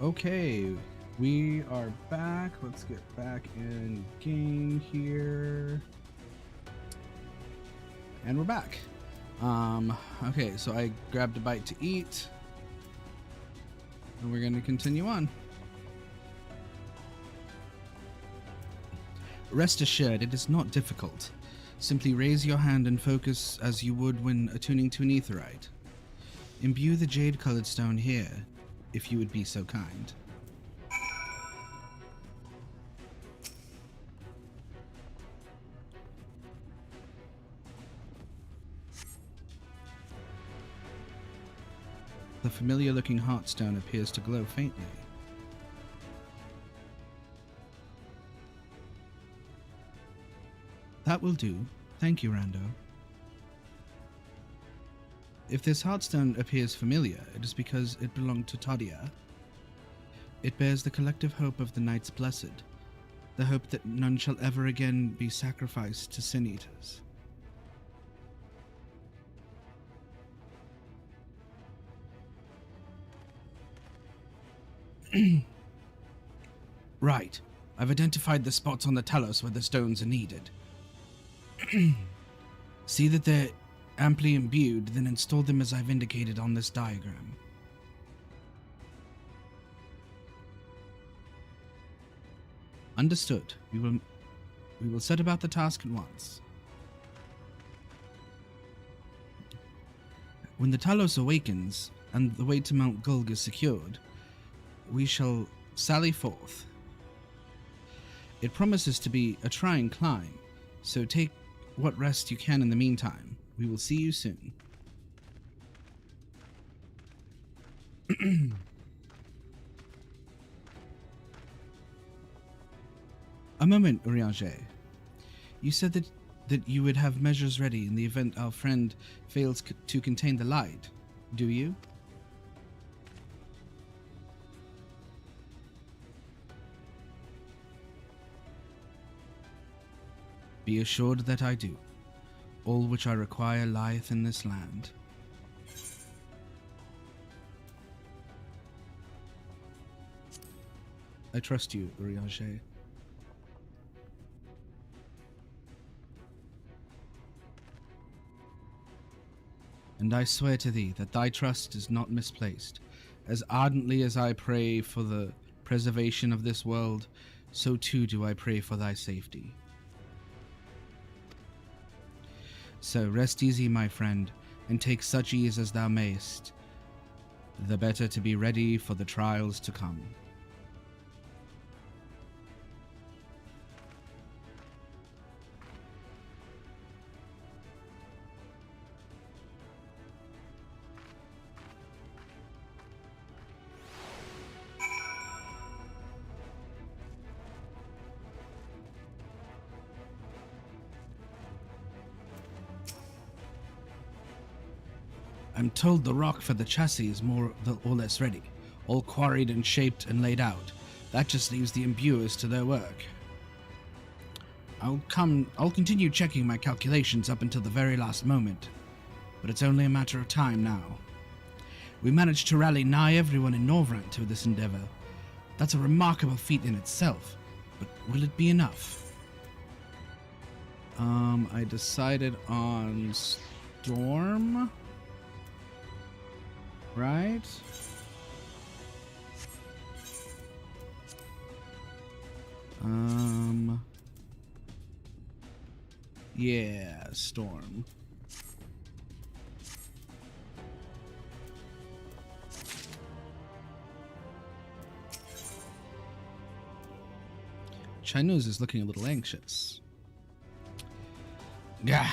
Okay, we are back. Let's get back in game here. And we're back. Okay, so I grabbed a bite to eat. And we're going to continue on. Rest assured, it is not difficult. Simply raise your hand and focus as you would when attuning to an aetherite. Imbue the jade-colored stone here, if you would be so kind. The familiar-looking heartstone appears to glow faintly. That will do. Thank you, Rando. If this heartstone appears familiar, it is because it belonged to Tadia. It bears the collective hope of the Knights Blessed, the hope that none shall ever again be sacrificed to sin-eaters. Right. I've identified the spots on the Talos where the stones are needed. See that they're amply imbued, then install them as I've indicated on this diagram. Understood. We will set about the task at once. When the Talos awakens and the way to Mount Gulg is secured, we shall sally forth. It promises to be a trying climb, so take what rest you can in the meantime. We will see you soon. A moment, Urianger. You said that you would have measures ready in the event our friend fails to contain the light. Do you? Be assured that I do. All which I require lieth in this land. I trust you, Urianger. And I swear to thee that thy trust is not misplaced. As ardently as I pray for the preservation of this world, so too do I pray for thy safety. So rest easy, my friend, and take such ease as thou mayst, the better to be ready for the trials to come. I'm told the rock for the chassis is more or less ready, all quarried and shaped and laid out. That just leaves the imbuers to their work. I'll continue checking my calculations up until the very last moment, but it's only a matter of time now. We managed to rally nigh everyone in Norvrand to this endeavor. That's a remarkable feat in itself, but will it be enough? I decided on Storm. Right? Yeah, Storm. Chinese is looking a little anxious. Gah,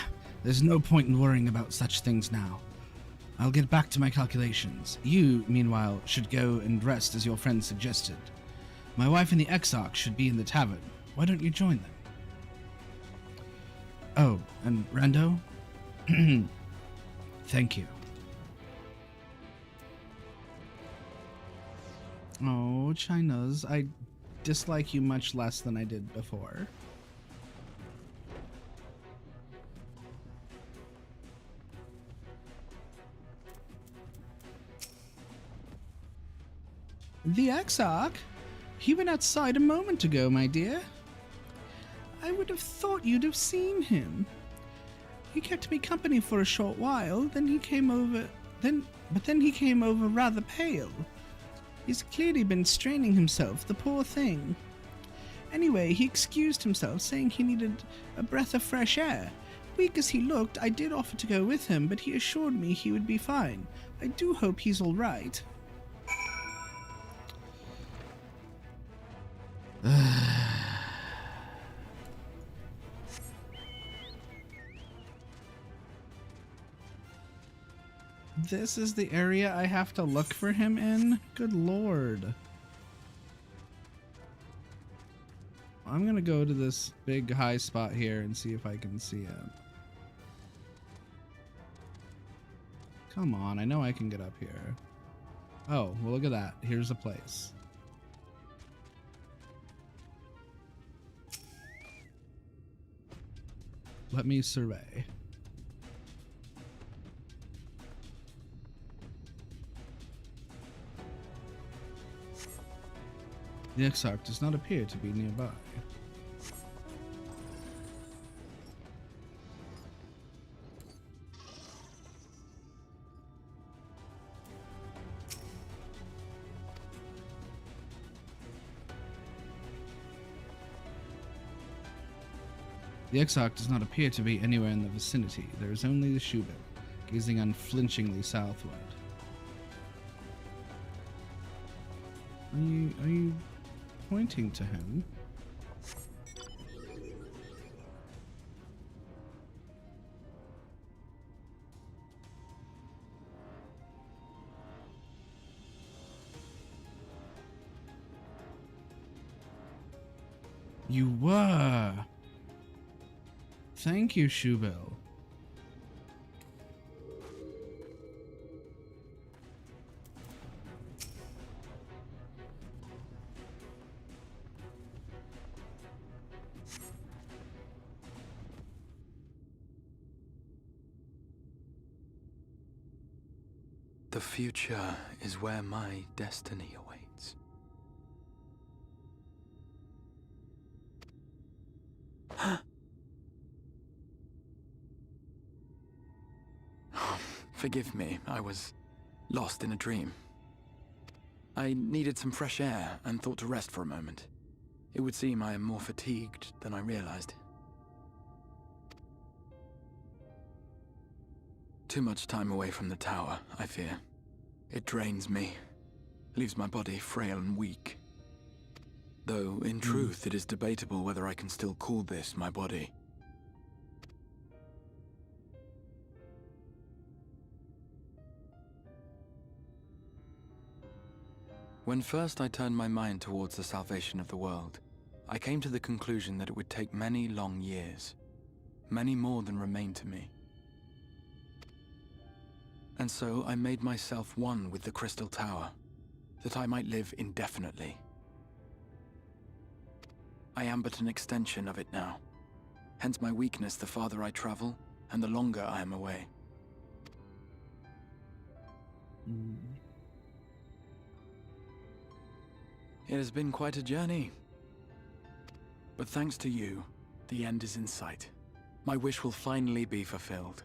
there's no point in worrying about such things now. I'll get back to my calculations. You, meanwhile, should go and rest as your friend suggested. My wife and the Exarch should be in the tavern. Why don't you join them? Oh, and Rando? Thank you. Oh, China's, I dislike you much less than I did before. The Exarch? He went outside a moment ago, my dear. I would have thought you'd have seen him. He kept me company for a short while, then he came over rather pale. He's clearly been straining himself, the poor thing. Anyway, he excused himself, saying he needed a breath of fresh air. Weak as he looked, I did offer to go with him, but he assured me he would be fine. I do hope he's all right. This is the area I have to look for him in? Good lord. I'm gonna go to this big high spot here and see if I can see him. Come on, I know I can get up here. Oh, well look at that. Here's a place. Let me survey. The Exarch does not appear to be nearby. The Exarch does not appear to be anywhere in the vicinity. There is only the Shubin, gazing unflinchingly southward. Are you pointing to him? You were. Thank you, Shubil. The future is where my destiny awaits. Forgive me, I was lost in a dream. I needed some fresh air and thought to rest for a moment. It would seem I am more fatigued than I realized. Too much time away from the tower, I fear. It drains me, leaves my body frail and weak. Though, in truth, it is debatable whether I can still call this my body. When first I turned my mind towards the salvation of the world, I came to the conclusion that it would take many long years, many more than remain to me. And so I made myself one with the Crystal Tower, that I might live indefinitely. I am but an extension of it now, hence my weakness the farther I travel, and the longer I am away. It has been quite a journey. But thanks to you, the end is in sight. My wish will finally be fulfilled.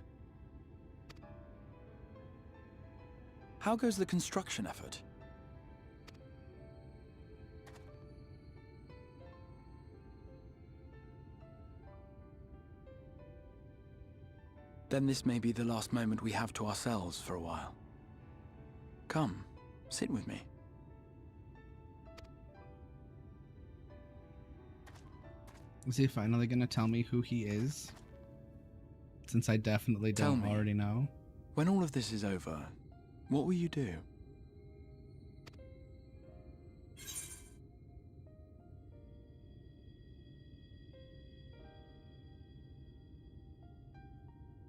How goes the construction effort? Then this may be the last moment we have to ourselves for a while. Come, sit with me. Is he finally gonna tell me who he is? Since I definitely don't already know. When all of this is over, what will you do?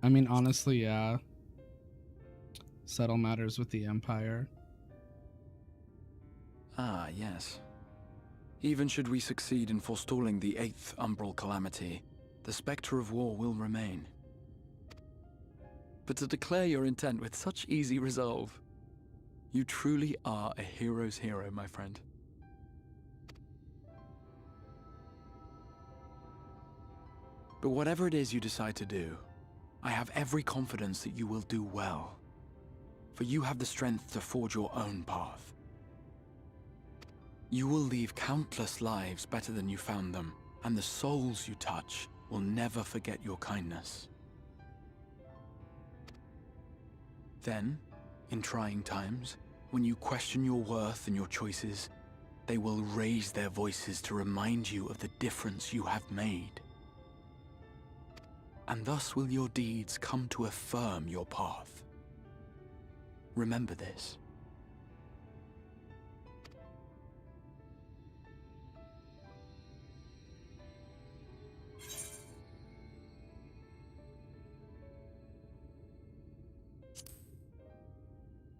I mean, honestly, yeah. Settle matters with the Empire. Ah, yes. Even should we succeed in forestalling the 8th Umbral Calamity, the specter of war will remain. But to declare your intent with such easy resolve, You truly are a hero's hero, my friend. But whatever it is you decide to do, I have every confidence that you will do well. For you have the strength to forge your own path. You will leave countless lives better than you found them, and the souls you touch will never forget your kindness. Then, in trying times, when you question your worth and your choices, they will raise their voices to remind you of the difference you have made. And thus will your deeds come to affirm your path. Remember this.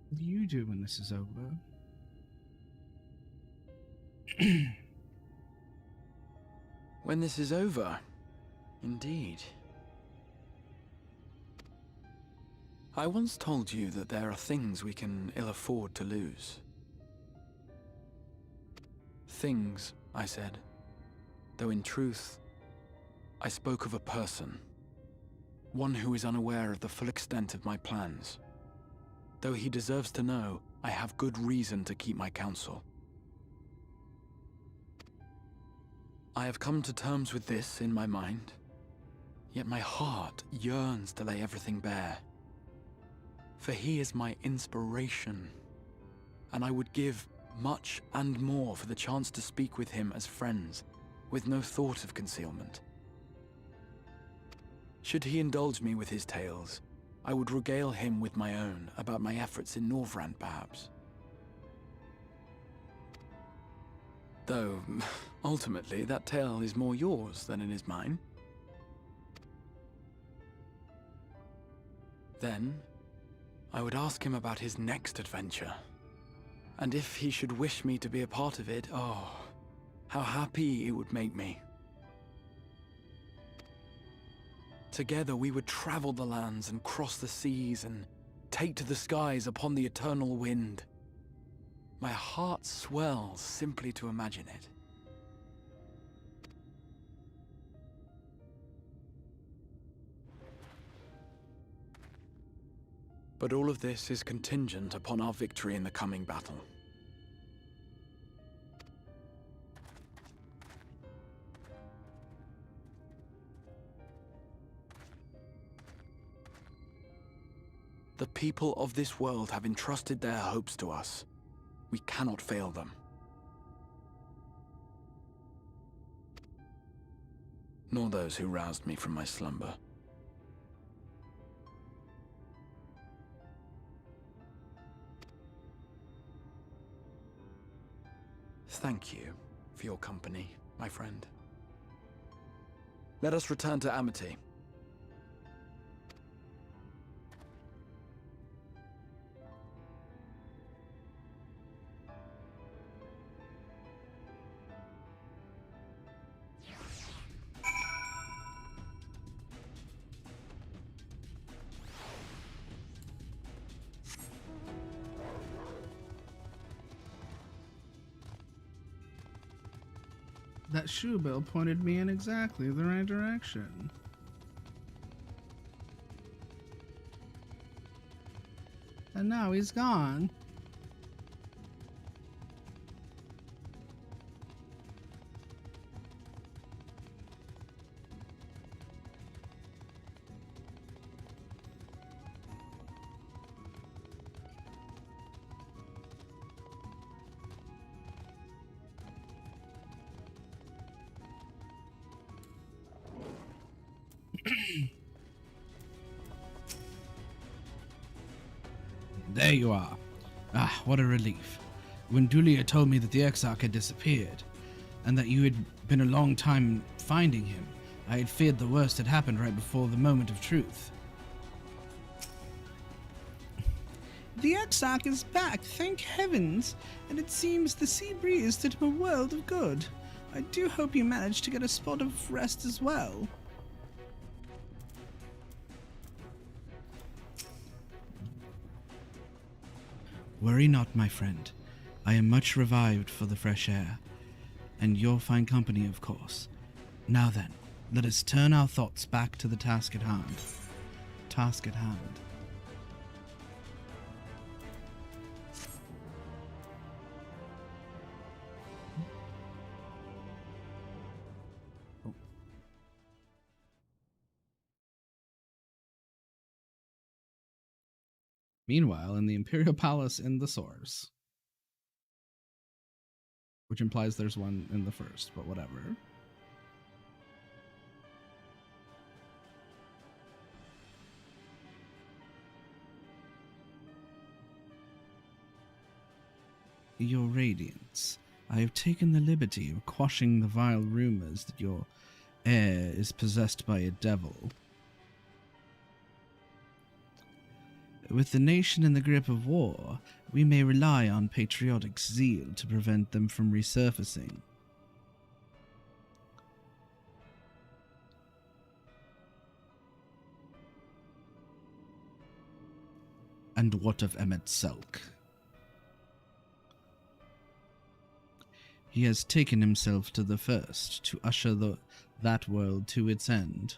What do you do when this is over? When this is over, indeed. I once told you that there are things we can ill afford to lose. Things, I said, though in truth, I spoke of a person. One who is unaware of the full extent of my plans. Though he deserves to know, I have good reason to keep my counsel. I have come to terms with this in my mind, yet my heart yearns to lay everything bare. For he is my inspiration, and I would give much and more for the chance to speak with him as friends, with no thought of concealment. Should he indulge me with his tales, I would regale him with my own about my efforts in Norvrand, perhaps. Though, ultimately, that tale is more yours than it is mine. Then, I would ask him about his next adventure. And if he should wish me to be a part of it, oh, how happy it would make me. Together we would travel the lands and cross the seas and take to the skies upon the eternal wind. My heart swells simply to imagine it. But all of this is contingent upon our victory in the coming battle. The people of this world have entrusted their hopes to us. We cannot fail them. Nor those who roused me from my slumber. Thank you for your company, my friend. Let us return to Amity. That shoe bill pointed me in exactly the right direction. And now he's gone. There you are. Ah, what a relief. When Dulia told me that the Exarch had disappeared, and that you had been a long time finding him, I had feared the worst had happened right before the moment of truth. The Exarch is back, thank heavens, and it seems the sea breeze did him a world of good. I do hope you managed to get a spot of rest as well. Worry not, my friend. I am much revived for the fresh air, and your fine company, of course. Now then, let us turn our thoughts back to the task at hand. Task at hand. Oh. Meanwhile, in the Imperial Palace in the Source. Which implies there's one in the first, but whatever. Your Radiance, I have taken the liberty of quashing the vile rumors that your heir is possessed by a devil. With the nation in the grip of war, we may rely on patriotic zeal to prevent them from resurfacing. And what of Emmet Selk? He has taken himself to the first, to usher that world to its end.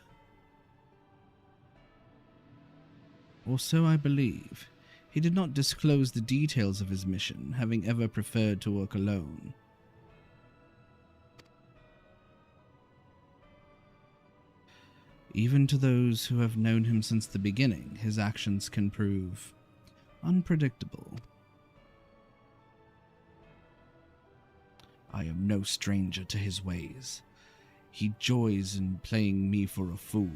Or so I believe. He did not disclose the details of his mission, having ever preferred to work alone. Even to those who have known him since the beginning, his actions can prove unpredictable. I am no stranger to his ways. He joys in playing me for a fool.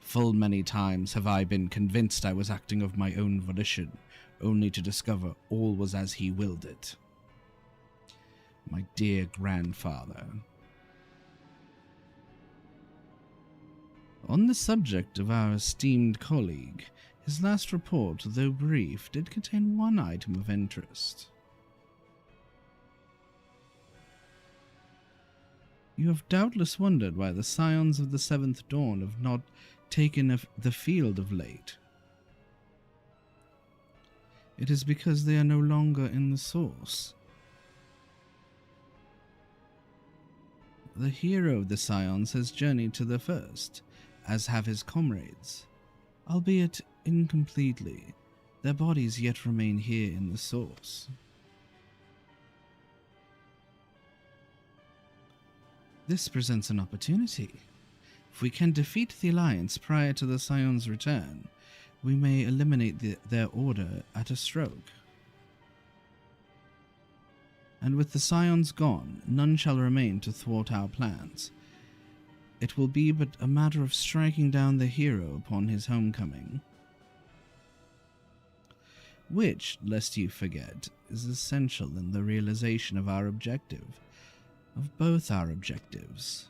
Full many times have I been convinced I was acting of my own volition, only to discover all was as he willed it. My dear grandfather. On the subject of our esteemed colleague, his last report, though brief, did contain one item of interest. You have doubtless wondered why the Scions of the Seventh Dawn have not taken the field of late. It is because they are no longer in the Source. The hero of the Scions has journeyed to the First, as have his comrades. Albeit incompletely, their bodies yet remain here in the Source. This presents an opportunity. If we can defeat the Alliance prior to the Scions' return, we may eliminate their order at a stroke. And with the Scions gone, none shall remain to thwart our plans. It will be but a matter of striking down the hero upon his homecoming. Which, lest you forget, is essential in the realization of our objective. Of both our objectives.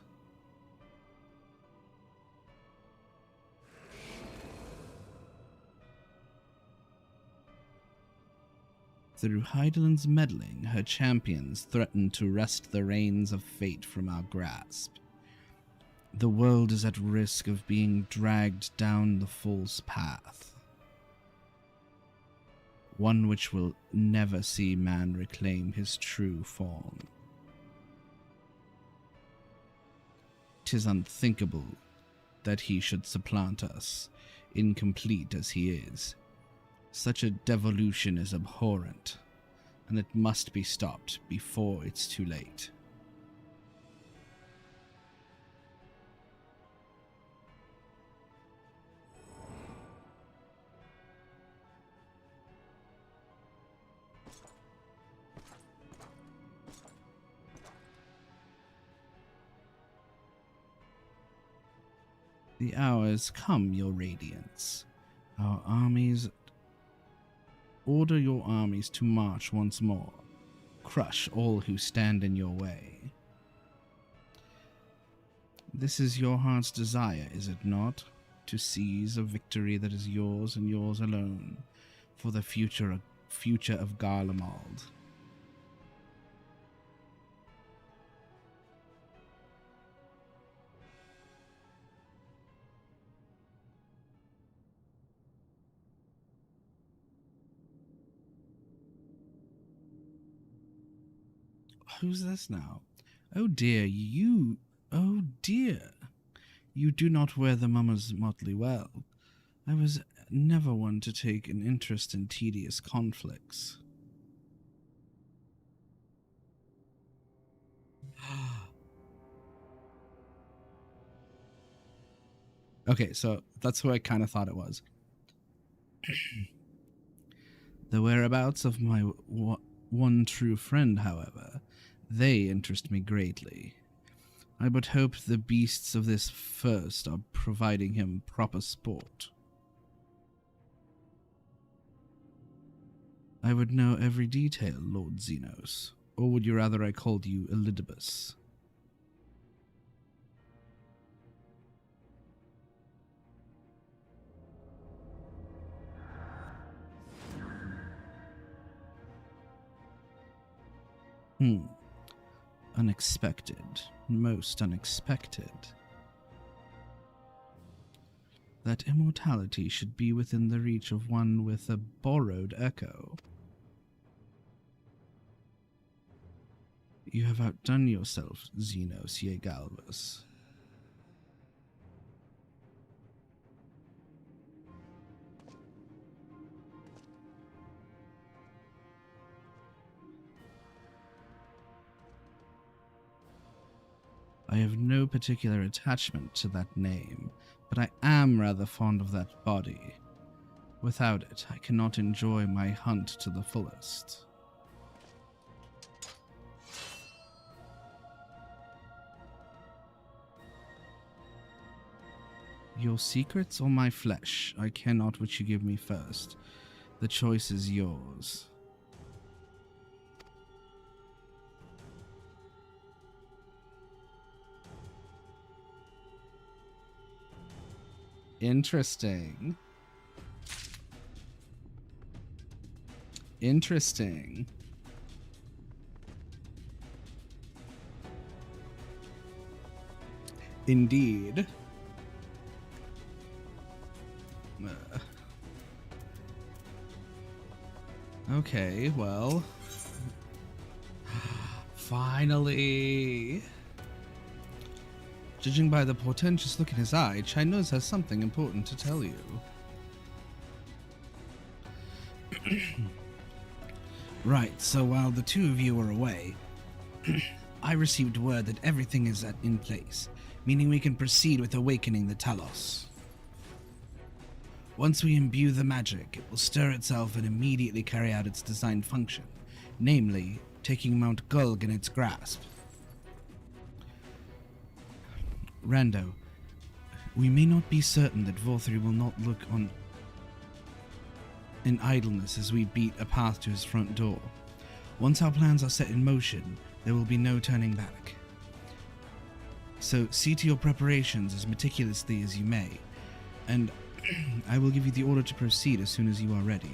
Through Heidelin's meddling, her champions threaten to wrest the reins of fate from our grasp. The world is at risk of being dragged down the false path. One which will never see man reclaim his true form. 'Tis unthinkable that he should supplant us, incomplete as he is. Such a devolution is abhorrent, and it must be stopped before it's too late. The hour has come, your Radiance. Our armies... Order your armies to march once more. Crush all who stand in your way. This is your heart's desire, is it not? To seize a victory that is yours and yours alone, for the future of Garlemald. Who's this now? Oh dear, you... Oh dear. You do not wear the mummer's motley well. I was never one to take an interest in tedious conflicts. Okay, so that's who I kind of thought it was. The whereabouts of my one true friend, however, they interest me greatly. I but hope the beasts of this first are providing him proper sport. I would know every detail, Lord Xenos. Or would you rather I called you Elidibus? Unexpected. Most unexpected. That immortality should be within the reach of one with a borrowed echo. You have outdone yourself, Xenos ye Galvus. I have no particular attachment to that name, but I am rather fond of that body. Without it, I cannot enjoy my hunt to the fullest. Your secrets or my flesh? I care not which you give me first. The choice is yours. Interesting. Interesting. Indeed. Okay, well. Finally. Judging by the portentous look in his eye, Chinos has something important to tell you. Right, so while the two of you were away, I received word that everything is in place, meaning we can proceed with awakening the Talos. Once we imbue the magic, it will stir itself and immediately carry out its designed function, namely, taking Mount Gulg in its grasp. Rando, we may not be certain that Vorthri will not look on in idleness as we beat a path to his front door. Once our plans are set in motion, there will be no turning back. So see to your preparations as meticulously as you may, and I will give you the order to proceed as soon as you are ready.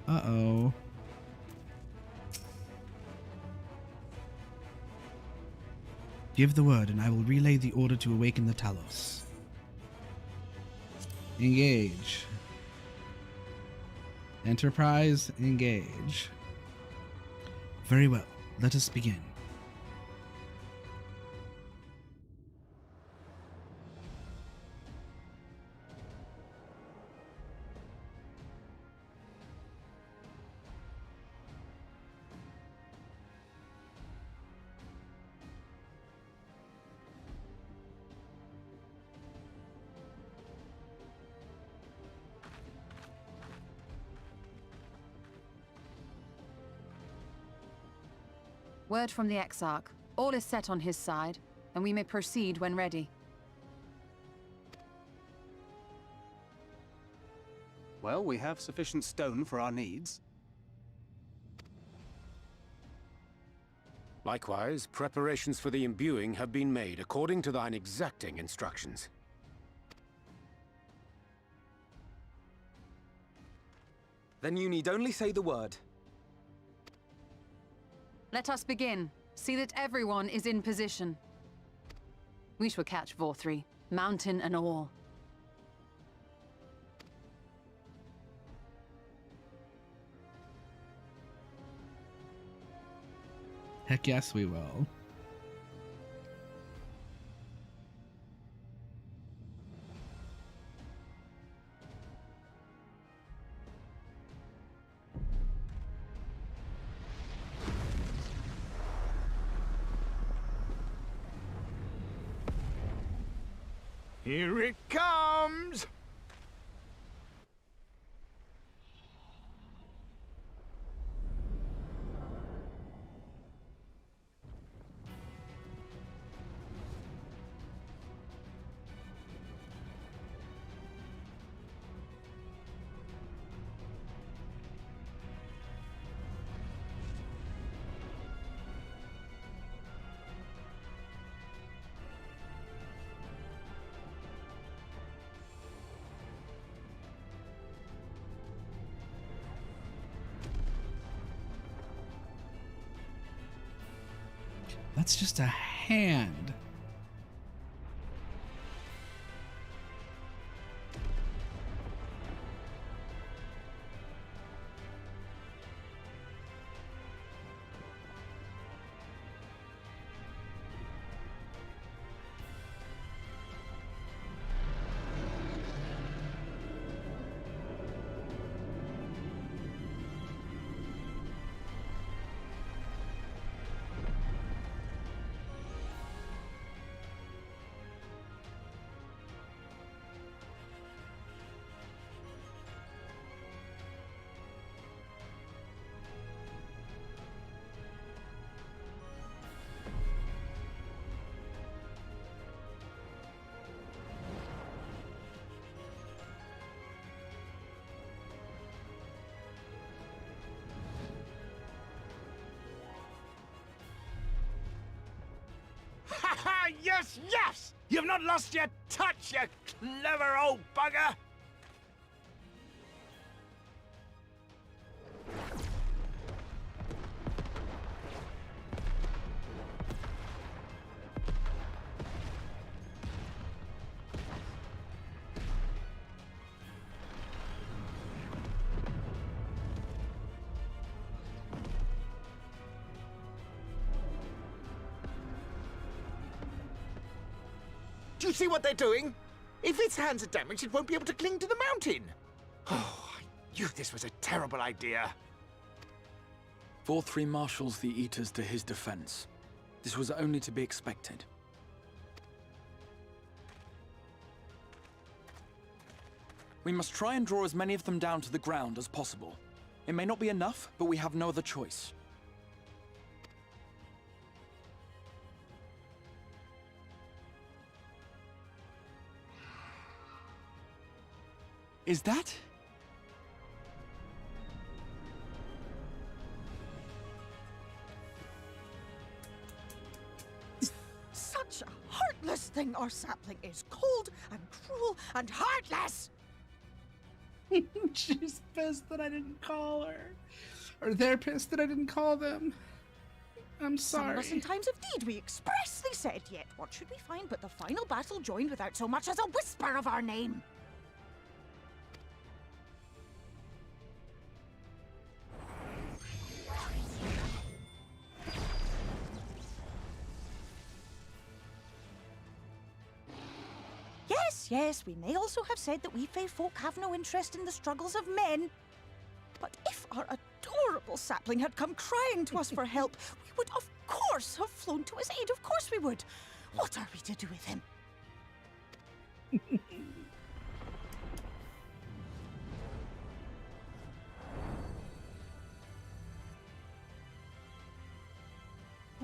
Uh-oh. Give the word, and I will relay the order to awaken the Talos. Engage. Enterprise, engage. Very well. Let us begin. Word from the Exarch. All is set on his side, and we may proceed when ready. Well, we have sufficient stone for our needs. Likewise, preparations for the imbuing have been made according to thine exacting instructions. Then you need only say the word. Let us begin. See that everyone is in position. We shall catch Vorthri, mountain and all. Heck yes, we will. Here it comes! That's just a hand. Ha ha! Yes, yes! You've not lost your touch, you clever old bugger! Do you see what they're doing? If its hands are damaged, it won't be able to cling to the mountain. Oh, I knew this was a terrible idea. 4-3 marshals the Eaters to his defense. This was only to be expected. We must try and draw as many of them down to the ground as possible. It may not be enough, but we have no other choice. Is that? Such a heartless thing, our sapling is cold and cruel and heartless! She's pissed that I didn't call her. Or they're pissed that I didn't call them. I'm Some of us in sorry. times of need we expressly said, yet what should we find but the final battle joined without so much as a whisper of our name? Yes, we may also have said that we Fae folk have no interest in the struggles of men. But if our adorable sapling had come crying to us for help, we would of course have flown to his aid, of course we would. What are we to do with him?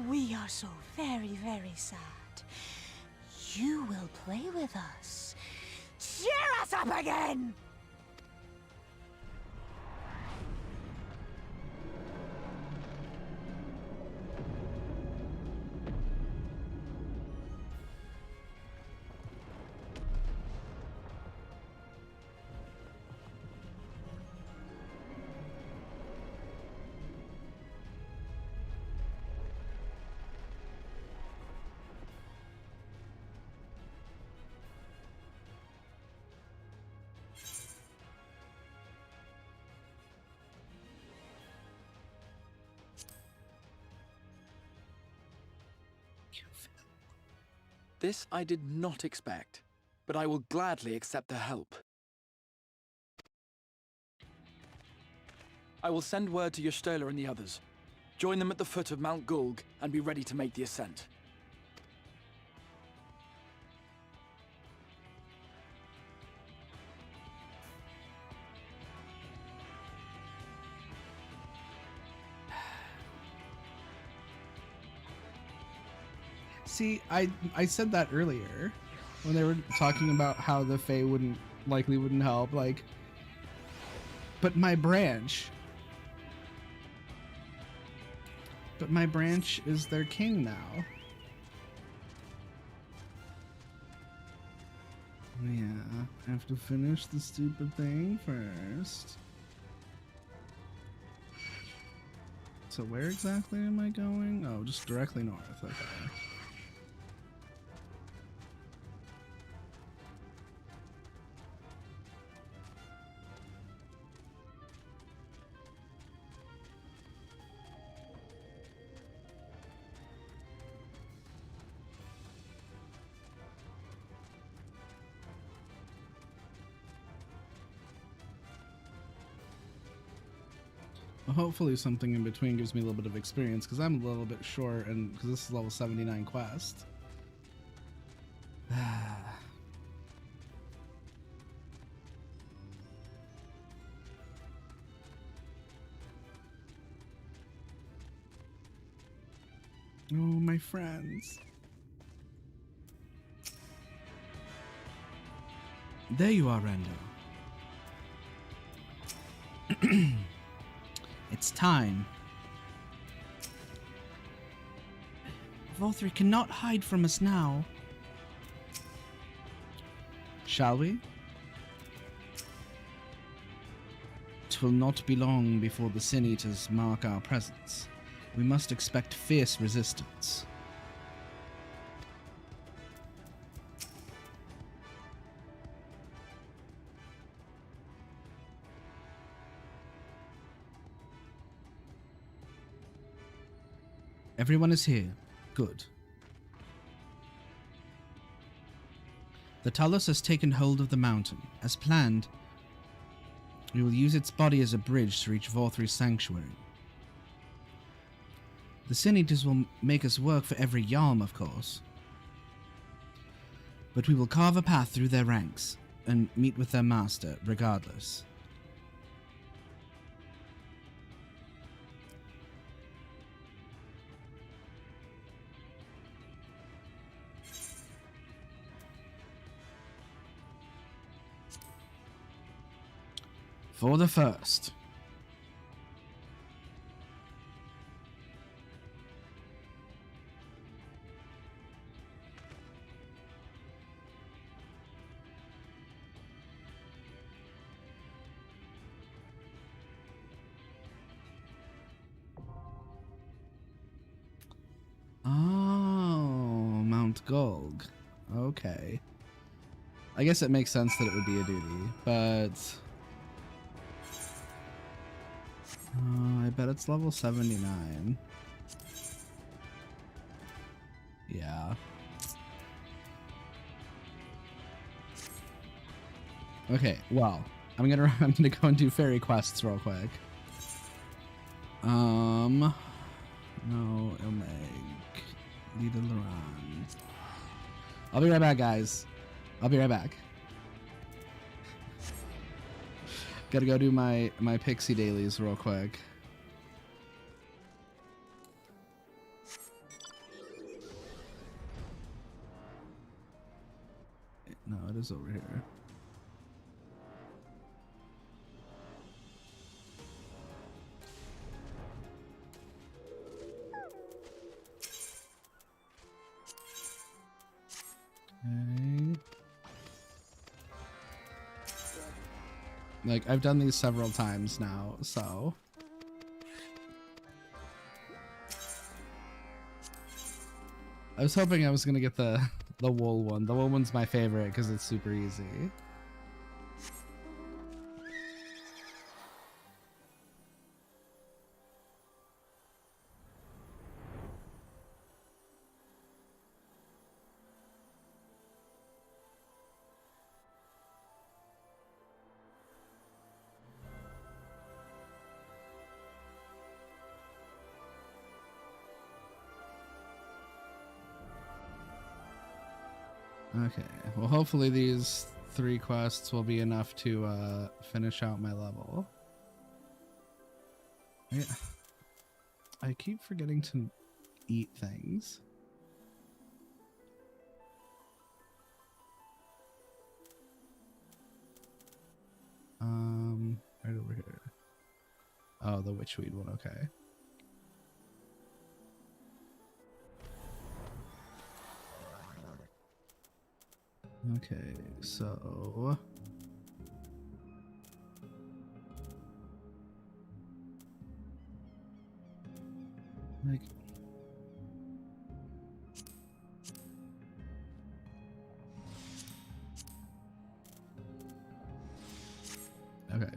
We are so very, very sad. You will play with us. Cheer us up again! This I did not expect, but I will gladly accept their help. I will send word to Y'shtola and the others. Join them at the foot of Mount Gulg and be ready to make the ascent. See, I said that earlier when they were talking about how the Fae likely wouldn't help, like, but my branch is their king now. Yeah, I have to finish the stupid thing first. So where exactly am I going? Oh, just directly north, okay. Hopefully something in between gives me a little bit of experience, because I'm a little bit short, and because this is level 79 quest. Oh, my friends. There you are, Rando. It's time. Volthree cannot hide from us now. Shall we? It will not be long before the Sin Eaters mark our presence. We must expect fierce resistance. Everyone is here. Good. The Talos has taken hold of the mountain. As planned, we will use its body as a bridge to reach Vorthri's sanctuary. The Sin Eaters will make us work for every Yalm, of course. But we will carve a path through their ranks and meet with their master, regardless. For the first. Oh, Mount Gulg. Okay. I guess it makes sense that it would be a duty, but... I bet it's level 79. Yeah. Okay, well, I'm gonna go and do fairy quests real quick. No, Ilmeg. Lida Laran. I'll be right back, guys. I'll be right back. Gotta go do my pixie dailies real quick. No, it is over here. Okay. Like, I've done these several times now, so... I was hoping I was gonna get the wool one. The wool one's my favorite because it's super easy. Okay, well, hopefully these 3 quests will be enough to finish out my level. I keep forgetting to eat things. Right over here. Oh, the witchweed one, okay. Okay, so like okay.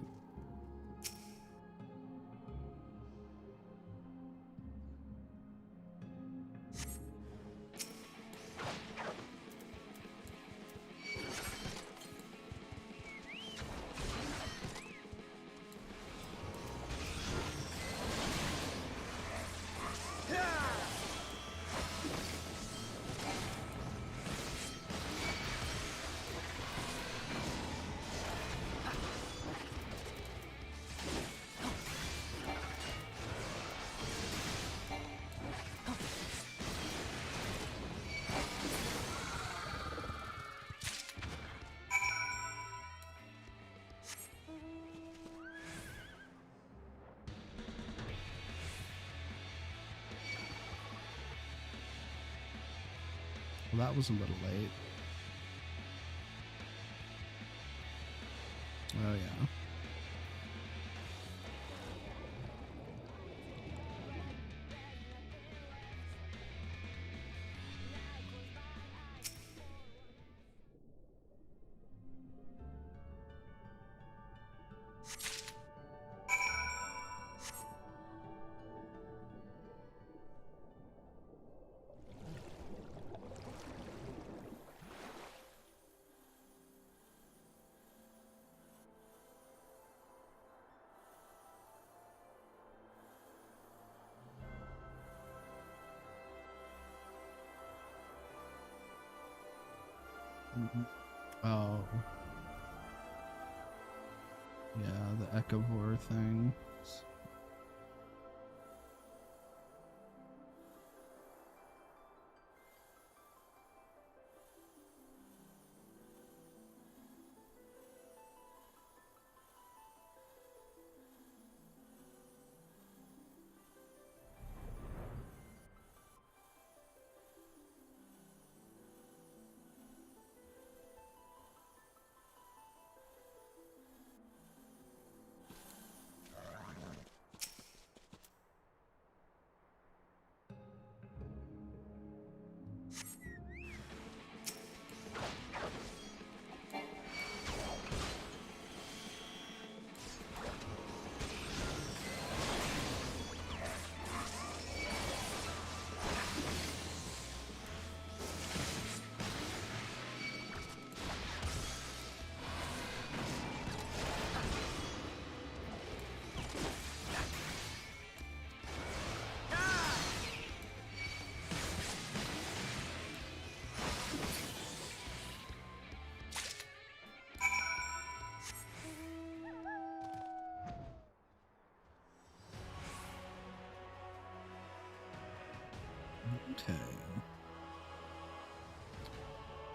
Well, that was a little late. Oh, yeah. Oh. Yeah, the Echovore thing. Okay.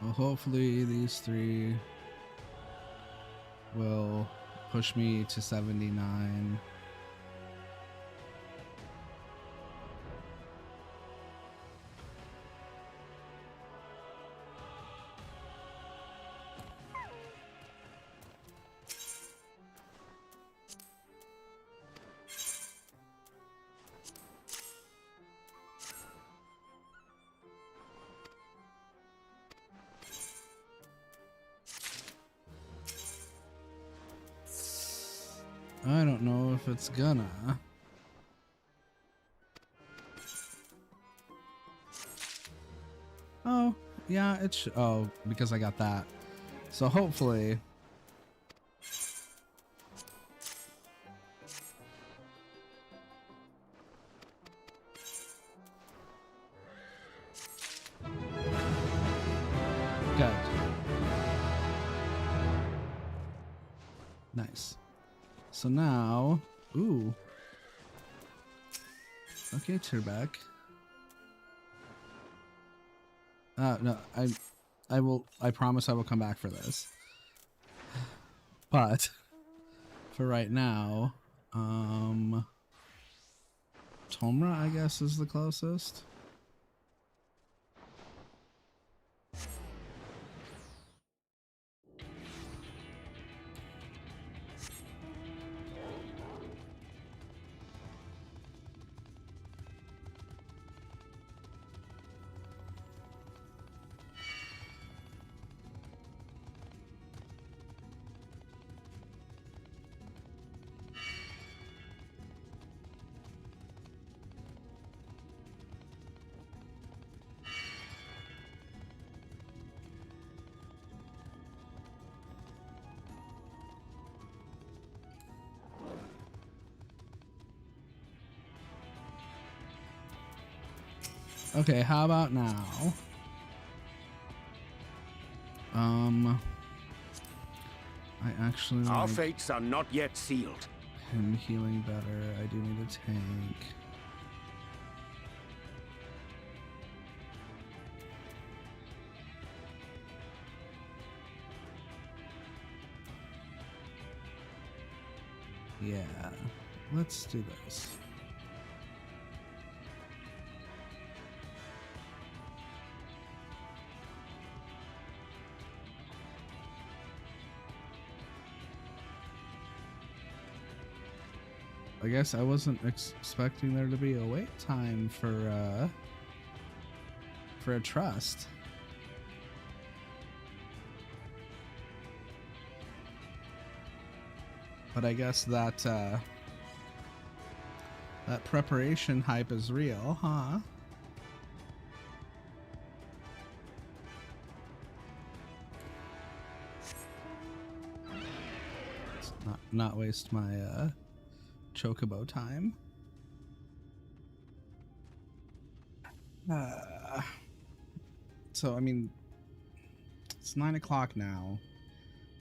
Well, hopefully these 3 will push me to 79. I don't know if it's gonna. Oh, yeah, it's oh, because I got that. So hopefully Good. Nice. So now, ooh. Okay, Turback. No, I promise I will come back for this. But for right now, Tomra, I guess, is the closest. Okay, how about now? I actually Our like fates are not yet sealed. him healing better. I do need a tank. Yeah, let's do this. I guess I wasn't expecting there to be a wait time for a trust. But I guess that that preparation hype is real, huh? Let's not waste my chocobo time. So I mean, it's 9 o'clock now.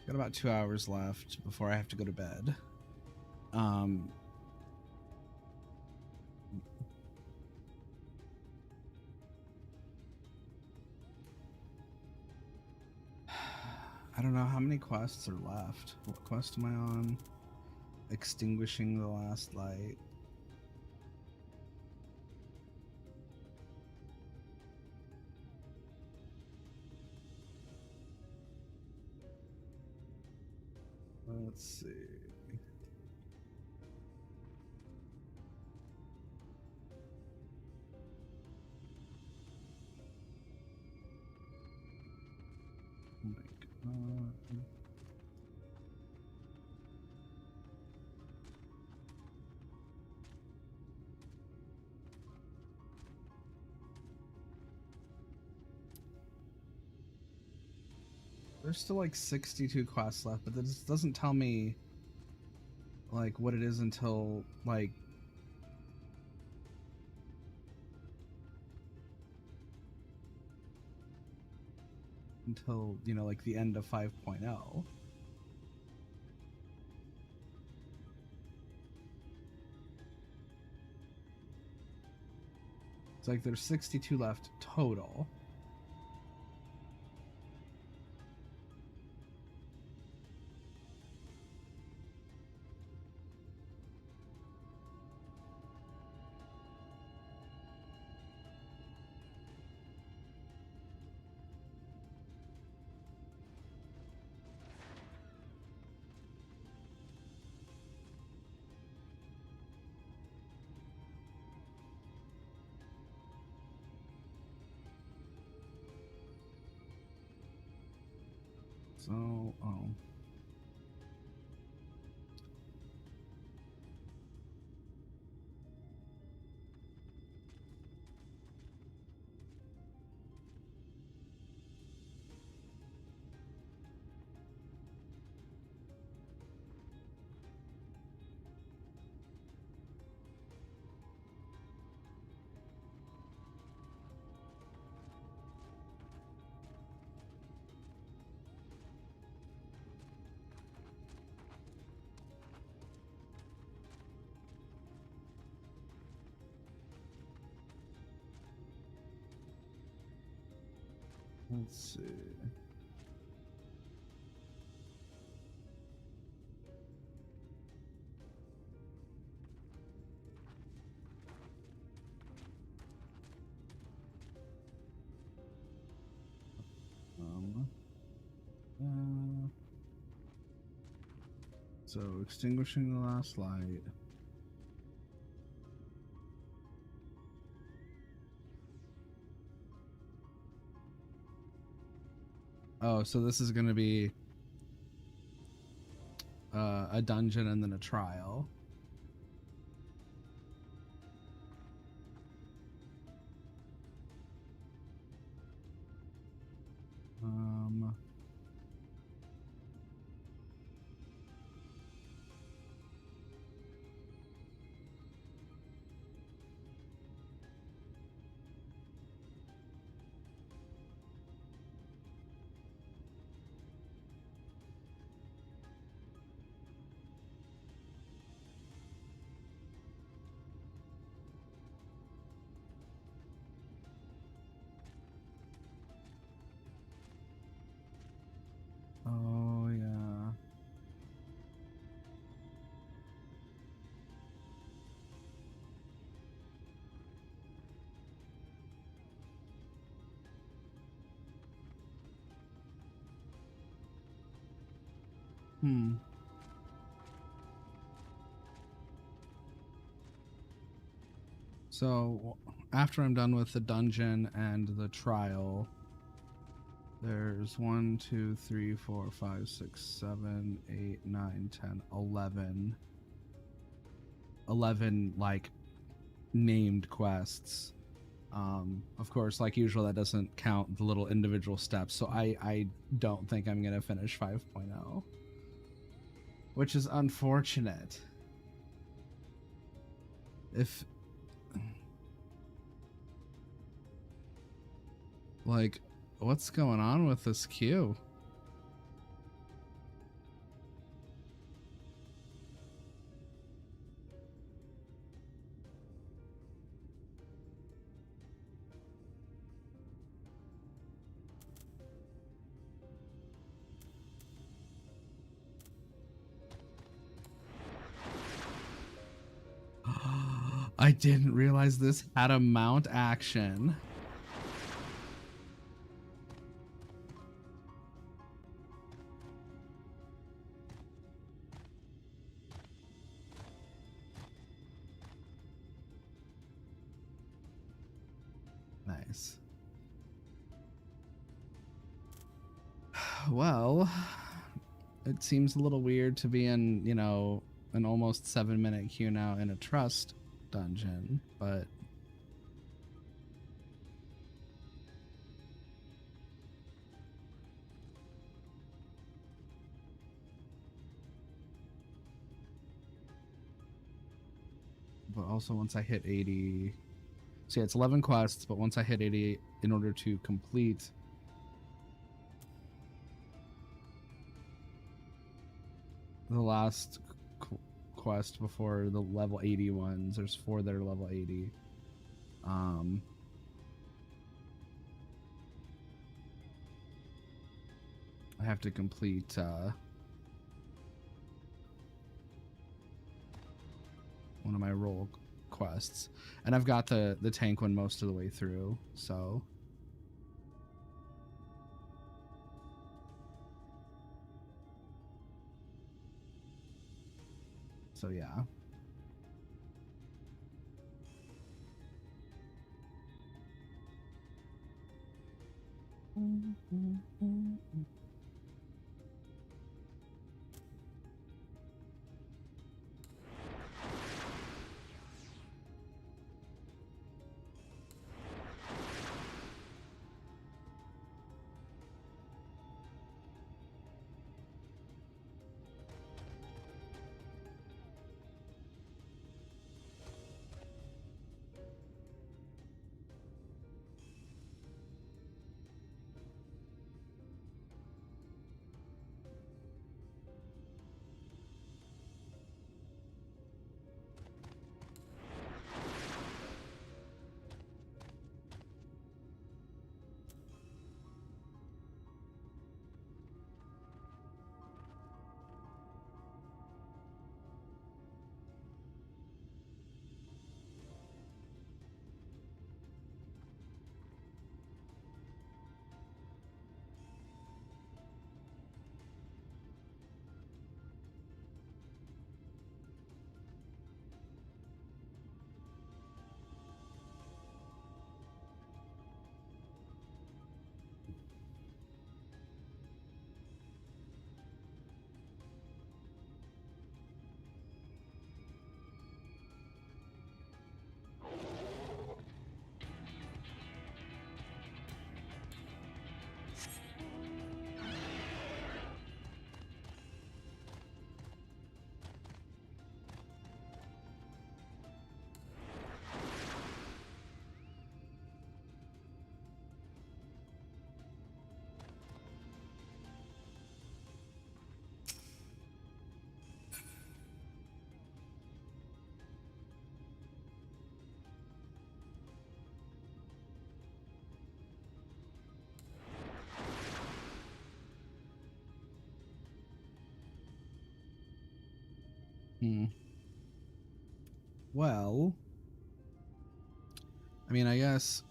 Got about 2 hours left before I have to go to bed. I don't know how many quests are left. What quest am I on? Extinguishing the last light. Let's see. Oh my god. There's still like 62 quests left, but this doesn't tell me like what it is until like you know, like the end of 5.0. It's like there's 62 left total. So, oh. Let's see. So extinguishing the last light. Oh, so this is going to be a dungeon and then a trial. Oh, yeah. So after I'm done with the dungeon and the trial, there's 1, 2, 3, 4, 5, 6, 7, 8, 9, 10, 11. 11 like named quests. Of course, like usual, that doesn't count the little individual steps. So I don't think I'm gonna finish 5.0, which is unfortunate. If like, what's going on with this queue? I didn't realize this had a mount action. Nice. Well, it seems a little weird to be in, you know, an almost 7-minute queue now in a trust dungeon, but also once I hit 80, so yeah, it's 11 quests, but once I hit 80, in order to complete the last quest before the level 80 ones, there's 4 that are level 80. I have to complete one of my role quests, and I've got the tank one most of the way through, so yeah. Well, I mean, I guess.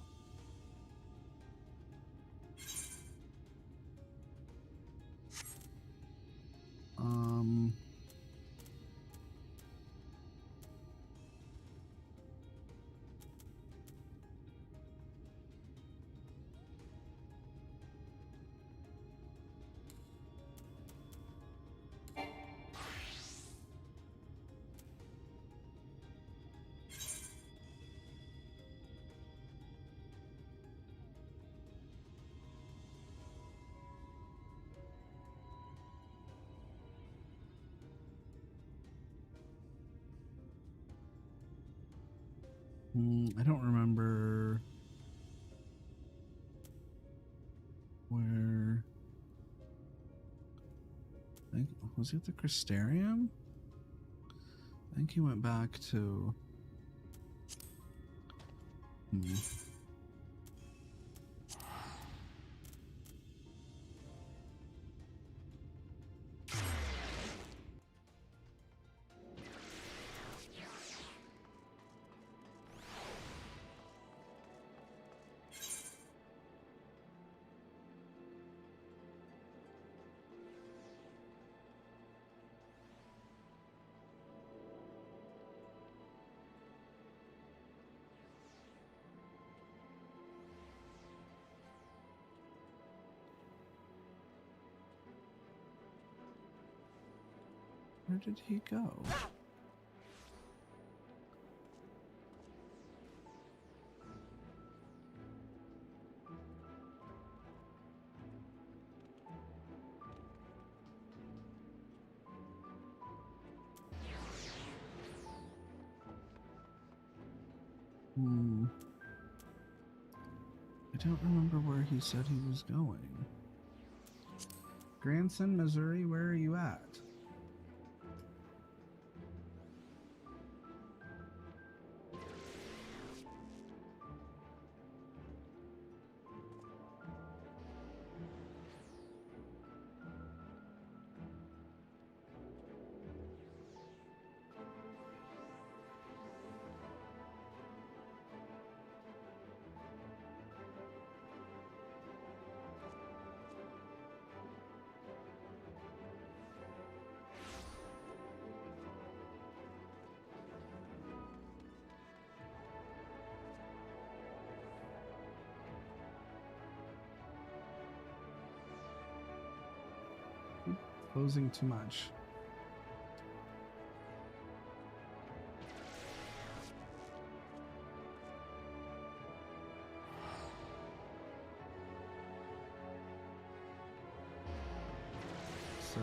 I don't remember where. Was it the Crystarium? I think he went back to. Where did he go? I don't remember where he said he was going. Grandson, Missouri, where are you at? Closing too much. So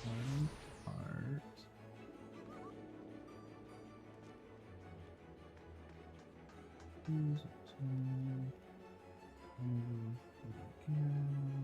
one part. Use it to move again.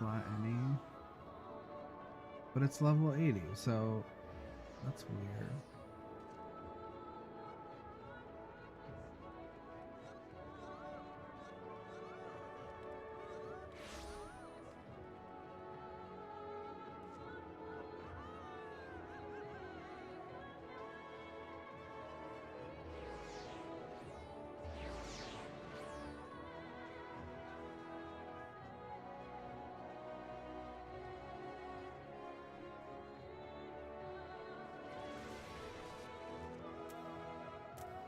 Not any. But it's level 80, so that's weird.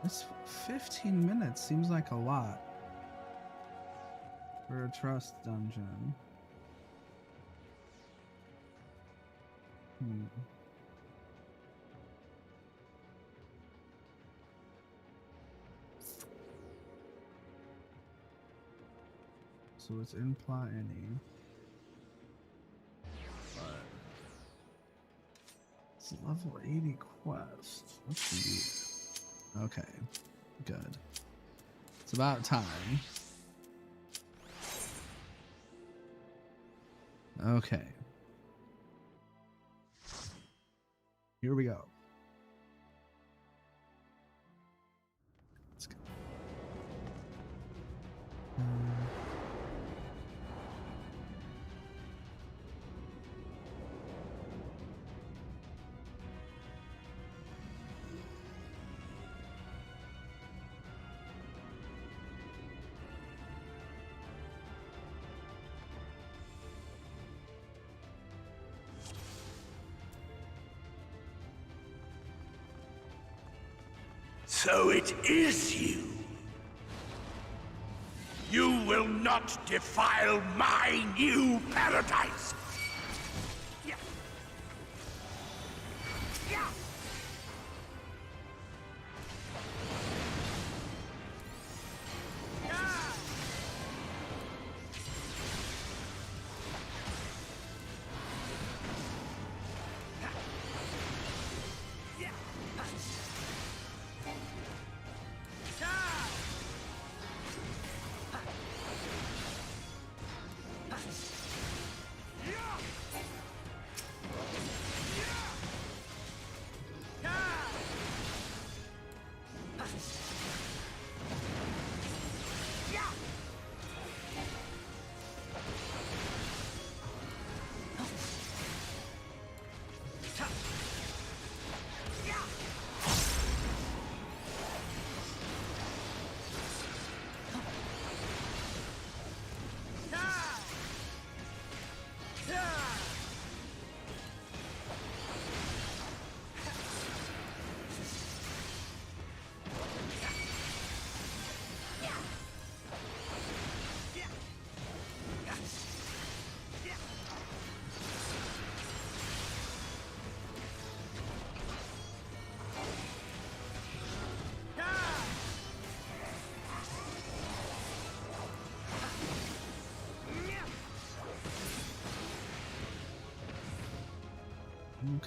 It's 15 minutes. Seems like a lot for a trust dungeon. So it's in Plot Any. But it's a level 80 quest. Let's see. Okay, good. It's about time. Okay. Here we go. Let's go. So it is you. You will not defile my new paradise. Yeah. Yeah.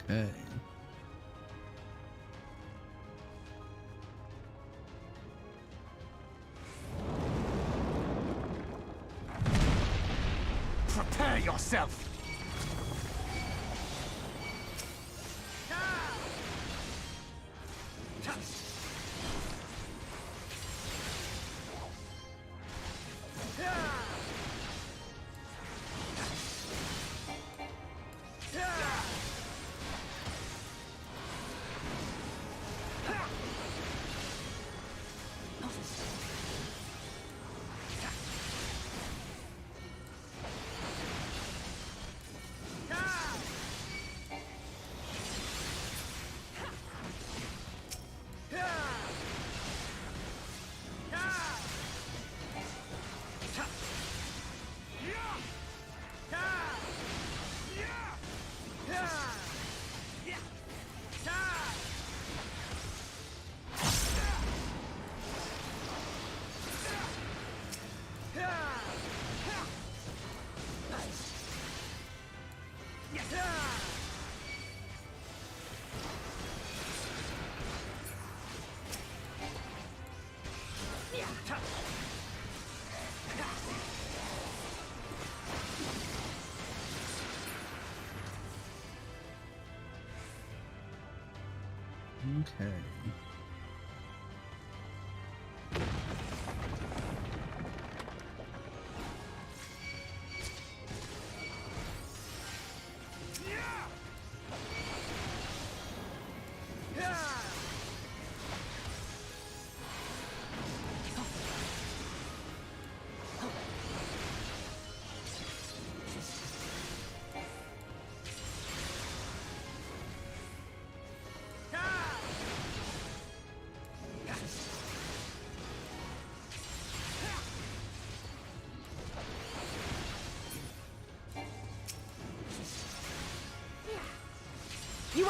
Okay. Prepare yourself! Okay.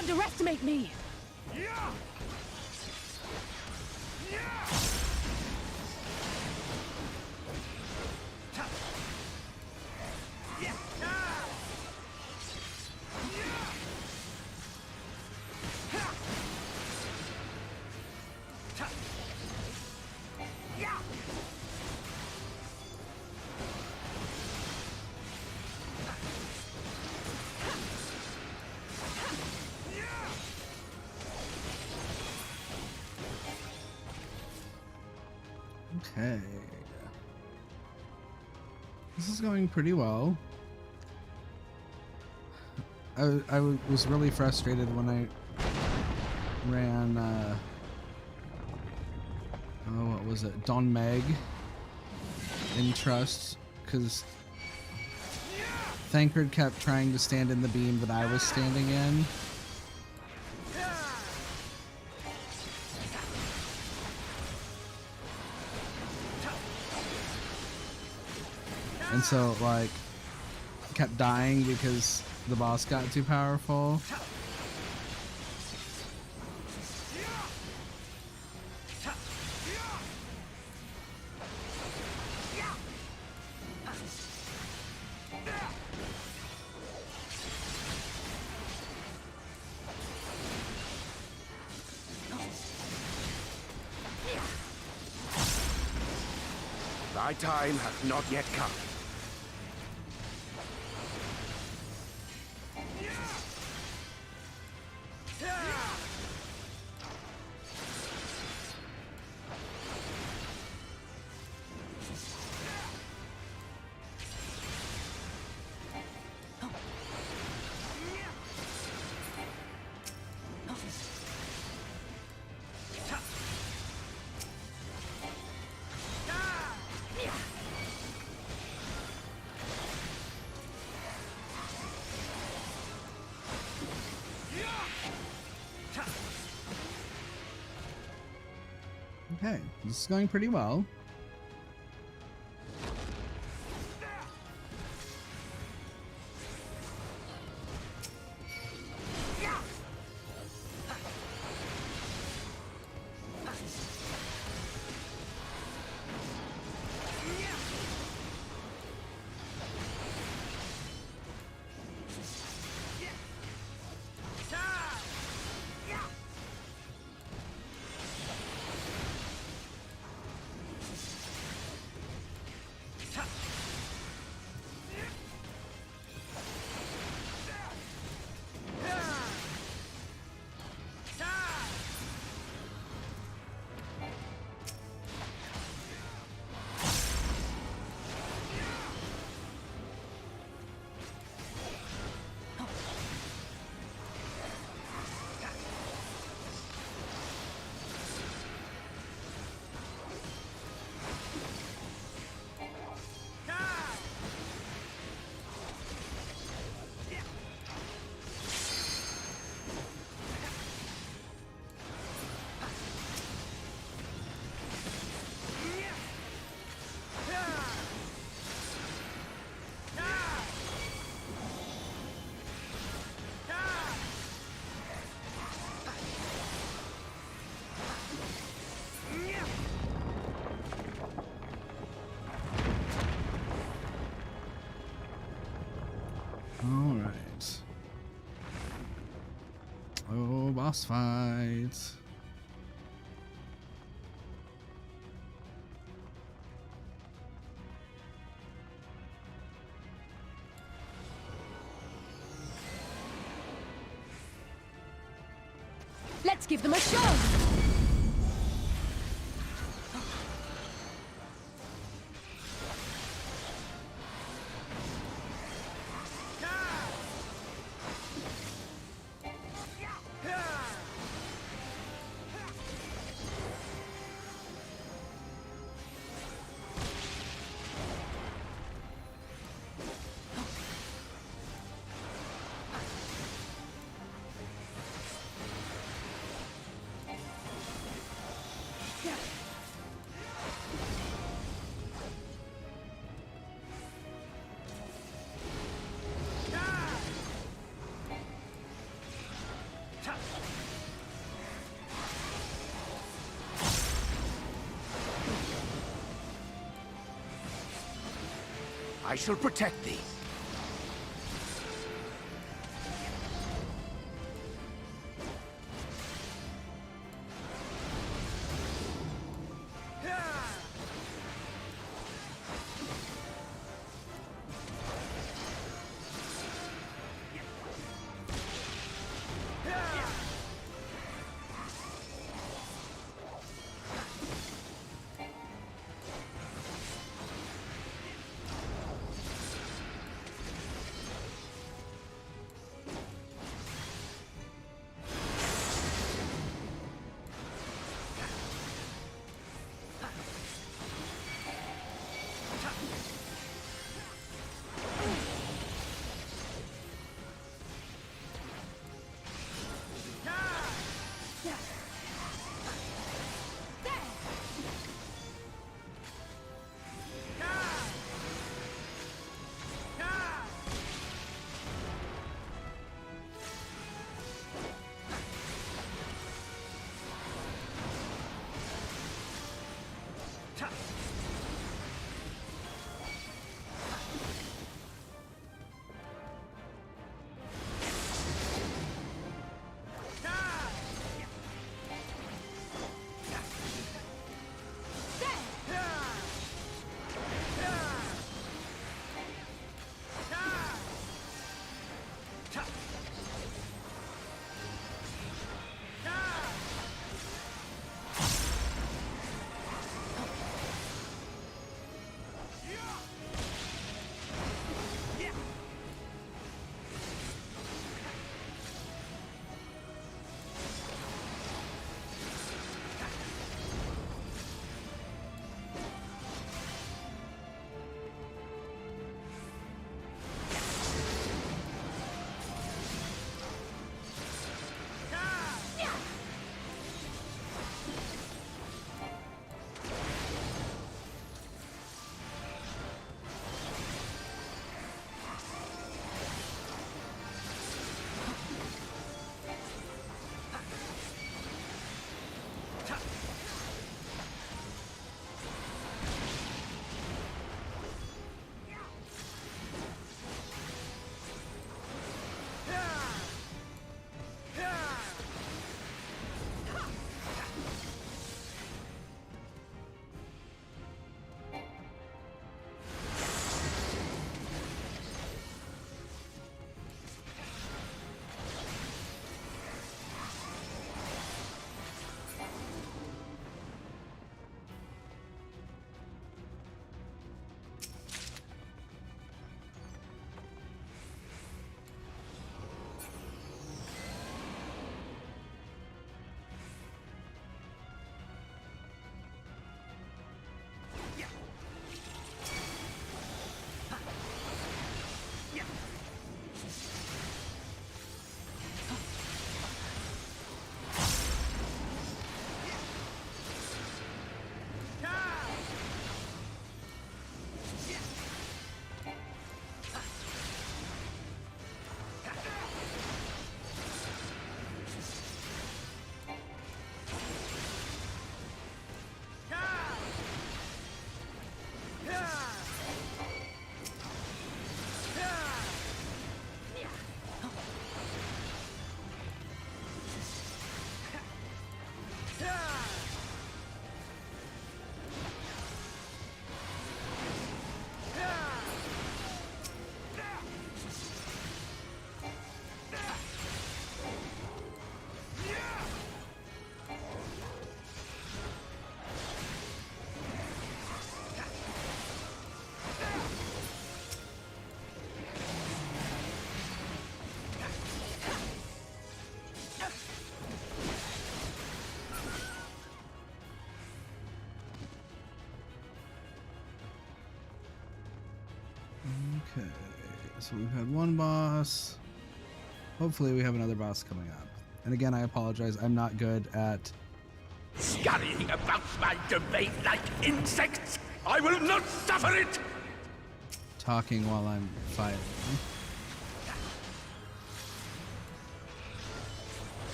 underestimate me! Okay. This is going pretty well. I was really frustrated when I ran, oh, what was it? Don Meg in Trust, because Thancred kept trying to stand in the beam that I was standing in. And so, like, kept dying because the boss got too powerful. Thy time hath not yet come. Okay, this is going pretty well. Alright. Oh, boss fight. Let's give them a show! I shall protect thee. Okay, so we've had one boss. Hopefully we have another boss coming up. And again, I apologize. I'm not good at Scurrying about my domain like insects! I will not suffer it! talking while I'm fighting.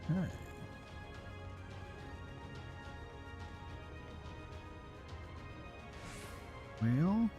Okay. Well,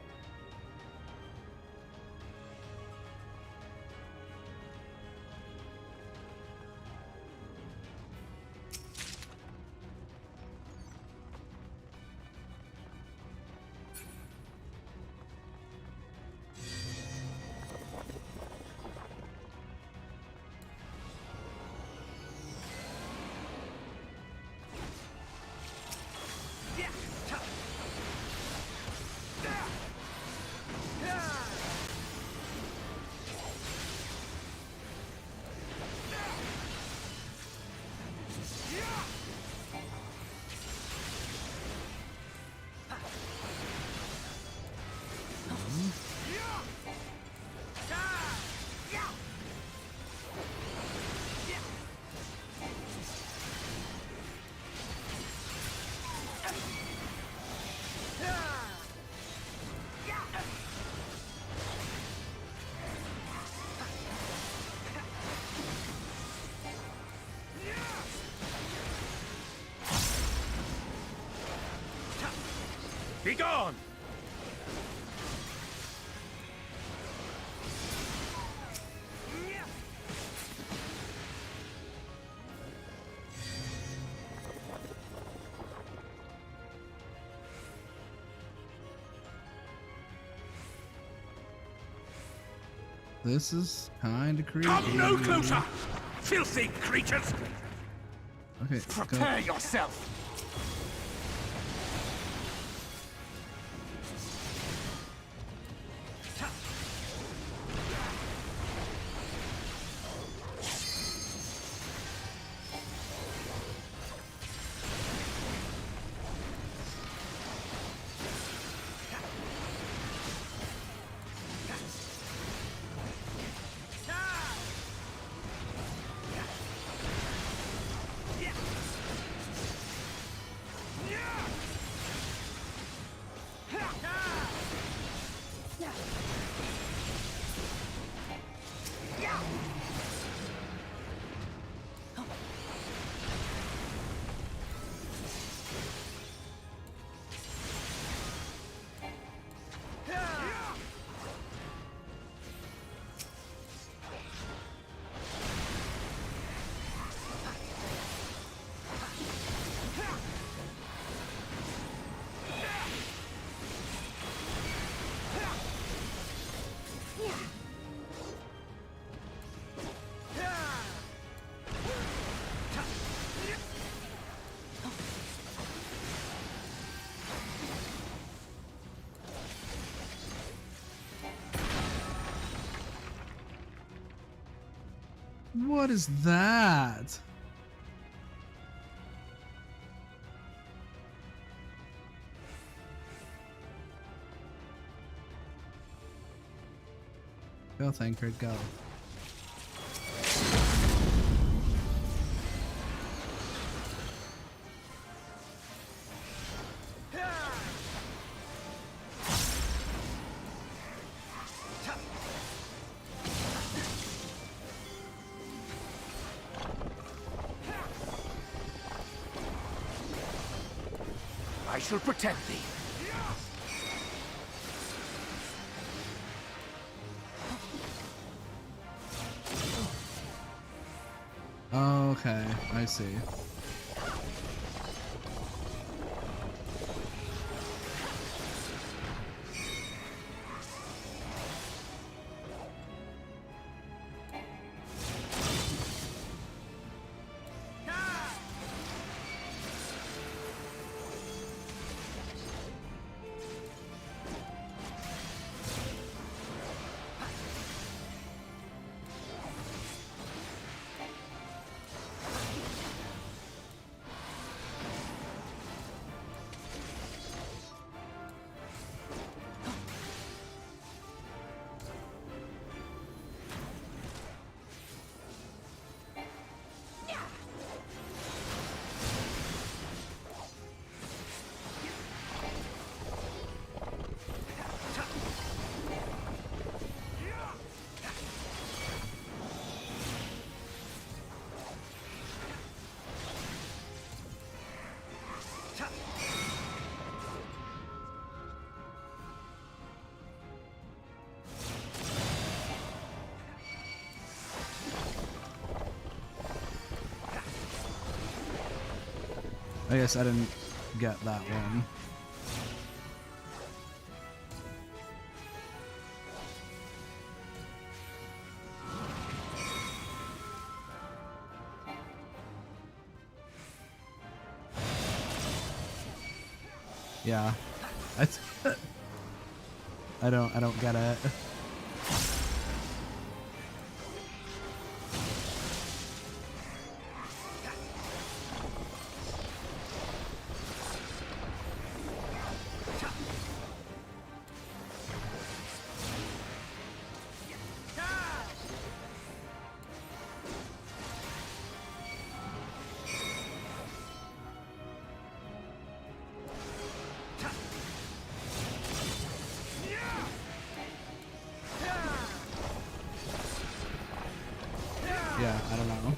Be gone! this is kind of creepy. Come no closer! Filthy creatures! Okay, let's go. Prepare yourself! What is that? Go, Thancred, go. I shall protect thee. Okay, I see. I guess I didn't get that one. Yeah. I don't get it. Yeah, I don't know.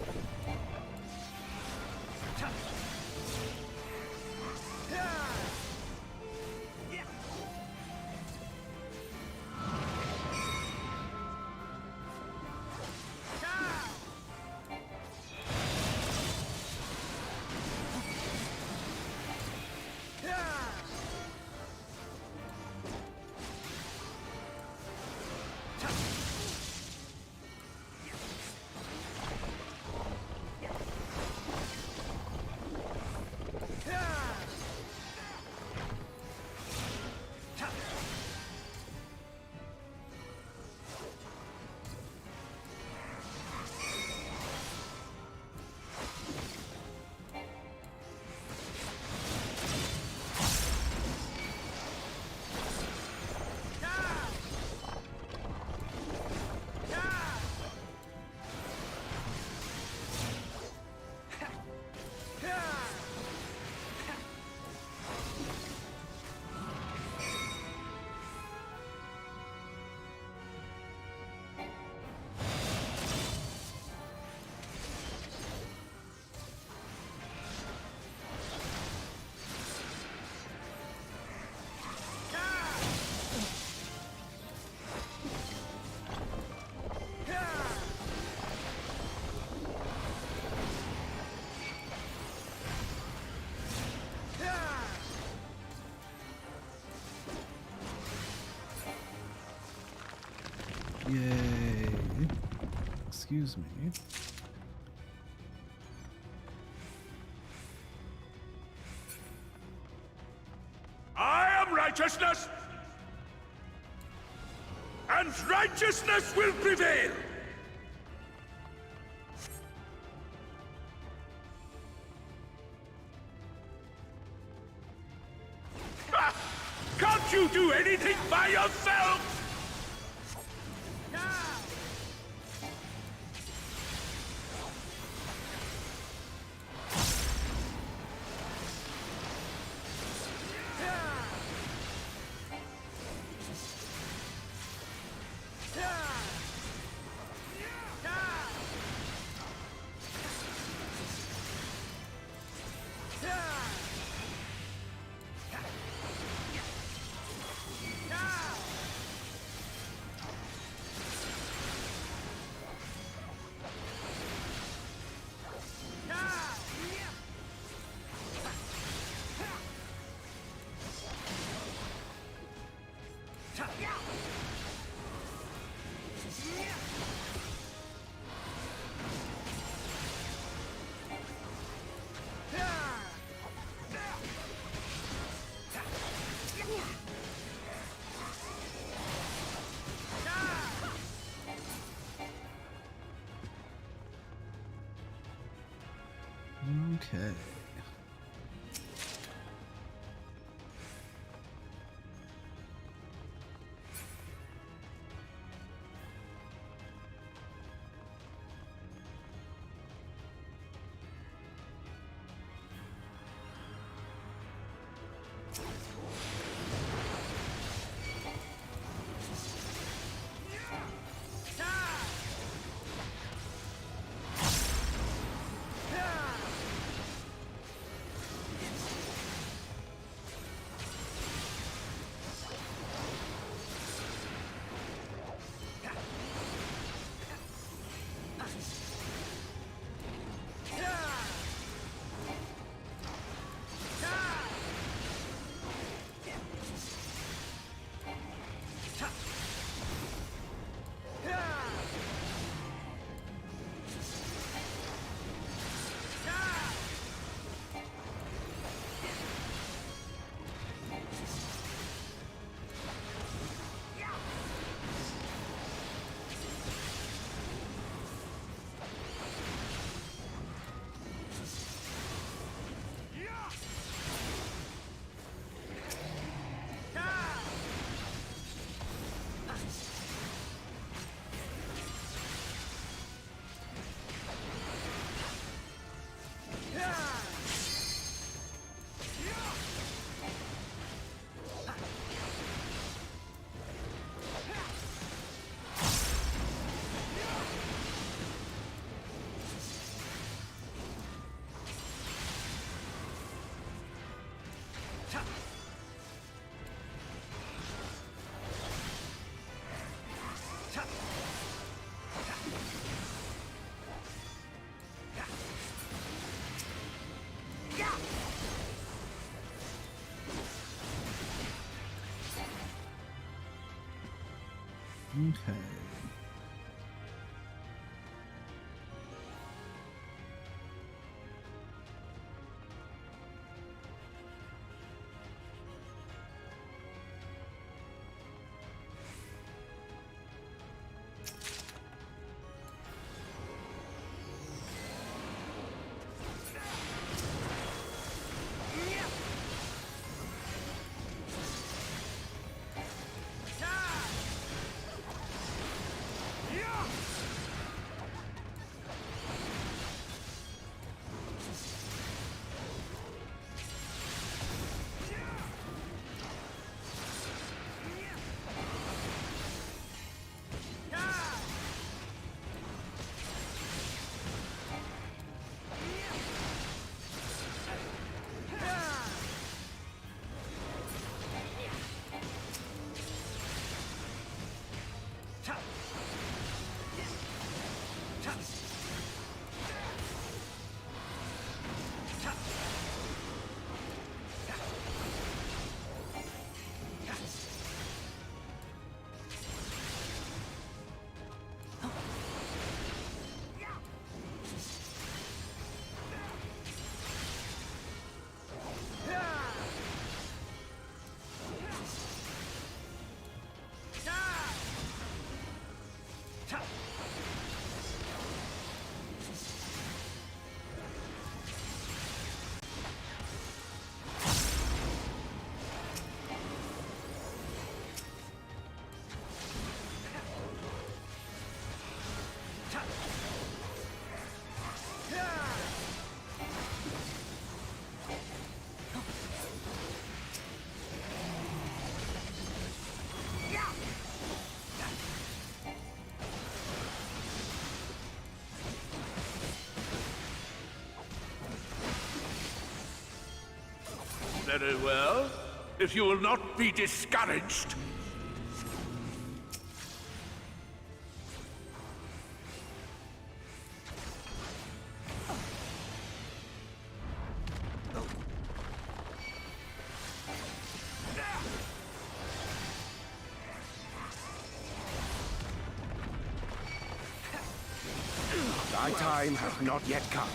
Yay. Excuse me. I am righteousness! And righteousness will prevail! Ha! Can't you do anything by yourself? Okay. Okay. Very well. If you will not be discouraged. Thy time has not yet come.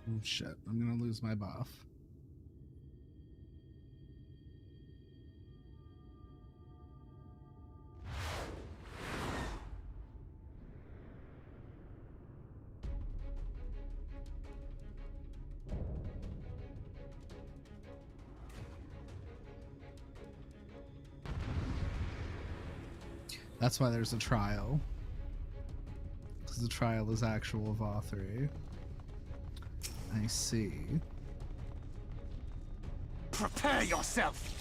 Oh shit, I'm gonna lose my buff. That's why there's a trial. Because the trial is actual VAW 3. I see. Prepare yourself!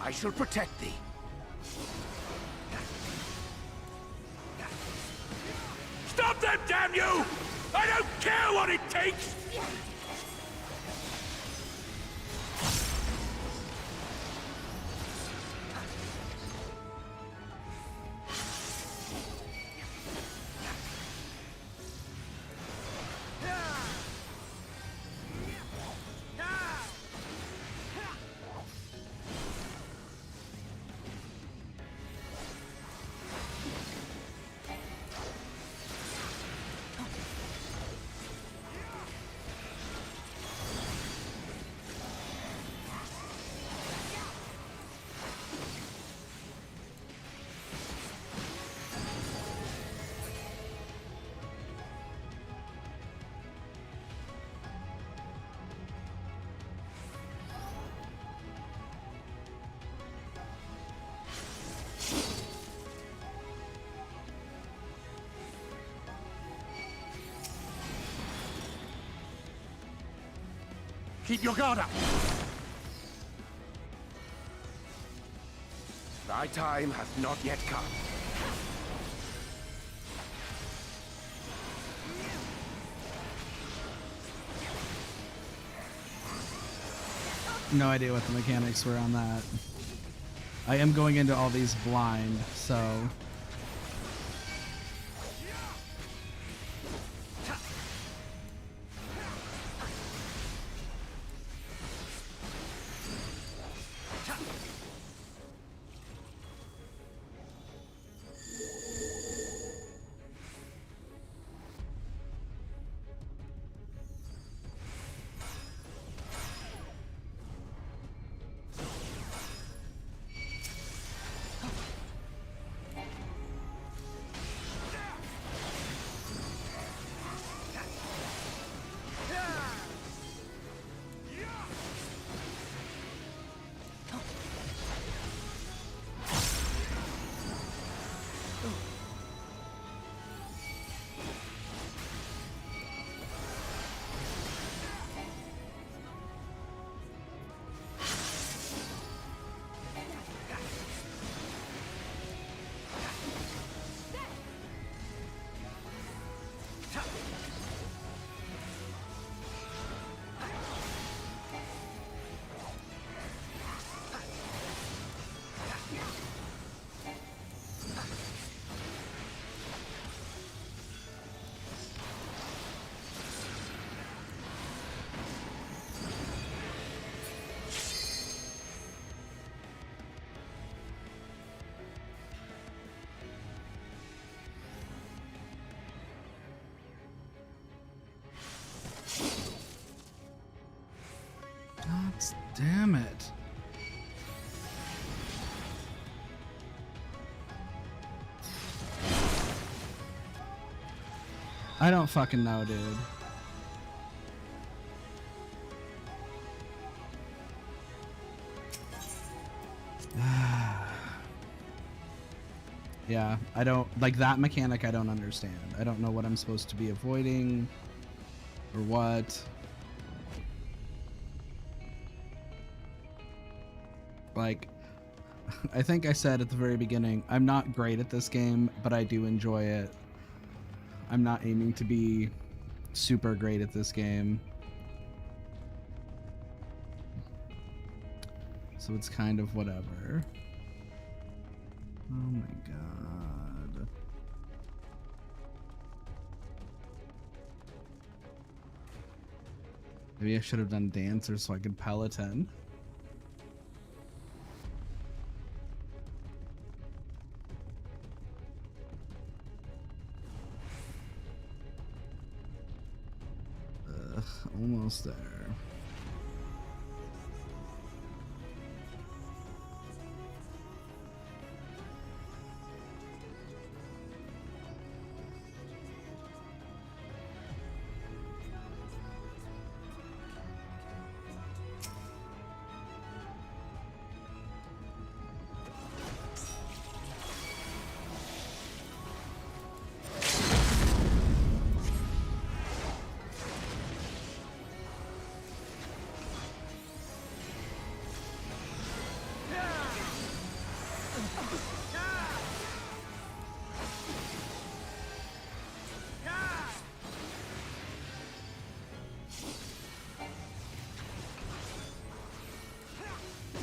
I shall protect thee. Stop them, damn you! I don't care what it takes! Keep your guard up. Thy time hath not yet come. No idea what the mechanics were on that. I am going into all these blind, so... Damn it. I don't fucking know, dude. Yeah, I don't like that mechanic. I don't understand. I don't know what I'm supposed to be avoiding or what. Like, I think I said at the very beginning, I'm not great at this game, but I do enjoy it. I'm not aiming to be super great at this game. So it's kind of whatever. Oh my god. Maybe I should have done Dancer so I could Peloton. Almost there.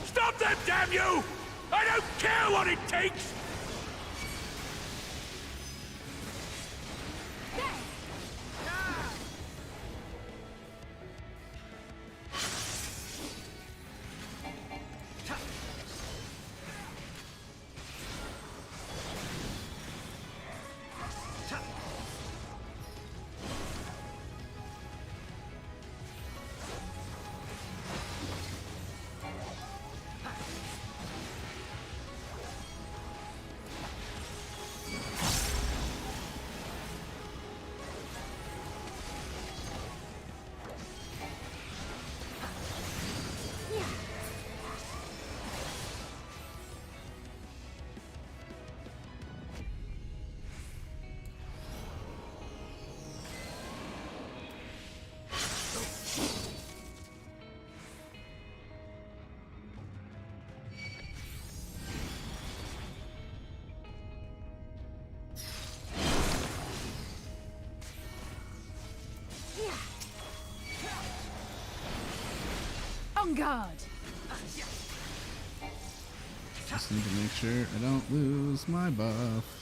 Stop them, damn you! I don't care what it takes! On guard! Just need to make sure I don't lose my buff.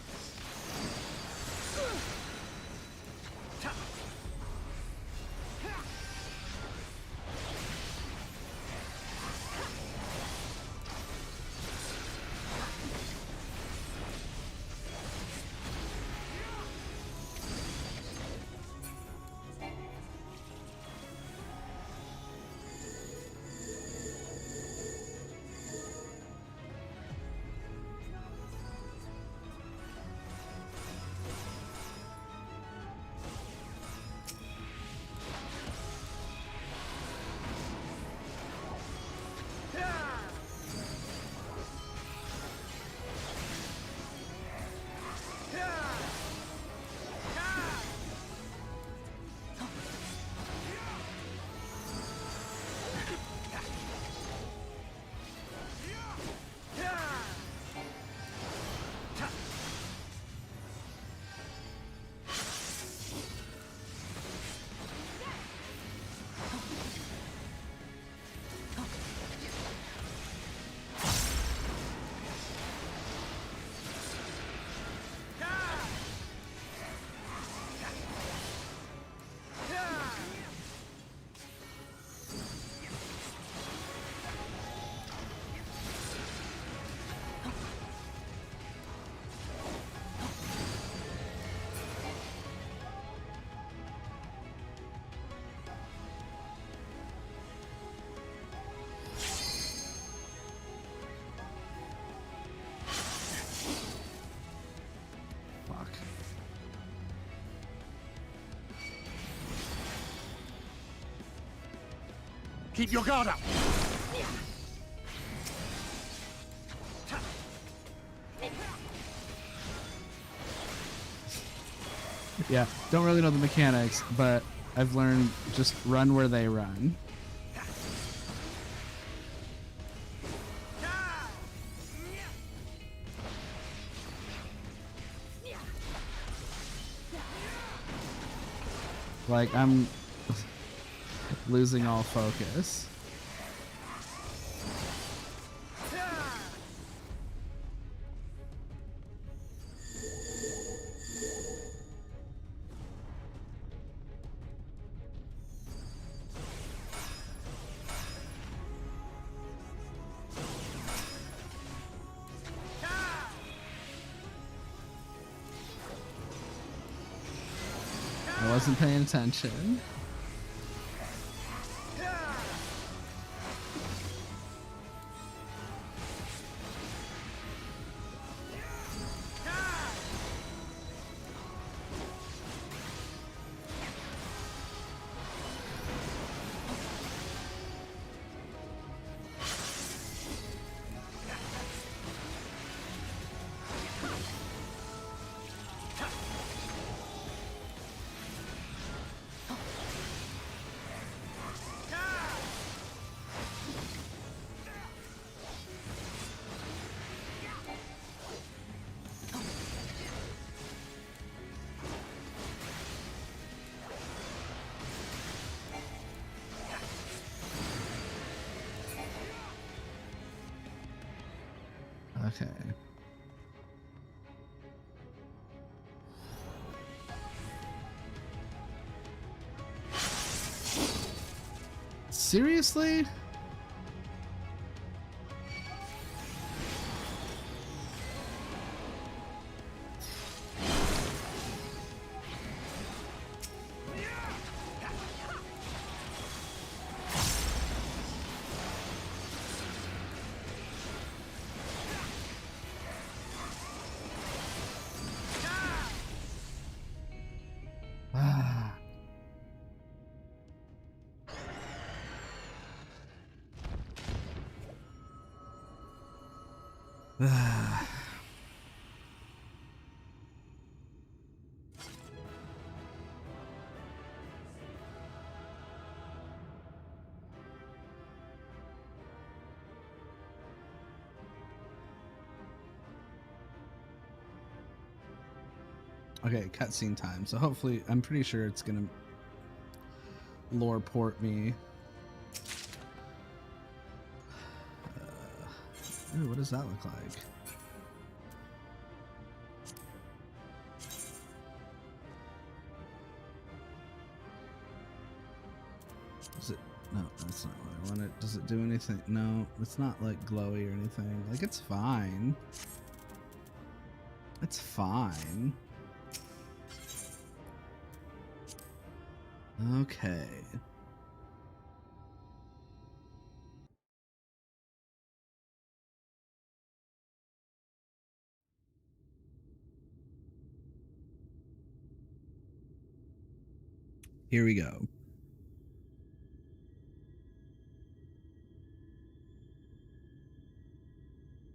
Keep your guard up! Yeah, don't really know the mechanics, but I've learned just run where they run. Like, I'm losing all focus. I wasn't paying attention. Okay. Seriously? Okay, cutscene time. So hopefully, I'm pretty sure it's gonna lore port me Ooh, what does that look like? Is it? No, that's not what I wanted. Does it do anything? No, it's not like glowy or anything. Like, it's fine. It's fine. Okay. Here we go.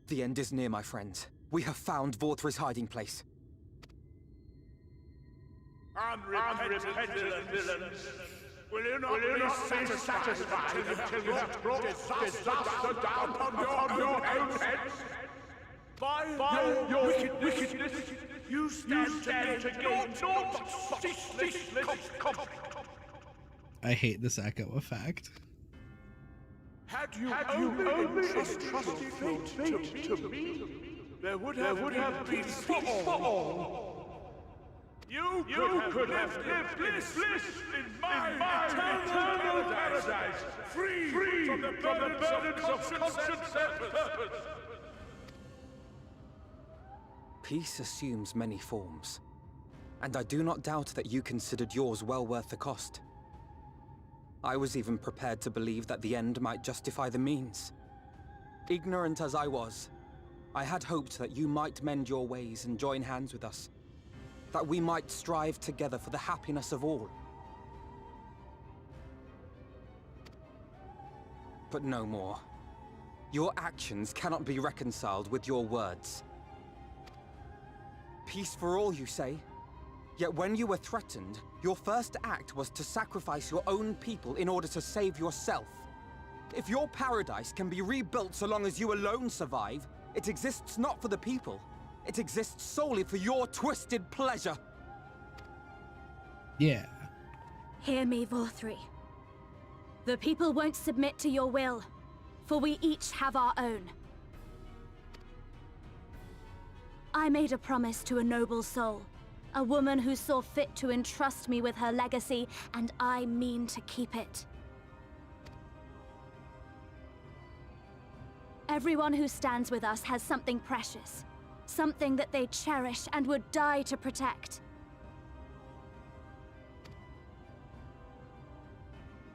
The end is near, my friends. We have found Vorthri's hiding place. Unrepentant villains! Will you not be satisfied until you have brought disaster down on your own heads? By your wickedness, you stand to gain naught but ceaseless I hate this echo effect. Had you only entrusted fate to me, there would have been peace for all. You could have lived bliss in my eternal paradise, free from the burdens of constant purpose. Peace assumes many forms, and I do not doubt that you considered yours well worth the cost. I was even prepared to believe that the end might justify the means. Ignorant as I was, I had hoped that you might mend your ways and join hands with us, that we might strive together for the happiness of all. But no more. Your actions cannot be reconciled with your words. Peace for all, you say? Yet when you were threatened, your first act was to sacrifice your own people in order to save yourself. If your paradise can be rebuilt so long as you alone survive, it exists not for the people. It exists solely for your twisted pleasure. Yeah. Hear me, Vorthri. The people won't submit to your will, for we each have our own. I made a promise to a noble soul, a woman who saw fit to entrust me with her legacy, and I mean to keep it. Everyone who stands with us has something precious, something that they cherish and would die to protect.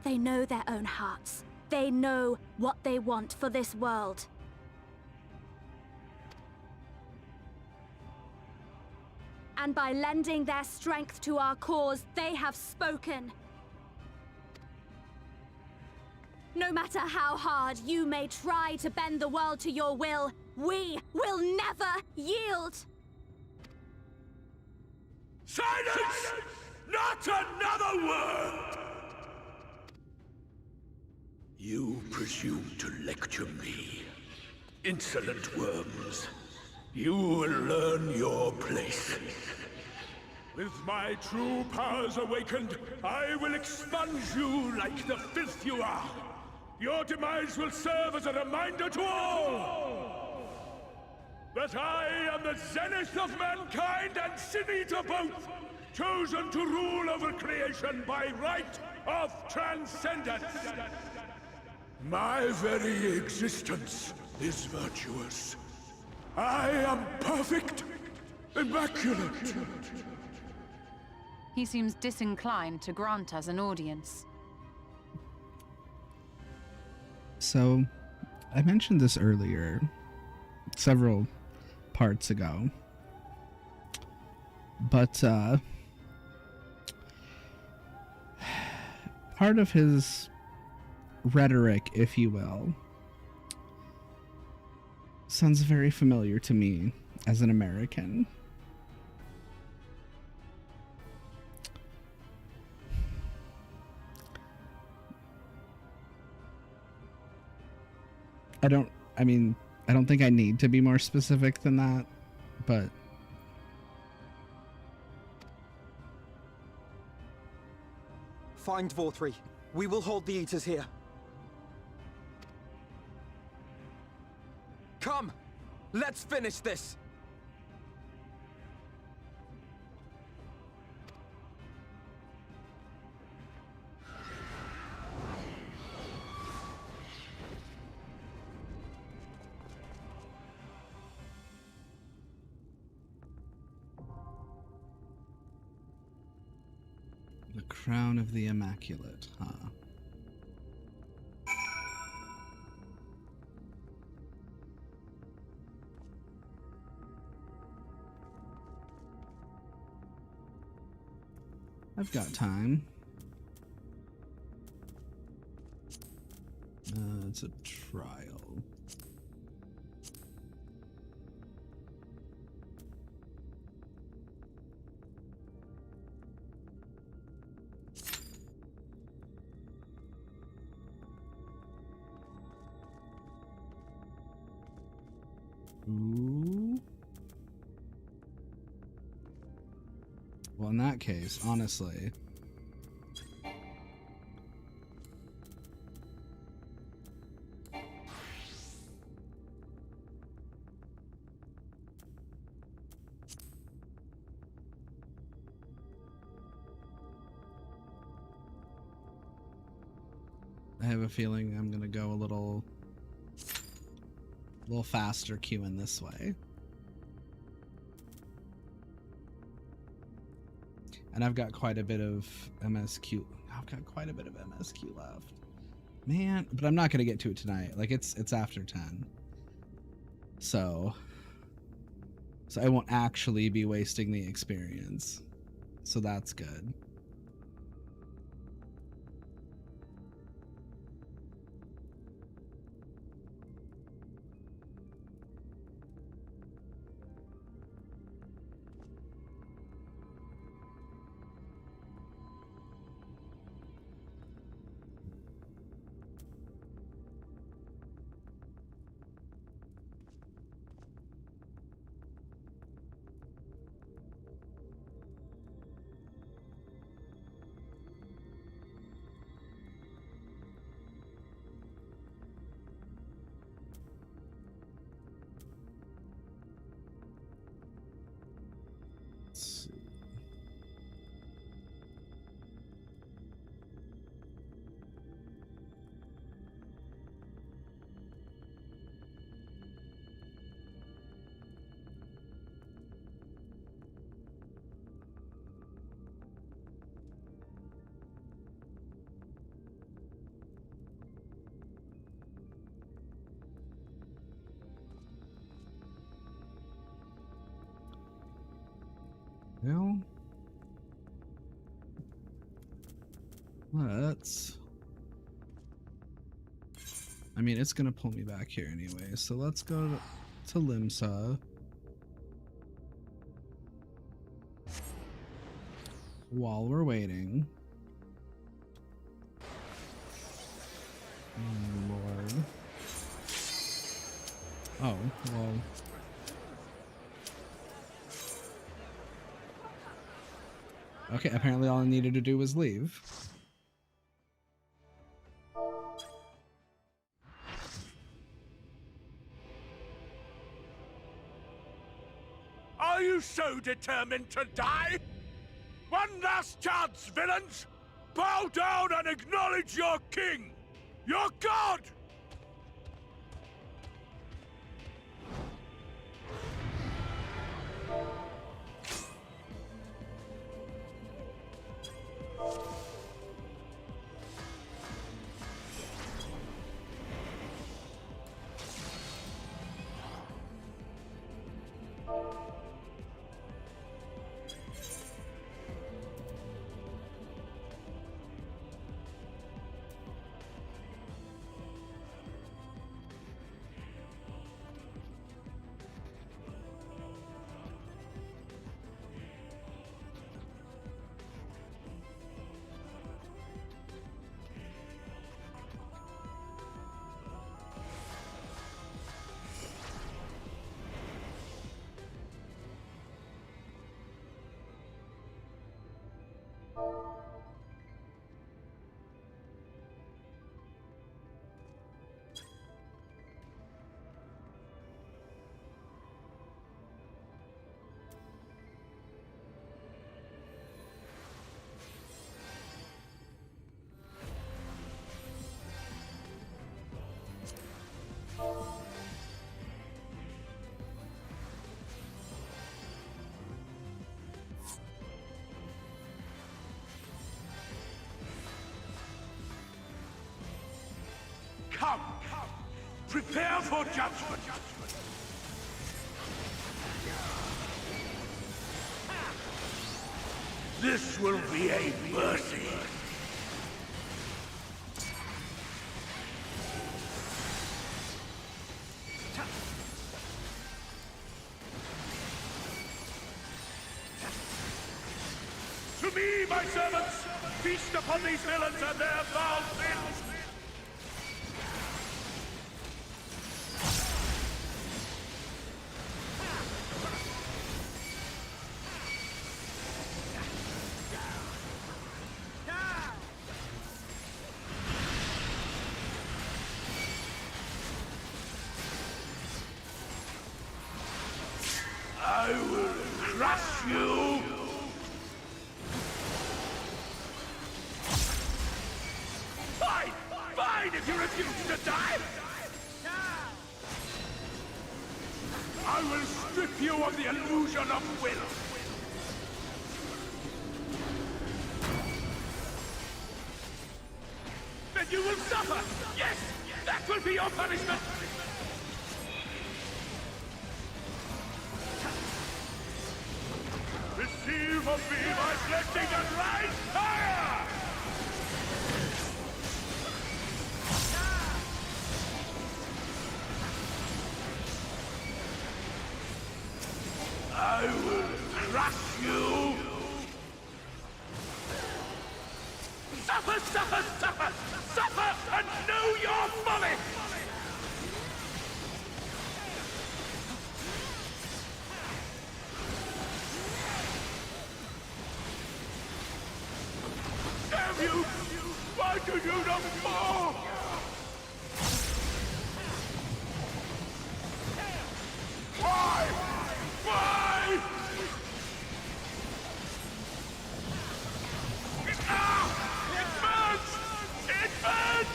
They know their own hearts. They know what they want for this world. And by lending their strength to our cause, they have spoken. No matter how hard you may try to bend the world to your will, we will never yield! Silence! Not another word! You presume to lecture me. Insolent worms. You will learn your place. With my true powers awakened, I will expunge you like the filth you are. Your demise will serve as a reminder to all that I am the zenith of mankind and sin eater both, chosen to rule over creation by right of transcendence. My very existence is virtuous. I am perfect, immaculate. He seems disinclined to grant us an audience. So, I mentioned this earlier, several parts ago, but part of his rhetoric, if you will, sounds very familiar to me as an American. I don't think I need to be more specific than that, but Find Vorthri. We will hold the Eaters here. Come! Let's finish this! The crown of the Immaculate, huh? I've got time. It's a trial. Ooh. Well, in that case, honestly, I have a feeling I'm gonna go a little faster queuing this way. And I've got quite a bit of MSQ. I've got quite a bit of MSQ left. Man, but I'm not going to get to it tonight. Like it's after 10. So I won't actually be wasting the experience. So that's good. Well, I mean, it's gonna pull me back here anyway, so let's go to Limsa. While we're waiting. Oh, Lord. Oh, well. Okay, apparently all I needed to do was leave. Are you so determined to die? One last chance, villains! Bow down and acknowledge your king! Your god! Come! Prepare for judgment! This will be a mercy. To me, my servants! Feast upon these villains and their foul sins! I will crush you! Fine! Fine if you refuse to die! I will strip you of the illusion of will! Then you will suffer! Yes! That will be your punishment! Receive of me my blessing and rise higher! I will crush you! Suffer, suffer, suffer! Suffer and know your folly! Damn you! Why do you not fall? Why? Why? Ah! It burns! It burns!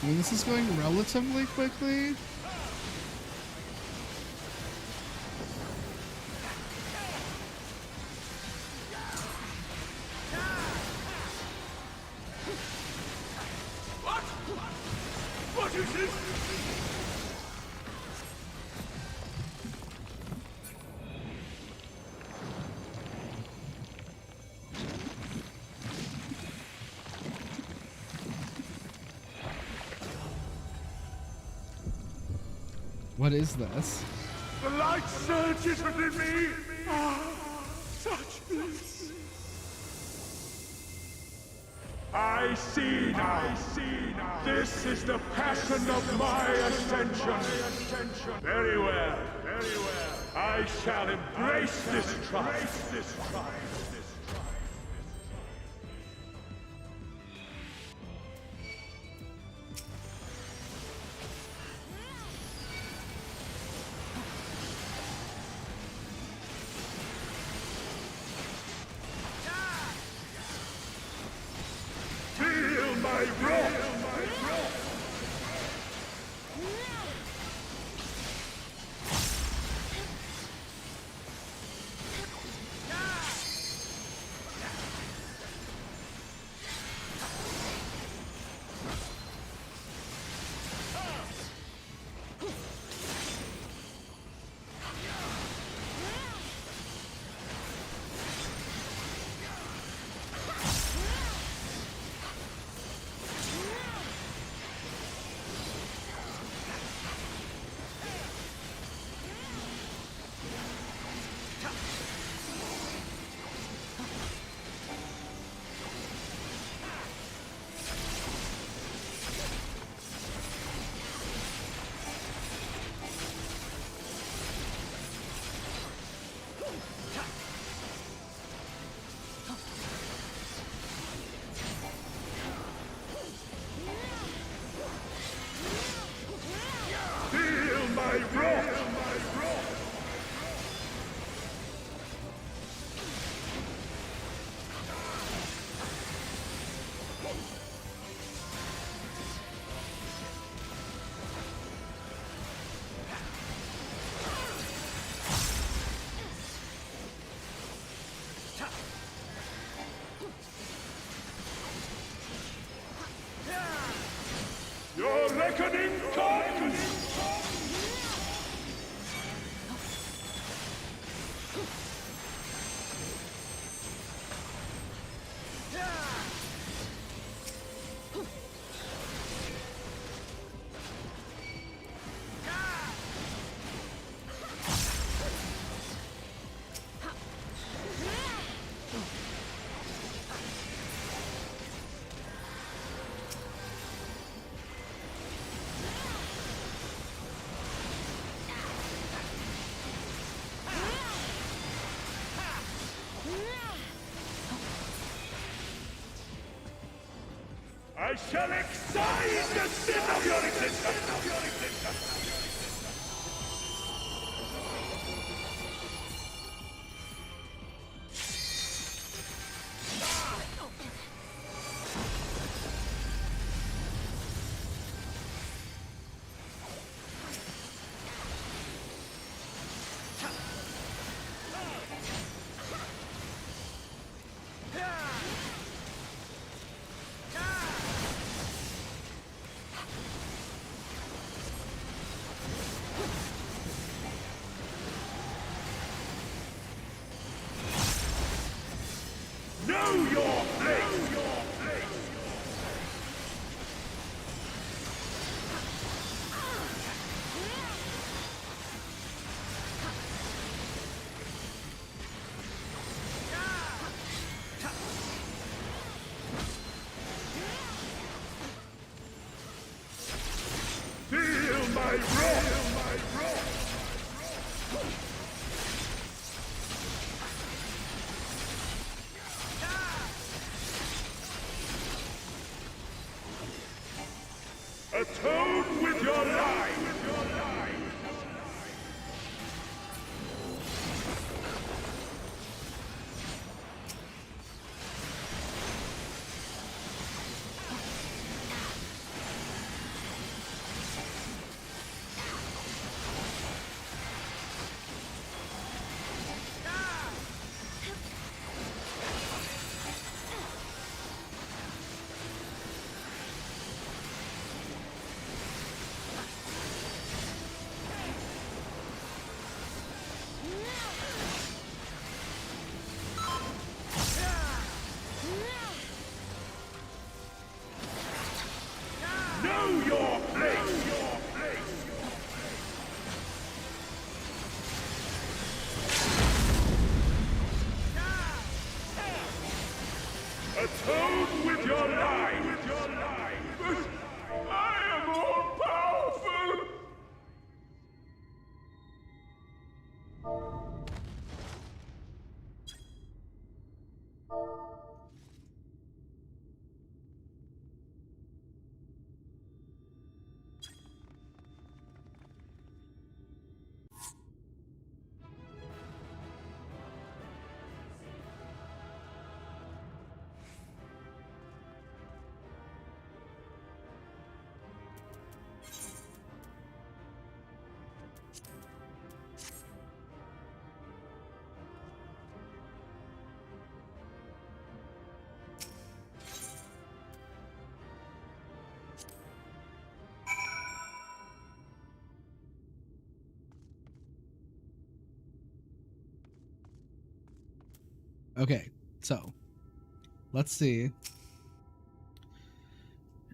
I mean, this is going relatively quickly. What is this? What is this? The light surges within me! Ah, such bliss! I see now! This is the passion of my ascension! Very well, very well. I shall embrace this trial! Feel my wrath! Feel my wrath! reckoning comes! I shall excise the sin of your existence! Know your place! Feel my wrath! Atone with your life! Know your place! Atone with your life! But I am all powerful! Okay, so let's see.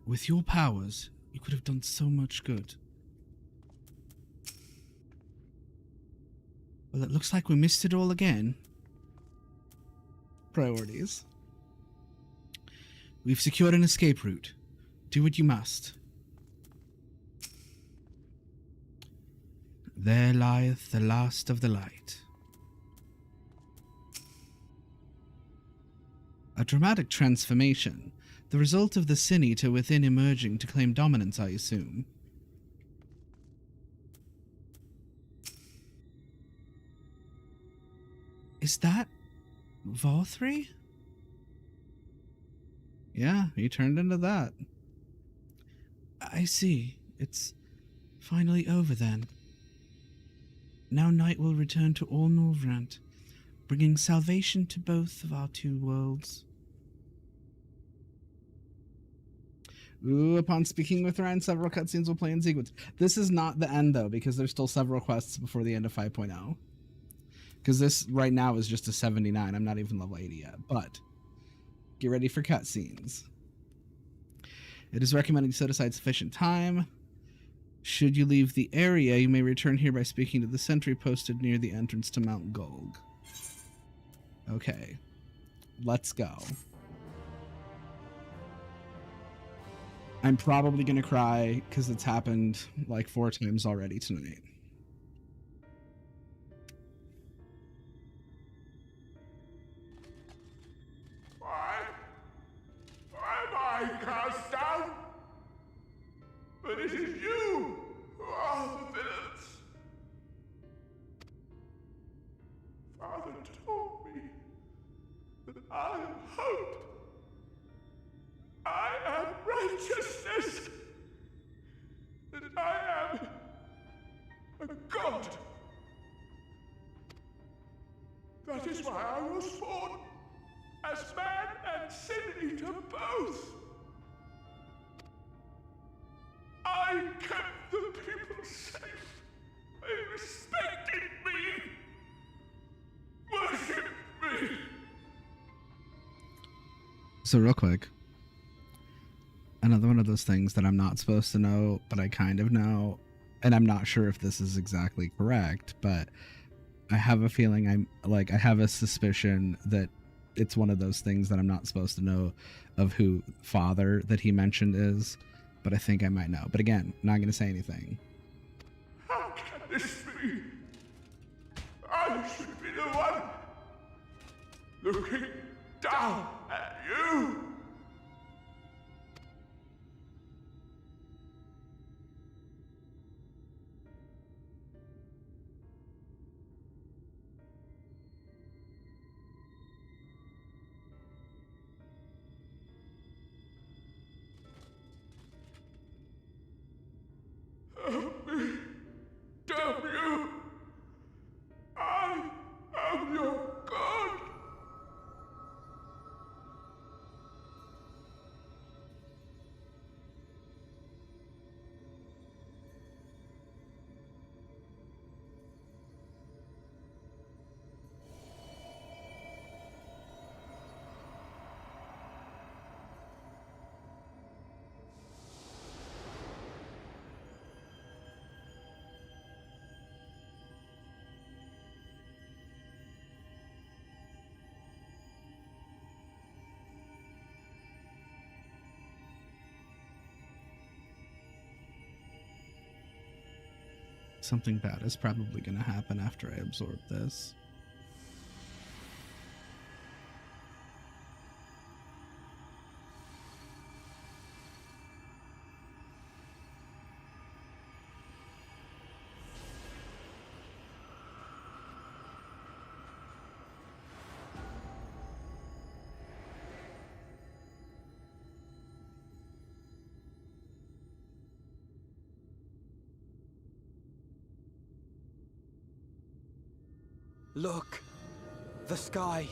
With your powers, you could have done so much good. Well, it looks like we missed it all again. Priorities. We've secured an escape route. Do what you must. There lieth the last of the light. A dramatic transformation, the result of the Sin-Eater within emerging to claim dominance, I assume. Is that Vothri? Yeah, he turned into that. I see. It's finally over then. Now night will return to all Norvrant, bringing salvation to both of our two worlds. Ooh, upon speaking with Ryan, several cutscenes will play in sequence. This is not the end, though, because there's still several quests before the end of 5.0. Because this, right now, is just a 79. I'm not even level 80 yet, but get ready for cutscenes. It is recommended to set aside sufficient time. Should you leave the area, you may return here by speaking to the sentry posted near the entrance to Mount Gulg. Okay. Let's go. I'm probably gonna cry because it's happened like 4 times already tonight. Why am I cast down? But it is you who are the villains. Father told me that I am hope. I am righteousness. That I am a god. That is why I was born as man and sin eater both. I kept the people safe. They respected me. Worshipped me. So real quick, another one of those things that I'm not supposed to know, but I kind of know, and I'm not sure if this is exactly correct, but I have a feeling I have a suspicion that it's one of those things that I'm not supposed to know of who father that he mentioned is, but I think I might know. But again, not going to say anything. How can this be? I should be the one looking down at you. Help me, damn you! I am your god! Something bad is probably going to happen after I absorb this. Look! The sky!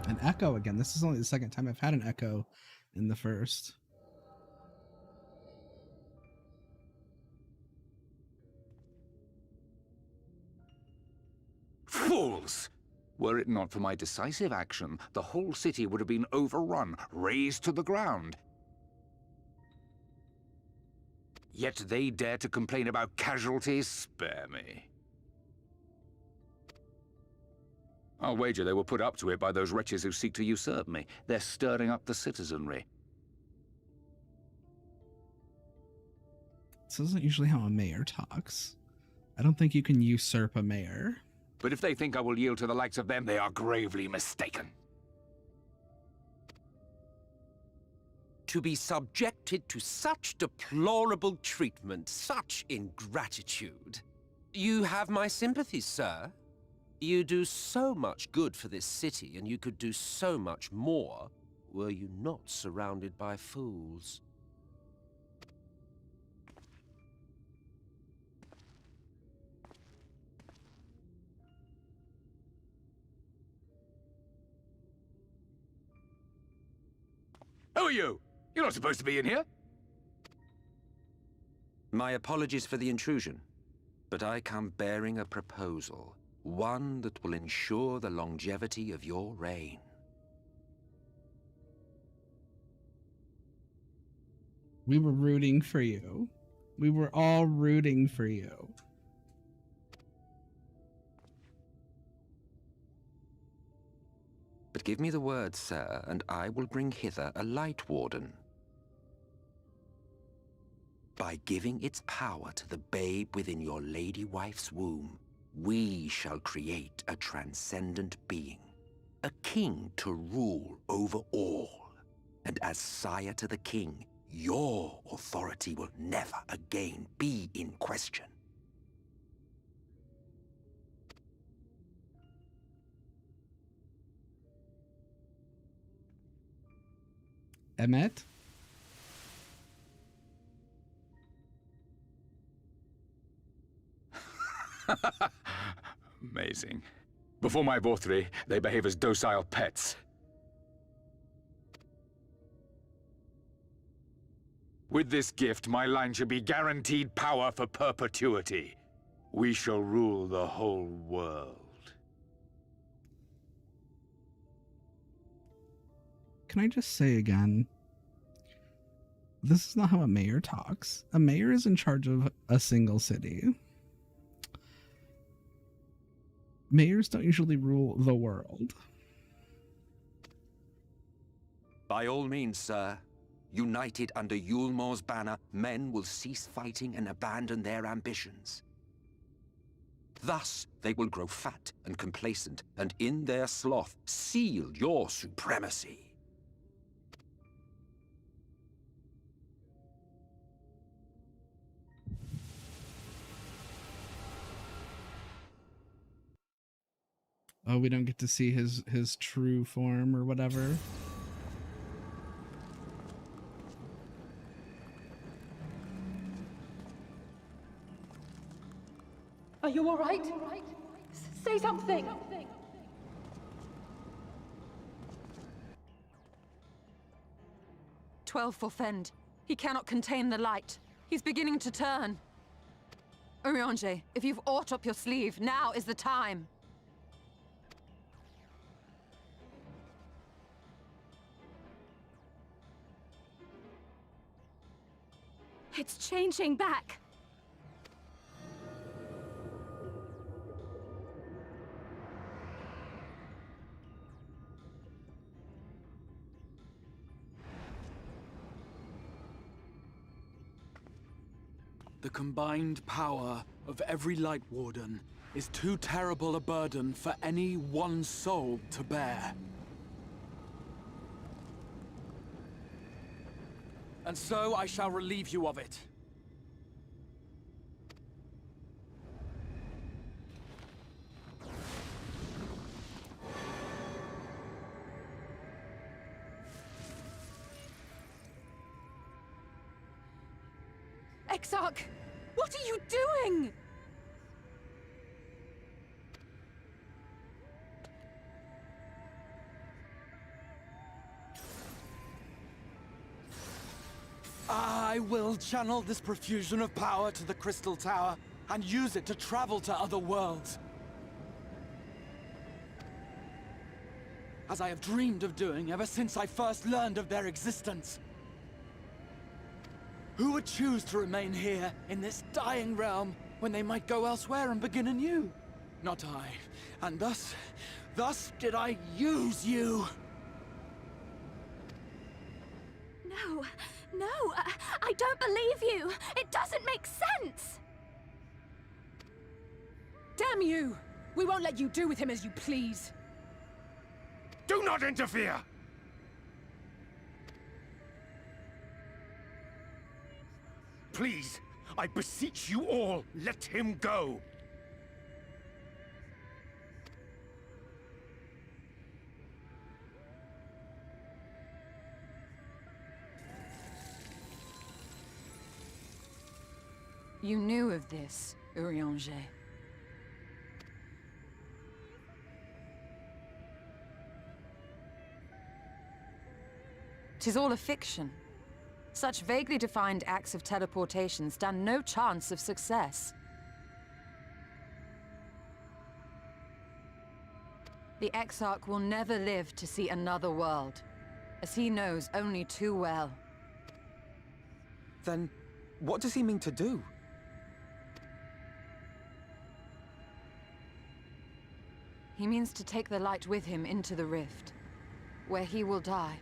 An echo again. This is only the second time I've had an echo in the first. Fools! Were it not for my decisive action, the whole city would have been overrun, razed to the ground. Yet they dare to complain about casualties? Spare me. I'll wager they were put up to it by those wretches who seek to usurp me. They're stirring up the citizenry. This isn't usually how a mayor talks. I don't think you can usurp a mayor. But if they think I will yield to the likes of them, they are gravely mistaken. To be subjected to such deplorable treatment, such ingratitude. You have my sympathies, sir. You do so much good for this city, and you could do so much more. were you not surrounded by fools. Who are you? You're not supposed to be in here. My apologies for the intrusion, but I come bearing a proposal. One that will ensure the longevity of your reign. We were rooting for you. We were all rooting for you. But give me the word, sir, and I will bring hither a Light Warden. By giving its power to the babe within your lady wife's womb, we shall create a transcendent being, a king to rule over all. And as sire to the king, your authority will never again be in question. Emmet? Amazing. Before my Vorthri, they behave as docile pets. With this gift, my line shall be guaranteed power for perpetuity. We shall rule the whole world. Can I just say again? This is not how a mayor talks. A mayor is in charge of a single city. Mayors don't usually rule the world. By all means, sir. United under Yulmor's banner, men will cease fighting and abandon their ambitions. Thus, they will grow fat and complacent, and in their sloth, seal your supremacy. Oh, we don't get to see his true form or whatever. Are you all right? Say something! 12 for Fend. He cannot contain the light. He's beginning to turn. Urianger, if you've aught up your sleeve, now is the time. It's changing back. The combined power of every Light Warden is too terrible a burden for any one soul to bear. And so I shall relieve you of it. Exarch, what are you doing? I will channel this profusion of power to the Crystal Tower and use it to travel to other worlds. As I have dreamed of doing ever since I first learned of their existence. Who would choose to remain here, in this dying realm, when they might go elsewhere and begin anew? Not I. And thus did I use you. No, I don't believe you. It doesn't make sense. Damn you! We won't let you do with him as you please. Do not interfere! Please, I beseech you all, let him go! You knew of this, Urianger. 'Tis all a fiction. Such vaguely defined acts of teleportation stand no chance of success. The Exarch will never live to see another world, as he knows only too well. Then, what does he mean to do? He means to take the light with him into the rift, where he will die.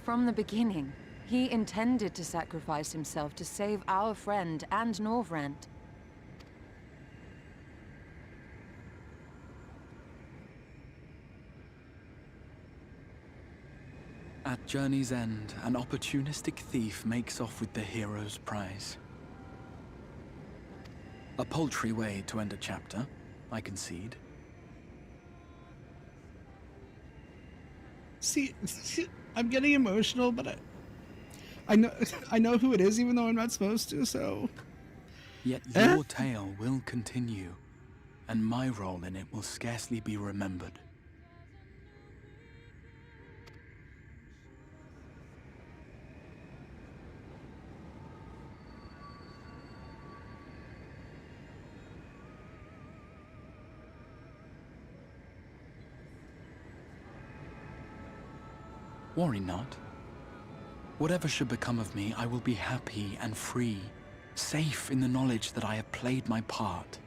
From the beginning, he intended to sacrifice himself to save our friend and Norvrent. At journey's end, an opportunistic thief makes off with the hero's prize. A paltry way to end a chapter, I concede. See, I'm getting emotional, but I know who it is, even though I'm not supposed to. So, Yet your tale will continue, and my role in it will scarcely be remembered. Worry not. Whatever should become of me, I will be happy and free, safe in the knowledge that I have played my part.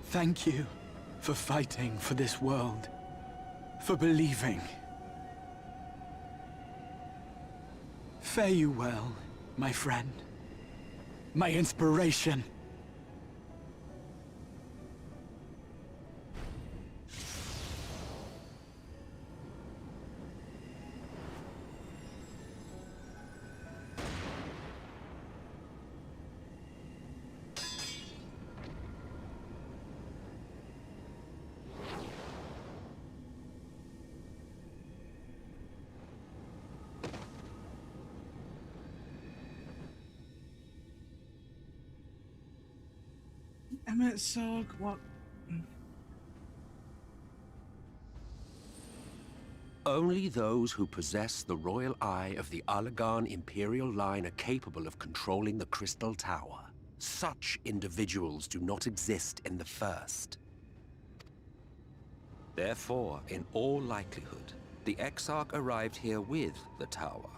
Thank you for fighting for this world, for believing. Fare you well, my friend, my inspiration. So what? Only those who possess the royal eye of the Allagan Imperial line are capable of controlling the Crystal Tower. Such individuals do not exist in the First. Therefore, in all likelihood, the Exarch arrived here with the tower.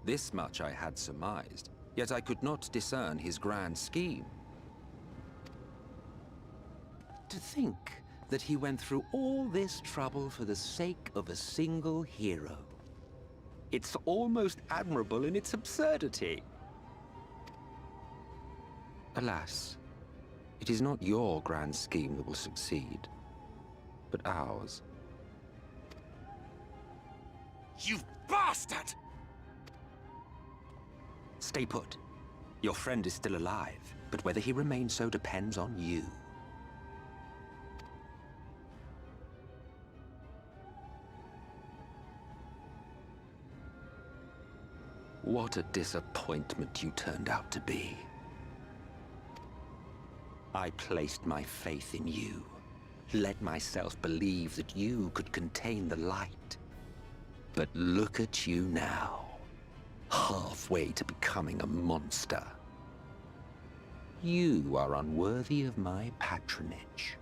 This much I had surmised, yet I could not discern his grand scheme. To think that he went through all this trouble for the sake of a single hero. It's almost admirable in its absurdity. Alas, it is not your grand scheme that will succeed, but ours. You bastard! Stay put. Your friend is still alive, but whether he remains so depends on you. What a disappointment you turned out to be. I placed my faith in you, let myself believe that you could contain the light. But look at you now, halfway to becoming a monster. You are unworthy of my patronage.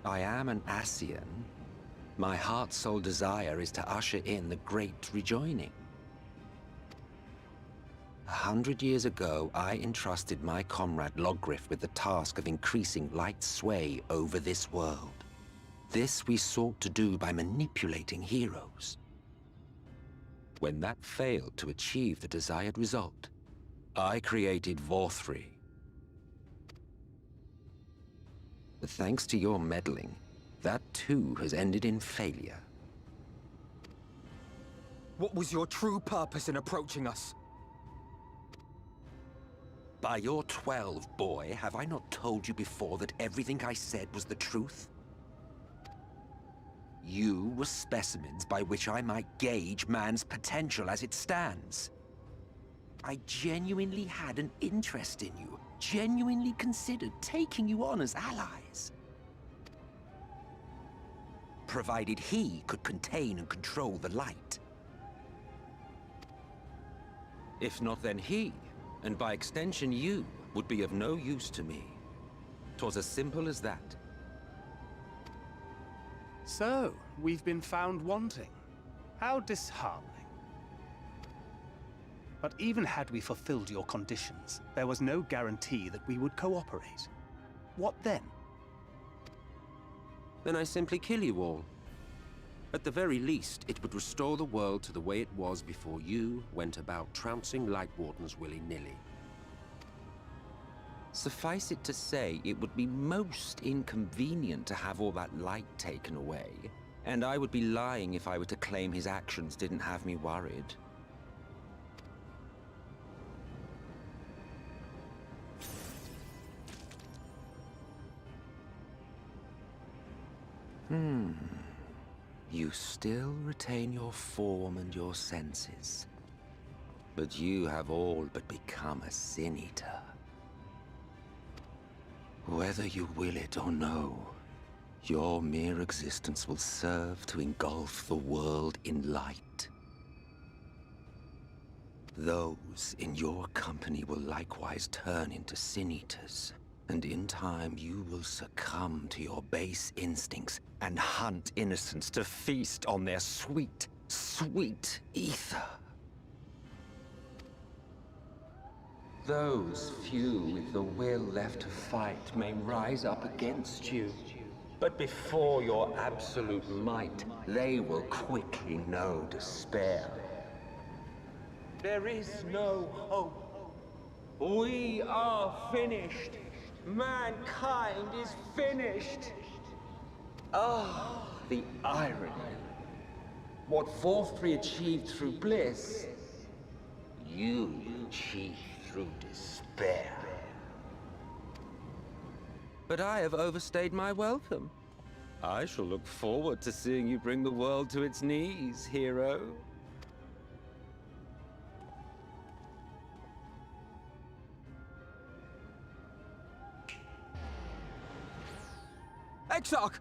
I am an Ascian, My heart's sole desire is to usher in the Great Rejoining. 100 years ago, I entrusted my comrade Logriff with the task of increasing light's sway over this world. This we sought to do by manipulating heroes. When that failed to achieve the desired result, I created Vorthri. But thanks to your meddling, that too has ended in failure. What was your true purpose in approaching us? By your 12, boy, have I not told you before that everything I said was the truth? You were specimens by which I might gauge man's potential as it stands. I genuinely had an interest in you, genuinely considered taking you on as allies. Provided he could contain and control the light. If not, then he, and by extension you, would be of no use to me. 'Twas as simple as that. So, we've been found wanting. How disheartening. But even had we fulfilled your conditions, there was no guarantee that we would cooperate. What then? Then I simply kill you all. At the very least, it would restore the world to the way it was before you went about trouncing Light Wardens willy-nilly. Suffice it to say, it would be most inconvenient to have all that light taken away, and I would be lying if I were to claim his actions didn't have me worried. You still retain your form and your senses, but you have all but become a Sin Eater. Whether you will it or no, your mere existence will serve to engulf the world in light. Those in your company will likewise turn into Sin Eaters, and in time you will succumb to your base instincts and hunt innocents to feast on their sweet, sweet ether. Those few with the will left to fight may rise up against you, but before your absolute might, they will quickly know despair. There is no hope. We are finished. Mankind is finished. Ah, the irony. What Vorthri achieved through bliss, you achieved through despair. But I have overstayed my welcome. I shall look forward to seeing you bring the world to its knees, hero. Exarch!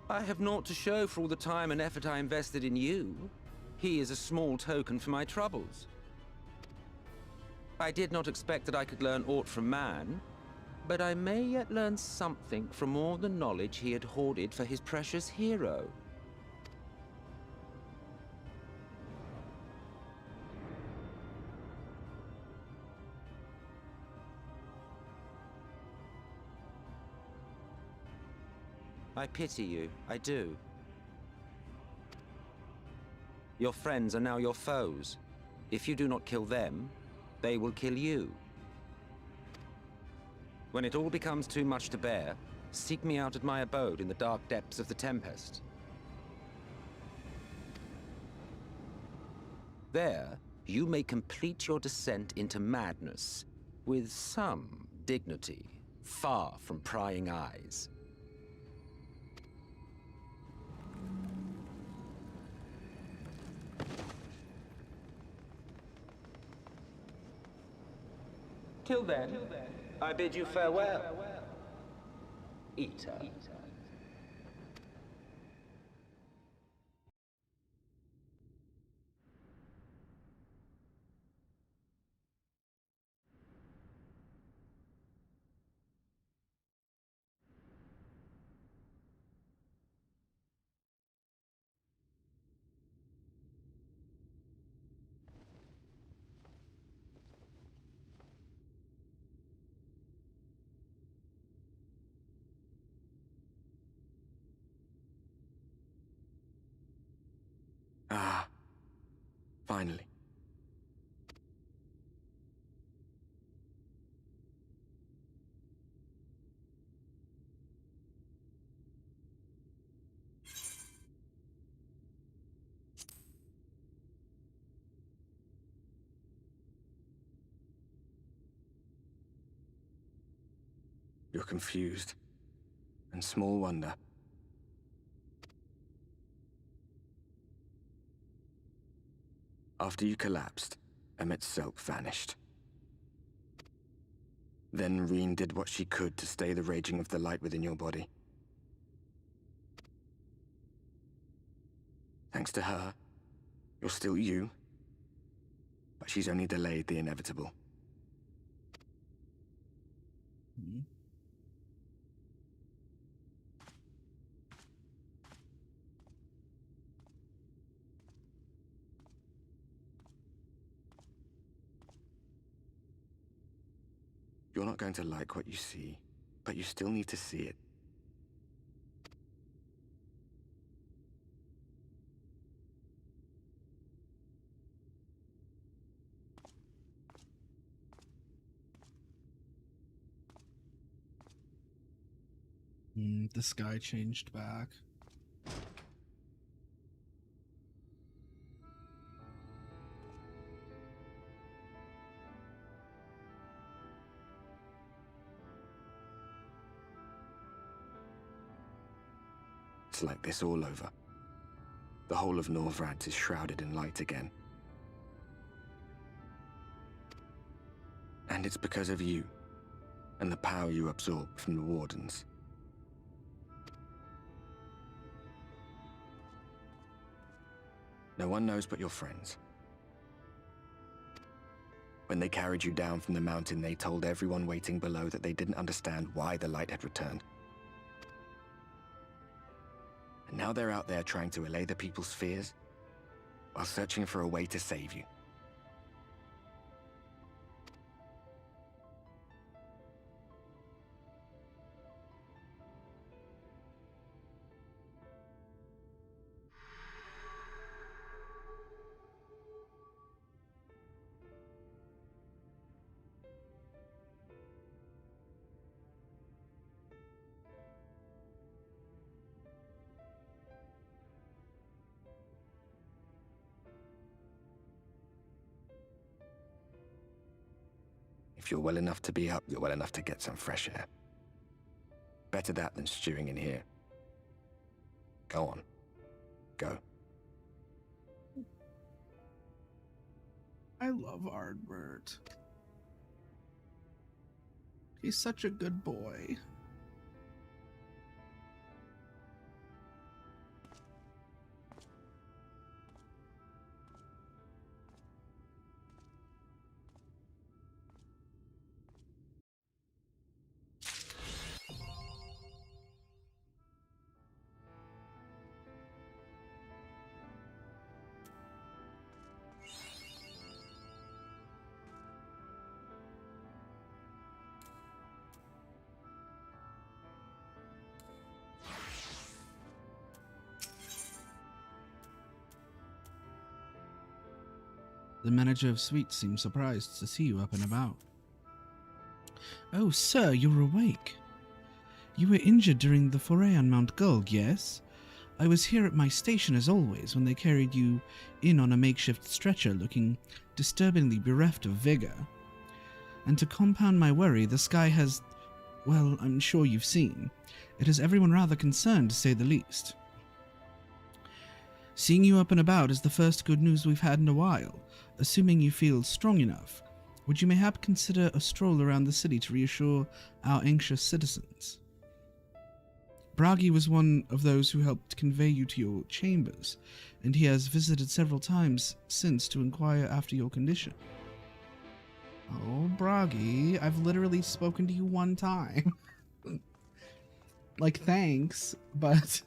I have naught to show for all the time and effort I invested in you. He is a small token for my troubles. I did not expect that I could learn aught from man, but I may yet learn something from all the knowledge he had hoarded for his precious hero. I pity you, I do. Your friends are now your foes. If you do not kill them, they will kill you. When it all becomes too much to bear, seek me out at my abode in the dark depths of the Tempest. There, you may complete your descent into madness with some dignity, far from prying eyes. Till then, I bid you farewell, Eater. Ah, finally. You're confused, and small wonder. After you collapsed, Emmet's self vanished. Then Reen did what she could to stay the raging of the light within your body. Thanks to her, you're still you, but she's only delayed the inevitable. You're not going to like what you see, but you still need to see it. The sky changed back. It's like this all over. The whole of Norvrad is shrouded in light again. And it's because of you, and the power you absorb from the Wardens. No one knows but your friends. When they carried you down from the mountain, they told everyone waiting below that they didn't understand why the light had returned. And now they're out there trying to allay the people's fears, while searching for a way to save you. If you're well enough to be up, you're well enough to get some fresh air. Better that than stewing in here. Go on. Go. I love Ardbert. He's such a good boy. The manager of suites seemed surprised to see you up and about. Oh, sir, you're awake. You were injured during the foray on Mount Gulg, yes? I was here at my station as always when they carried you in on a makeshift stretcher looking disturbingly bereft of vigor. And to compound my worry, the sky has, well, I'm sure you've seen. It has everyone rather concerned, to say the least. Seeing you up and about is the first good news we've had in a while. Assuming you feel strong enough, would you mayhap consider a stroll around the city to reassure our anxious citizens? Bragi was one of those who helped convey you to your chambers, and he has visited several times since to inquire after your condition. Oh, Bragi, I've literally spoken to you one time. Like, thanks, but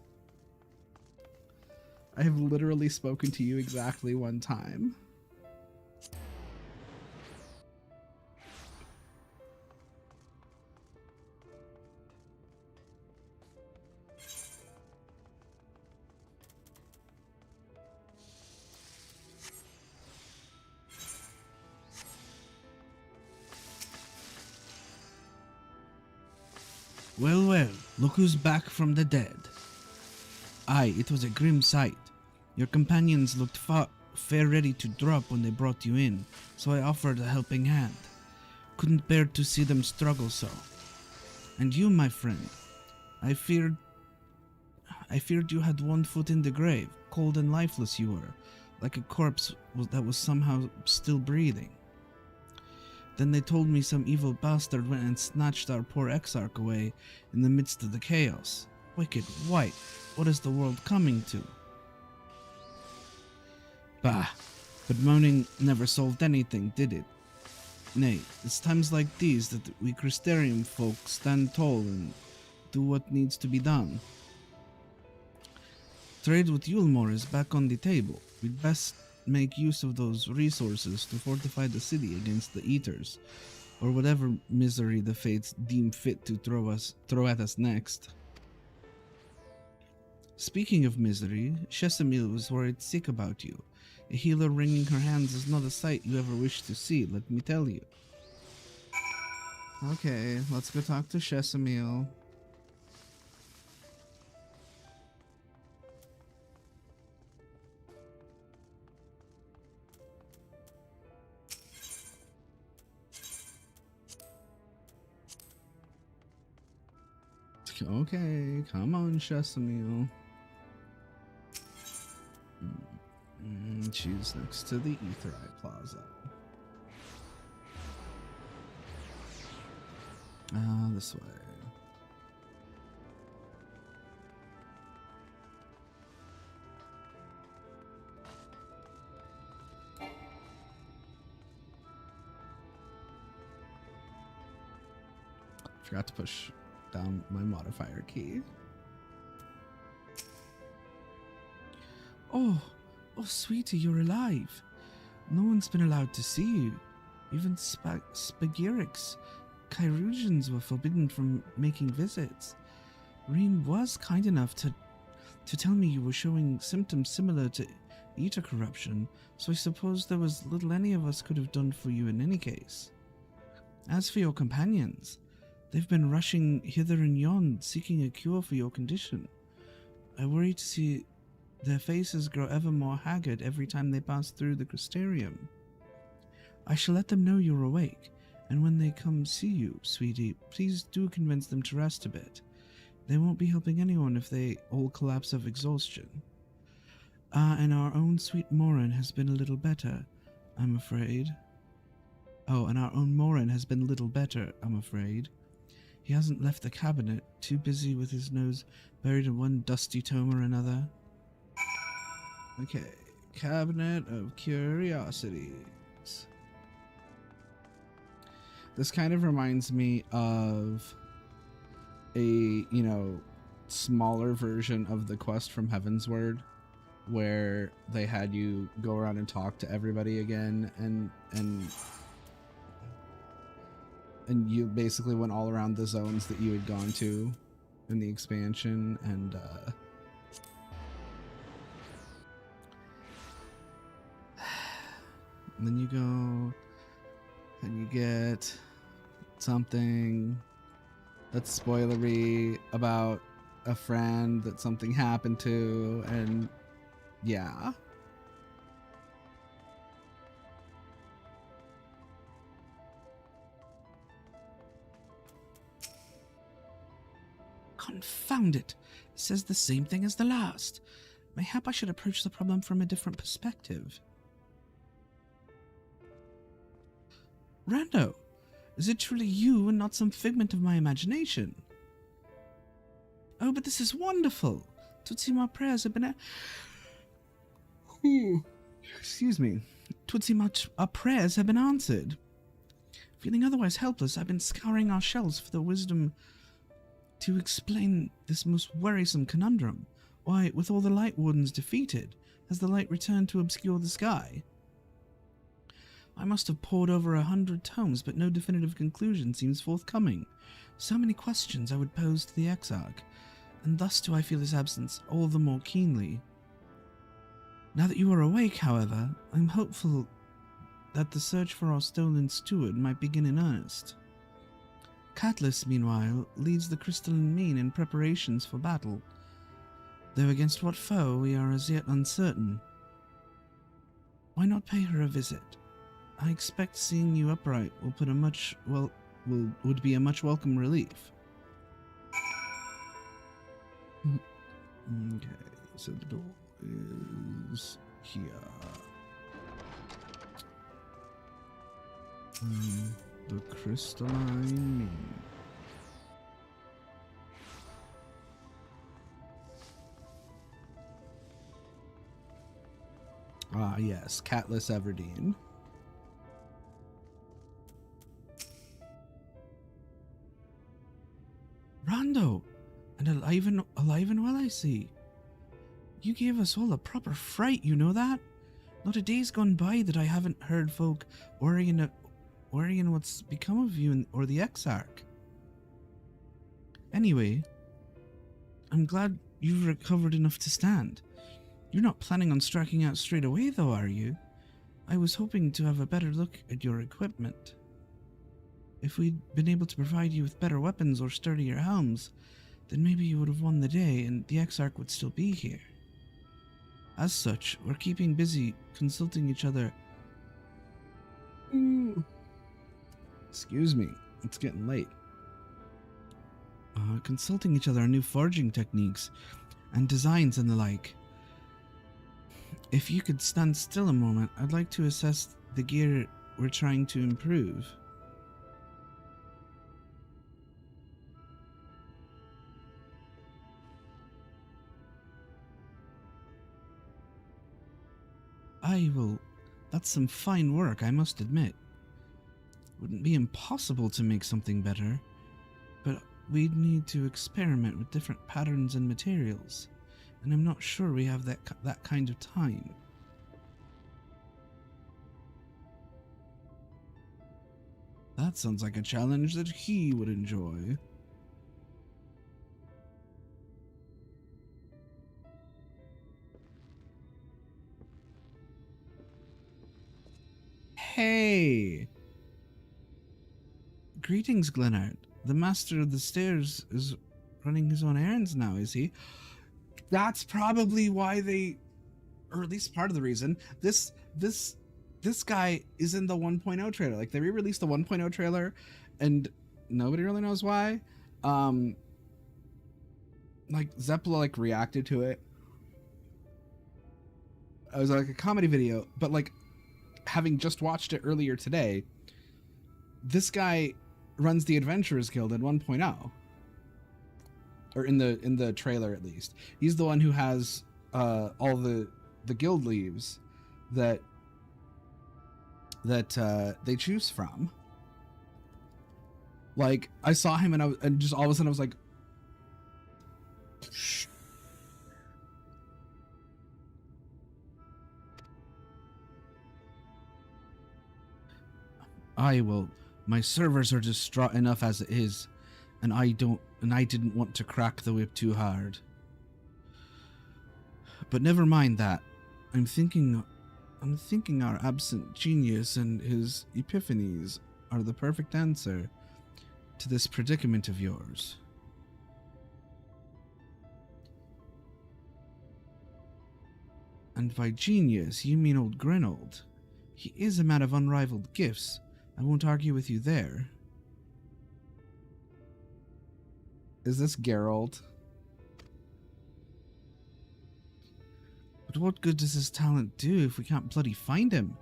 I have literally spoken to you exactly one time. Well, well, look who's back from the dead. Aye, it was a grim sight. Your companions looked fair ready to drop when they brought you in, so I offered a helping hand. Couldn't bear to see them struggle so. And you, my friend, I feared you had one foot in the grave, cold and lifeless you were, like a corpse that was somehow still breathing. Then they told me some evil bastard went and snatched our poor exarch away in the midst of the chaos. Wicked white, what is the world coming to? Bah, but moaning never solved anything, did it? Nay, it's times like these that we Crystarium folk stand tall and do what needs to be done. Trade with Yulmore is back on the table. We'd best make use of those resources to fortify the city against the Eaters, or whatever misery the fates deem fit to throw at us next. Speaking of misery, Shesamil was worried sick about you. A healer wringing her hands is not a sight you ever wish to see, let me tell you. Okay, let's go talk to Shesamil. Okay, come on, Shesamil. She's next to the Aetherai Plaza. This way. Forgot to push down my modifier key. Oh, sweetie, you're alive. No one's been allowed to see you. Even Spagirics, Chirurgians were forbidden from making visits. Reen was kind enough to tell me you were showing symptoms similar to Eater corruption, so I suppose there was little any of us could have done for you in any case. As for your companions, they've been rushing hither and yon, seeking a cure for your condition. I worry to see their faces grow ever more haggard every time they pass through the Crystarium. I shall let them know you're awake, and when they come see you, sweetie, please do convince them to rest a bit. They won't be helping anyone if they all collapse of exhaustion. And our own sweet Morin has been a little better, I'm afraid. Oh, and our own Morin has been a little better, I'm afraid. He hasn't left the cabinet, too busy with his nose buried in one dusty tome or another. Okay, Cabinet of Curiosities. This kind of reminds me of a, smaller version of the quest from Heavensward, where they had you go around and talk to everybody again, and you basically went all around the zones that you had gone to in the expansion, and then you go and you get something that's spoilery about a friend that something happened to, and yeah. Confound it! It says the same thing as the last. Mayhap I should approach the problem from a different perspective. Rando, is it truly you and not some figment of my imagination? Oh, but this is wonderful! Tootsie, my prayers have been excuse me. Tootsie, our prayers have been answered. Feeling otherwise helpless, I've been scouring our shelves for the wisdom to explain this most worrisome conundrum. Why, with all the Light Wardens defeated, has the light returned to obscure the sky? I must have pored over 100 tomes, but no definitive conclusion seems forthcoming. So many questions I would pose to the Exarch, and thus do I feel his absence all the more keenly. Now that you are awake, however, I'm hopeful that the search for our stolen steward might begin in earnest. Talos, meanwhile, leads the crystalline mean in preparations for battle, though against what foe we are as yet uncertain. Why not pay her a visit? I expect seeing you upright will put a much, would be a much welcome relief. Okay, so the door is here. The crystalline mean. Ah, yes, Catless Everdeen. Rondo! And alive and well, I see. You gave us all a proper fright, you know that? Not a day's gone by that I haven't heard folk worrying what's become of you or the Exarch. Anyway, I'm glad you've recovered enough to stand. You're not planning on striking out straight away, though, are you? I was hoping to have a better look at your equipment. If we'd been able to provide you with better weapons or sturdier helms, then maybe you would have won the day and the Exarch would still be here. As such, we're keeping busy consulting each other. Excuse me, it's getting late. Consulting each other on new forging techniques and designs and the like. If you could stand still a moment, I'd like to assess the gear we're trying to improve. That's some fine work, I must admit. Wouldn't be impossible to make something better, but we'd need to experiment with different patterns and materials, and I'm not sure we have that kind of time. That sounds like a challenge that he would enjoy. Hey! Greetings, Glenart. The Master of the Stairs is running his own errands now, is he? That's probably why they, or at least part of the reason, this guy is in the 1.0 trailer. Like, they re-released the 1.0 trailer, and nobody really knows why. Like, Zeppela, reacted to it. It was, a comedy video, but, having just watched it earlier today, this guy runs the Adventurers Guild in 1.0, or in the trailer at least. He's the one who has all the guild leaves that they choose from. Like, I saw him and just all of a sudden I was like, shh. My servers are distraught enough as it is, and I didn't want to crack the whip too hard. But never mind that. I'm thinking our absent genius and his epiphanies are the perfect answer to this predicament of yours. And by genius, you mean old Grinold. He is a man of unrivaled gifts. I won't argue with you there. Is this Geralt? But what good does his talent do if we can't bloody find him?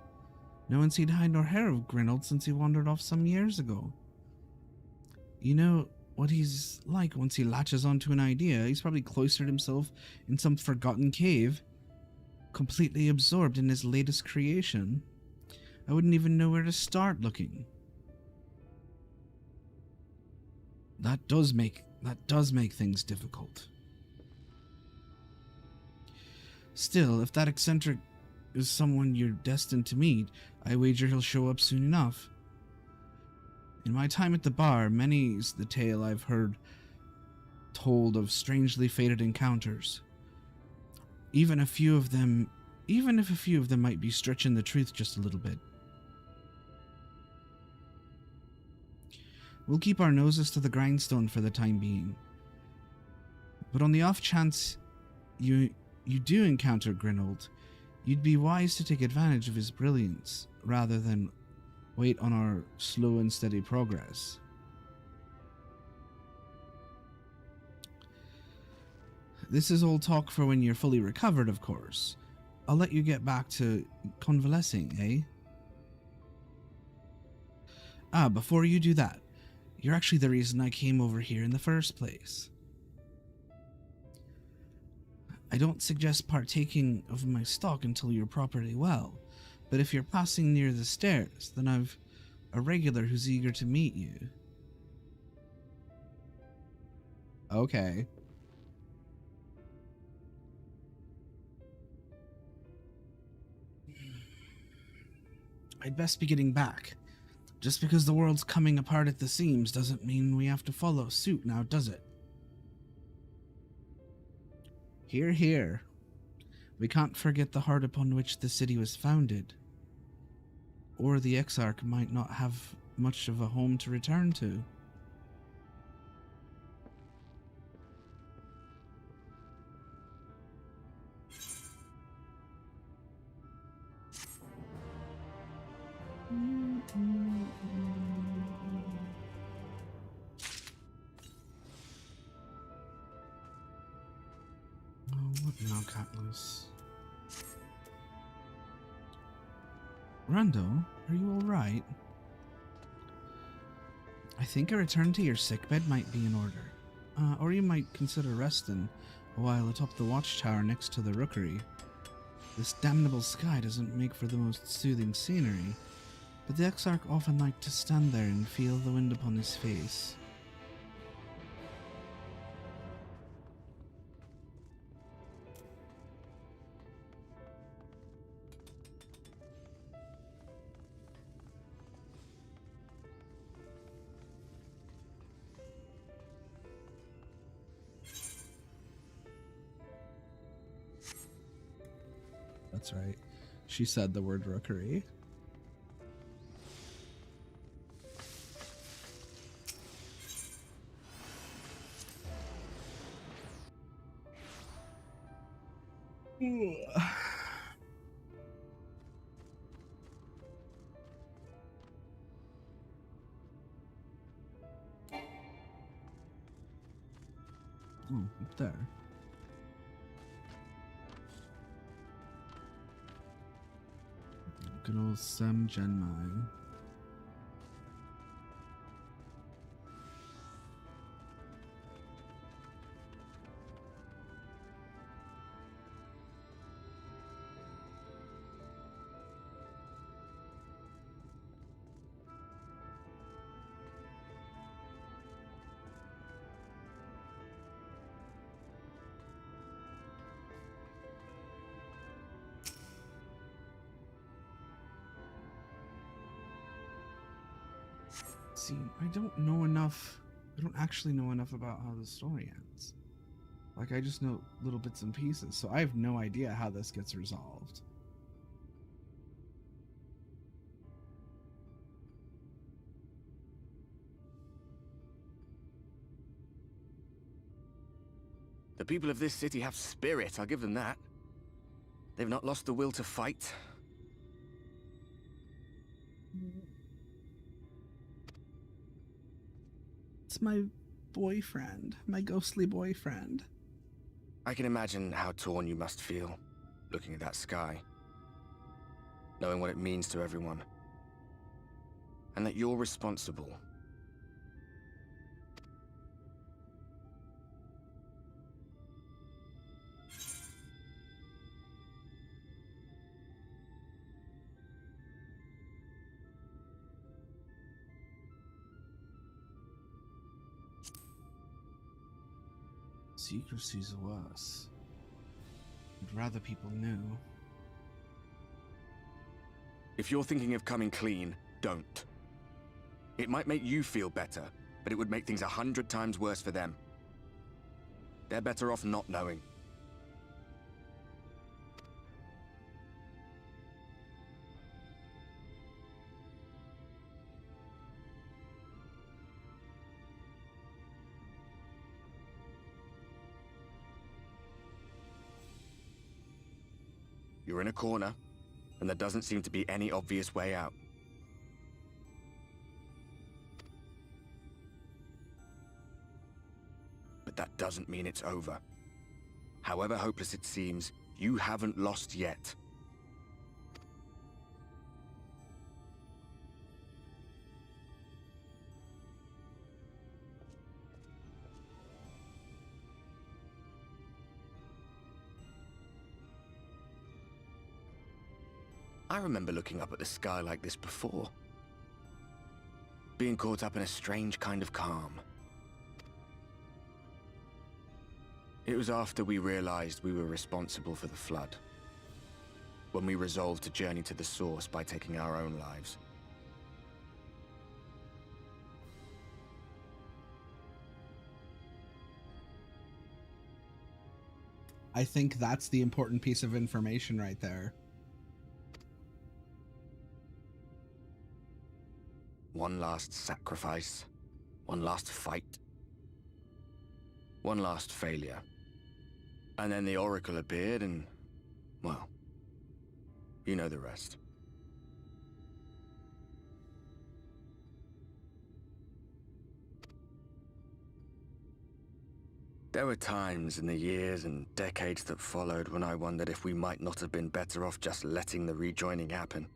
No one's seen hide nor hair of Grinold since he wandered off some years ago. You know what he's like once he latches onto an idea. He's probably cloistered himself in some forgotten cave, completely absorbed in his latest creation. I wouldn't even know where to start looking. That does make things difficult. Still, if that eccentric is someone you're destined to meet, I wager he'll show up soon enough. In my time at the bar, many's the tale I've heard told of strangely fated encounters. Even if a few of them might be stretching the truth just a little bit. We'll keep our noses to the grindstone for the time being. But on the off chance you do encounter Grinold, you'd be wise to take advantage of his brilliance, rather than wait on our slow and steady progress. This is all talk for when you're fully recovered, of course. I'll let you get back to convalescing, eh? Ah, before you do that, you're actually the reason I came over here in the first place. I don't suggest partaking of my stock until you're properly well, but if you're passing near the stairs, then I've a regular who's eager to meet you. Okay. I'd best be getting back. Just because the world's coming apart at the seams doesn't mean we have to follow suit now, does it? Hear, hear. We can't forget the heart upon which the city was founded. Or the Exarch might not have much of a home to return to. What now, Catlas? Rando, are you alright? I think a return to your sickbed might be in order. Or you might consider resting a while atop the watchtower next to the rookery. This damnable sky doesn't make for the most soothing scenery, but the Exarch often liked to stand there and feel the wind upon his face. That's right. She said the word rookery. Oh, up there. Good old Sem Genmai. See, I don't actually know enough about how the story ends. Like, I just know little bits and pieces, so I have no idea how this gets resolved. The people of this city have spirit, I'll give them that. They've not lost the will to fight. It's my boyfriend, my ghostly boyfriend. I can imagine how torn you must feel, looking at that sky. Knowing what it means to everyone. And that you're responsible. Secrecy's worse. I'd rather people knew. If you're thinking of coming clean, don't. It might make you feel better, but it would make things 100 times worse for them. They're better off not knowing. You're in a corner, and there doesn't seem to be any obvious way out. But that doesn't mean it's over. However hopeless it seems, you haven't lost yet. I remember looking up at the sky like this before. Being caught up in a strange kind of calm. It was after we realized we were responsible for the flood. When we resolved to journey to the source by taking our own lives. I think that's the important piece of information right there. One last sacrifice. One last fight. One last failure. And then the Oracle appeared and, well, you know the rest. There were times in the years and decades that followed when I wondered if we might not have been better off just letting the rejoining happen.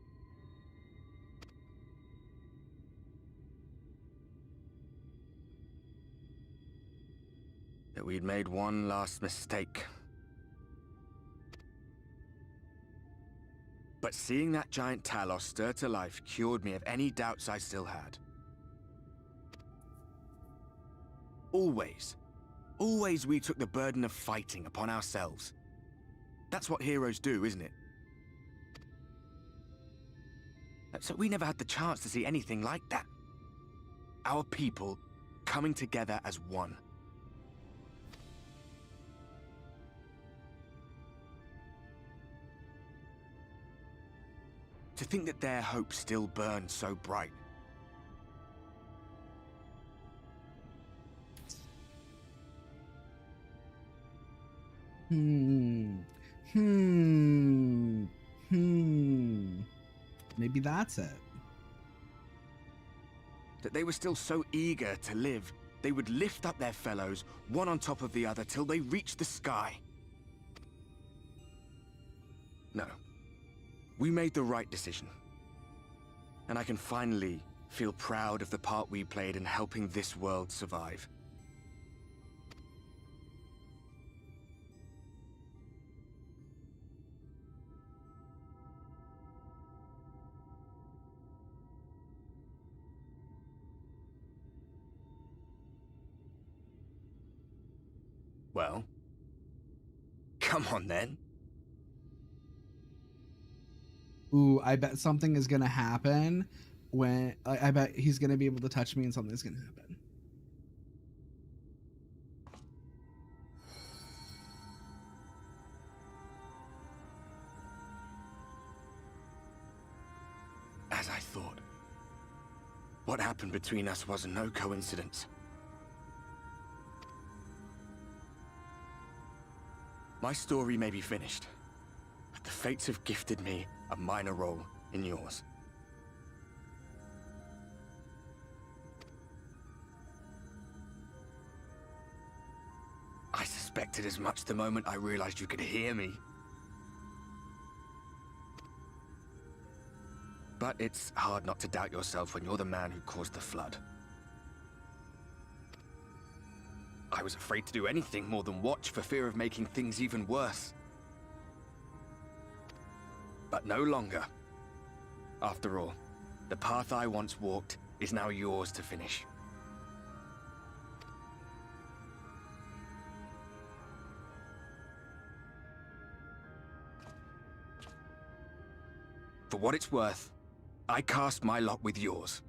That we'd made one last mistake. But seeing that giant Talos stir to life cured me of any doubts I still had. Always we took the burden of fighting upon ourselves. That's what heroes do, isn't it? So we never had the chance to see anything like that. Our people coming together as one. To think that their hope still burns so bright. Maybe that's it. That they were still so eager to live, they would lift up their fellows, one on top of the other, till they reached the sky. No. We made the right decision. And I can finally feel proud of the part we played in helping this world survive. Well, come on then. Ooh, I bet something is gonna happen when I bet he's gonna be able to touch me and something's gonna happen. As I thought. What happened between us was no coincidence. My story may be finished, but the fates have gifted me a minor role in yours. I suspected as much the moment I realized you could hear me. But it's hard not to doubt yourself when you're the man who caused the flood. I was afraid to do anything more than watch for fear of making things even worse. But no longer. After all, the path I once walked is now yours to finish. For what it's worth, I cast my lot with yours.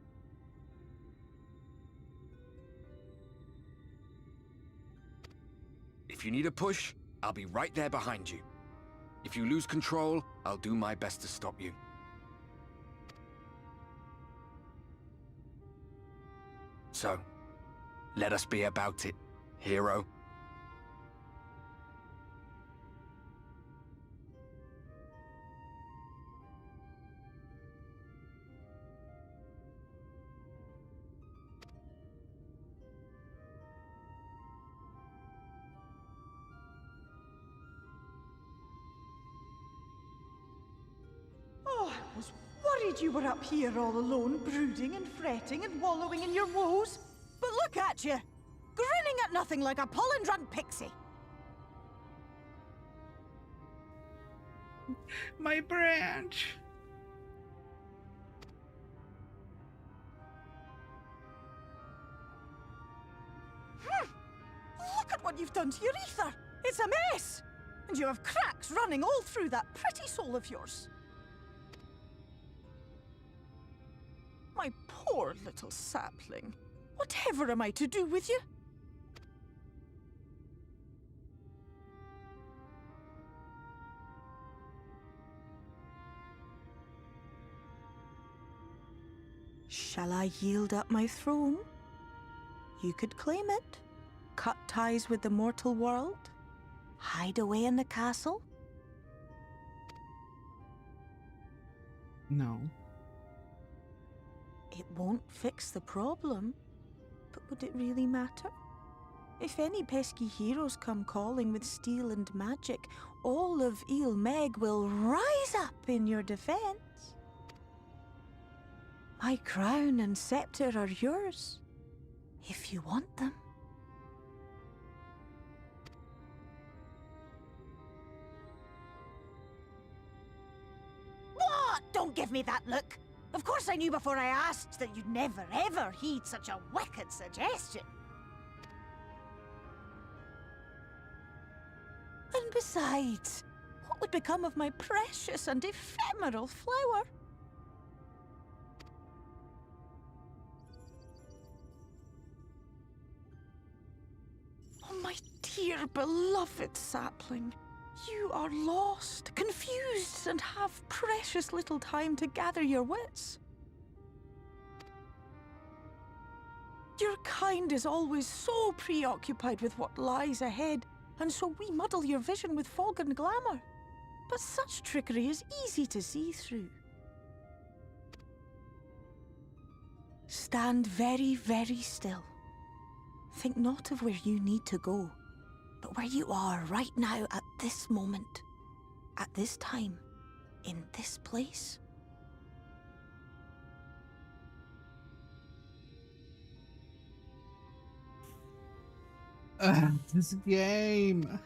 If you need a push, I'll be right there behind you. If you lose control, I'll do my best to stop you. So, let us be about it, hero. was worried you were up here all alone, brooding and fretting and wallowing in your woes. But look at you, grinning at nothing like a pollen-drunk pixie. My branch. Look at what you've done to your ether. It's a mess. And you have cracks running all through that pretty soul of yours. My poor little sapling. Whatever am I to do with you? Shall I yield up my throne? You could claim it, cut ties with the mortal world, hide away in the castle. No. It won't fix the problem, but would it really matter? If any pesky heroes come calling with steel and magic, all of Il Meg will rise up in your defense. My crown and scepter are yours, if you want them. What? Don't give me that look. Of course I knew before I asked that you'd never ever heed such a wicked suggestion. And besides, what would become of my precious and ephemeral flower? Oh, my dear beloved sapling. You are lost, confused, and have precious little time to gather your wits. Your kind is always so preoccupied with what lies ahead, and so we muddle your vision with fog and glamour. But such trickery is easy to see through. Stand very, very still. Think not of where you need to go, but where you are right now at this moment, at this time, in this place. This game.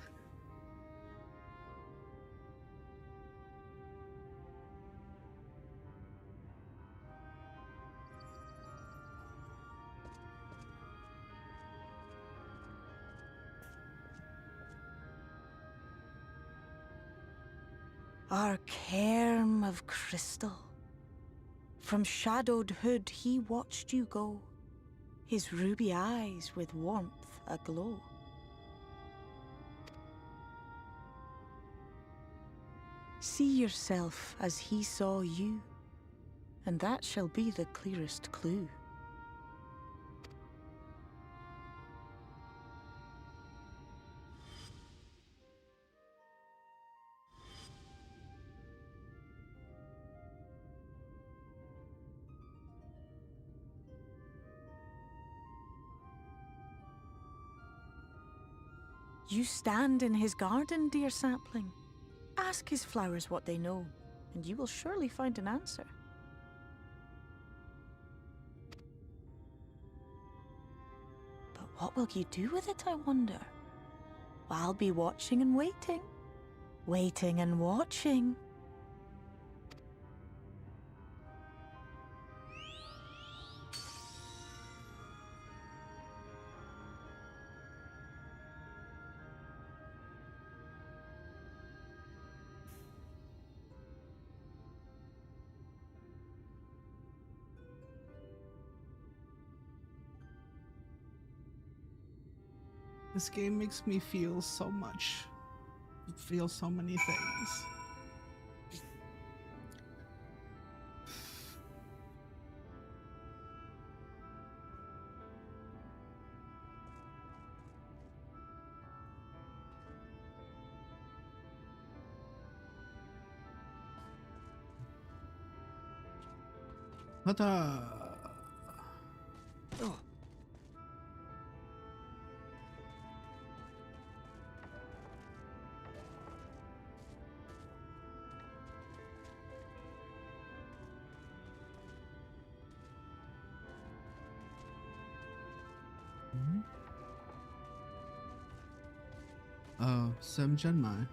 Our cairn of crystal. From shadowed hood he watched you go, his ruby eyes with warmth aglow. See yourself as he saw you, and that shall be the clearest clue. You stand in his garden, dear sapling. Ask his flowers what they know, and you will surely find an answer. But what will you do with it, I wonder? I'll be watching and waiting. Waiting and watching. This game makes me feel so much. Feel so many things. Ta-da! Sem Genmai.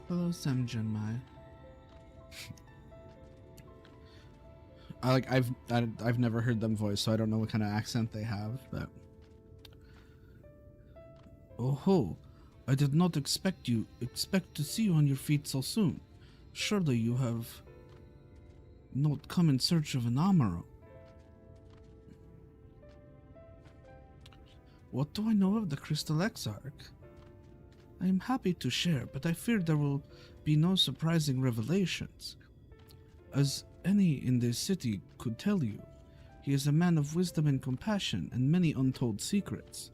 Hello, Sem Genmai. I've never heard them voice, so I don't know what kind of accent they have, but... Oh ho! I did not expect to see you on your feet so soon. Surely you have not come in search of an armorer. What do I know of the Crystal Exarch? I am happy to share, but I fear there will be no surprising revelations. As any in this city could tell you, he is a man of wisdom and compassion and many untold secrets.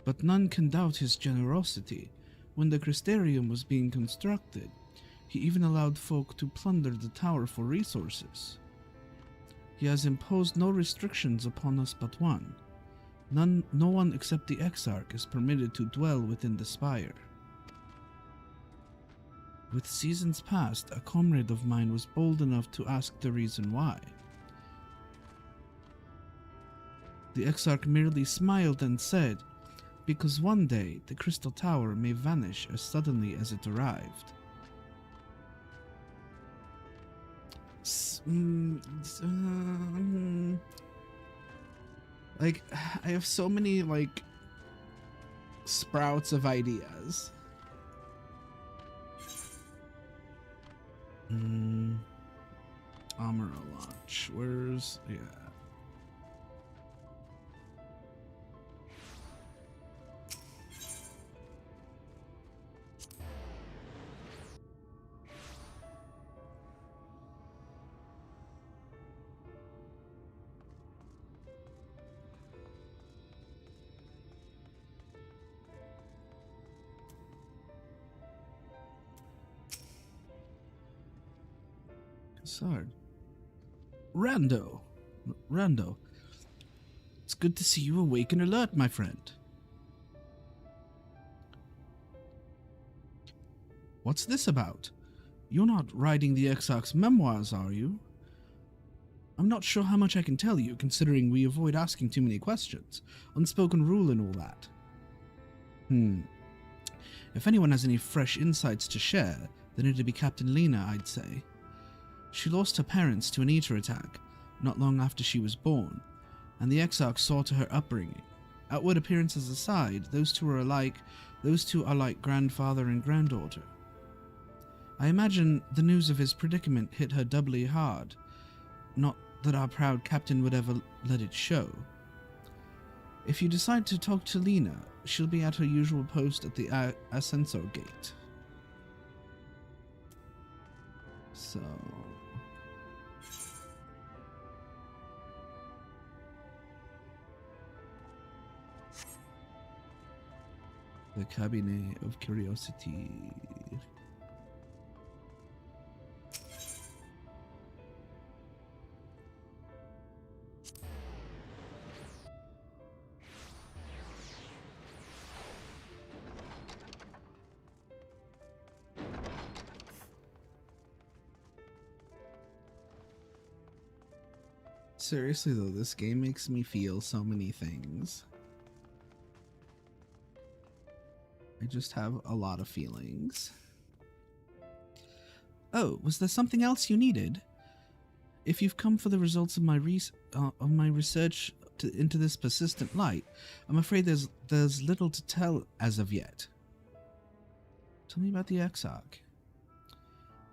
But none can doubt his generosity. When the Crystarium was being constructed, he even allowed folk to plunder the tower for resources. He has imposed no restrictions upon us but one. No one except the Exarch is permitted to dwell within the spire. With seasons past, a comrade of mine was bold enough to ask the reason why. The Exarch merely smiled and said, because one day the Crystal Tower may vanish as suddenly as it arrived. Like, I have so many, like, sprouts of ideas. Armor launch. Where's... yeah. Sword. Rando, it's good to see you awake and alert, my friend. What's this about? You're not writing the Exarch's memoirs, are you? I'm not sure how much I can tell you, considering we avoid asking too many questions. Unspoken rule and all that. If anyone has any fresh insights to share, then it'd be Captain Lena, I'd say. She lost her parents to an Eater attack, not long after she was born, and the Exarch saw to her upbringing. Outward appearances aside, those two are like grandfather and granddaughter. I imagine the news of his predicament hit her doubly hard, not that our proud captain would ever let it show. If you decide to talk to Lena, she'll be at her usual post at the Ascensor Gate. So... the Cabinet of Curiosity. Seriously though, this game makes me feel so many things. I just have a lot of feelings. Oh, was there something else you needed? If you've come for the results of my research into this persistent light, I'm afraid there's little to tell as of yet. Tell me about the Exarch.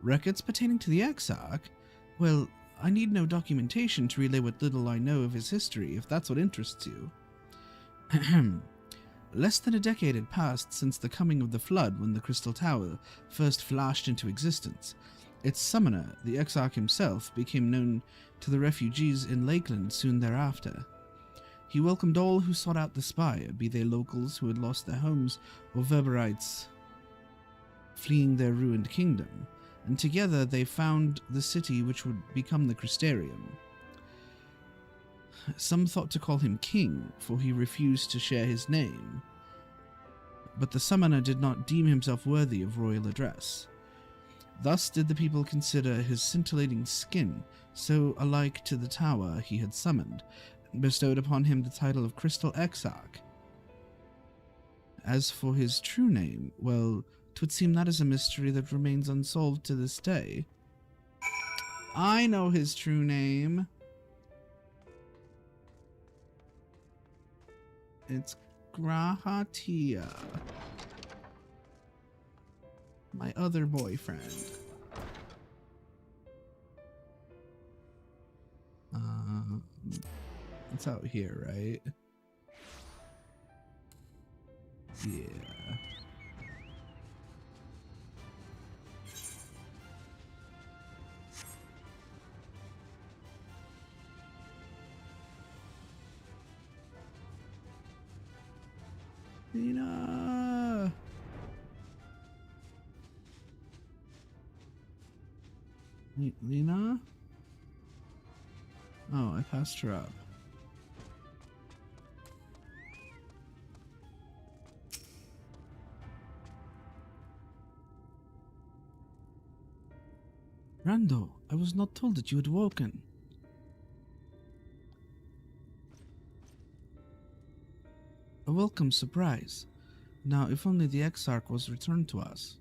Records pertaining to the Exarch? Well, I need no documentation to relay what little I know of his history, if that's what interests you. Less than a decade had passed since the coming of the Flood when the Crystal Tower first flashed into existence. Its summoner, the Exarch himself, became known to the refugees in Lakeland soon thereafter. He welcomed all who sought out the spire, be they locals who had lost their homes or Verberites fleeing their ruined kingdom, and together they found the city which would become the Crystarium. Some thought to call him king, for he refused to share his name. But the summoner did not deem himself worthy of royal address. Thus did the people consider his scintillating skin so alike to the tower he had summoned, and bestowed upon him the title of Crystal Exarch. As for his true name, well, 'twould seem that is a mystery that remains unsolved to this day. I know his true name. It's Grahatia. My other boyfriend. It's out here, right? Yeah. Lena! Lena? Oh, I passed her up. Rando, I was not told that you had woken. A welcome surprise. Now, if only the Exarch was returned to us.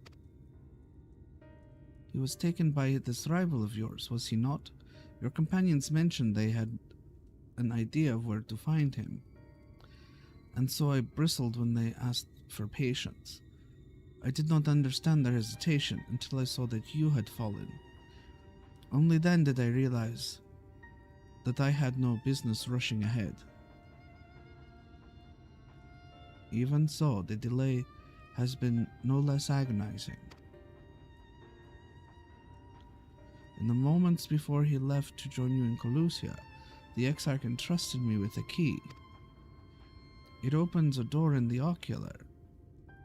He was taken by this rival of yours, was he not? Your companions mentioned they had an idea of where to find him. And so I bristled when they asked for patience. I did not understand their hesitation until I saw that you had fallen. Only then did I realize that I had no business rushing ahead. Even so, the delay has been no less agonizing. In the moments before he left to join you in Colusia, the Exarch entrusted me with a key. It opens a door in the ocular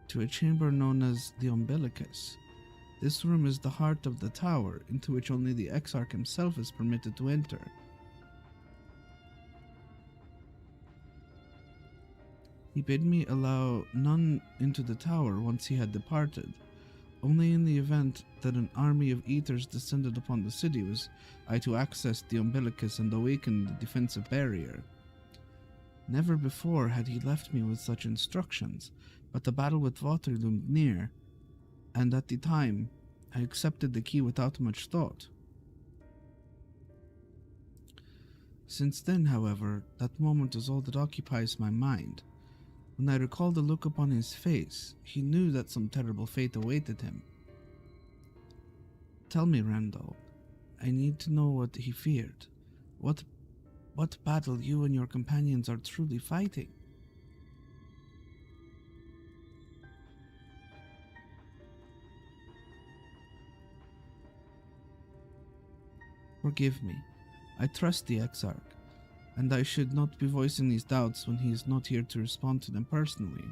to a chamber known as the Umbilicus. This room is the heart of the tower, into which only the Exarch himself is permitted to enter. He bid me allow none into the tower once he had departed. Only in the event that an army of eaters descended upon the city was I to access the Umbilicus and awaken the defensive barrier. Never before had he left me with such instructions, but the battle with Vater loomed near, and at the time I accepted the key without much thought. Since then, however, that moment is all that occupies my mind. When I recall the look upon his face, he knew that some terrible fate awaited him. Tell me, Randall, I need to know what he feared. What battle you and your companions are truly fighting? Forgive me. I trust the Exarch, and I should not be voicing these doubts when he is not here to respond to them personally.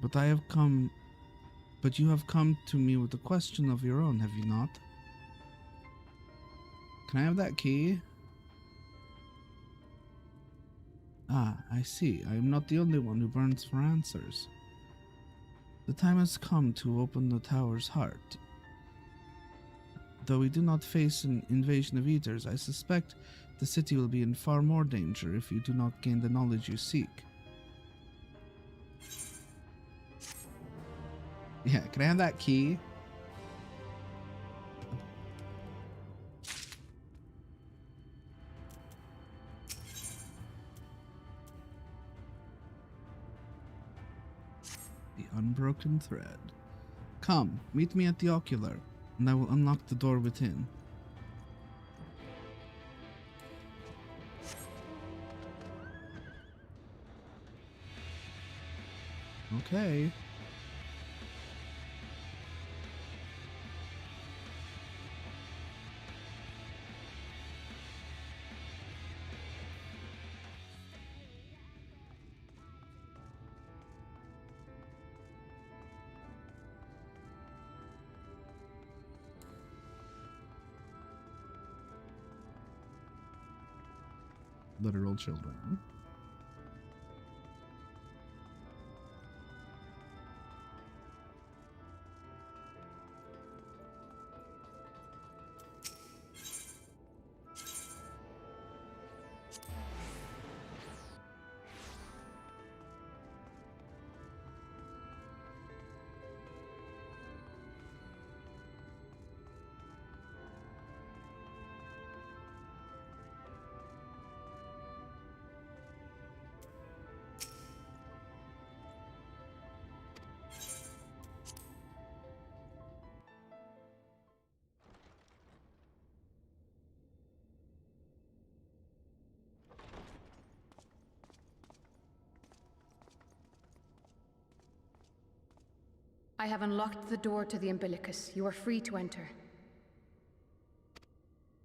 But you have come to me with a question of your own, have you not? Can I have that key? Ah, I see. I am not the only one who burns for answers. The time has come to open the tower's heart. Though we do not face an invasion of eaters, I suspect the city will be in far more danger if you do not gain the knowledge you seek. Yeah, can I have that key? The unbroken thread. Come, meet me at the ocular, and I will unlock the door within. Okay. Literal children. I have unlocked the door to the umbilicus. You are free to enter.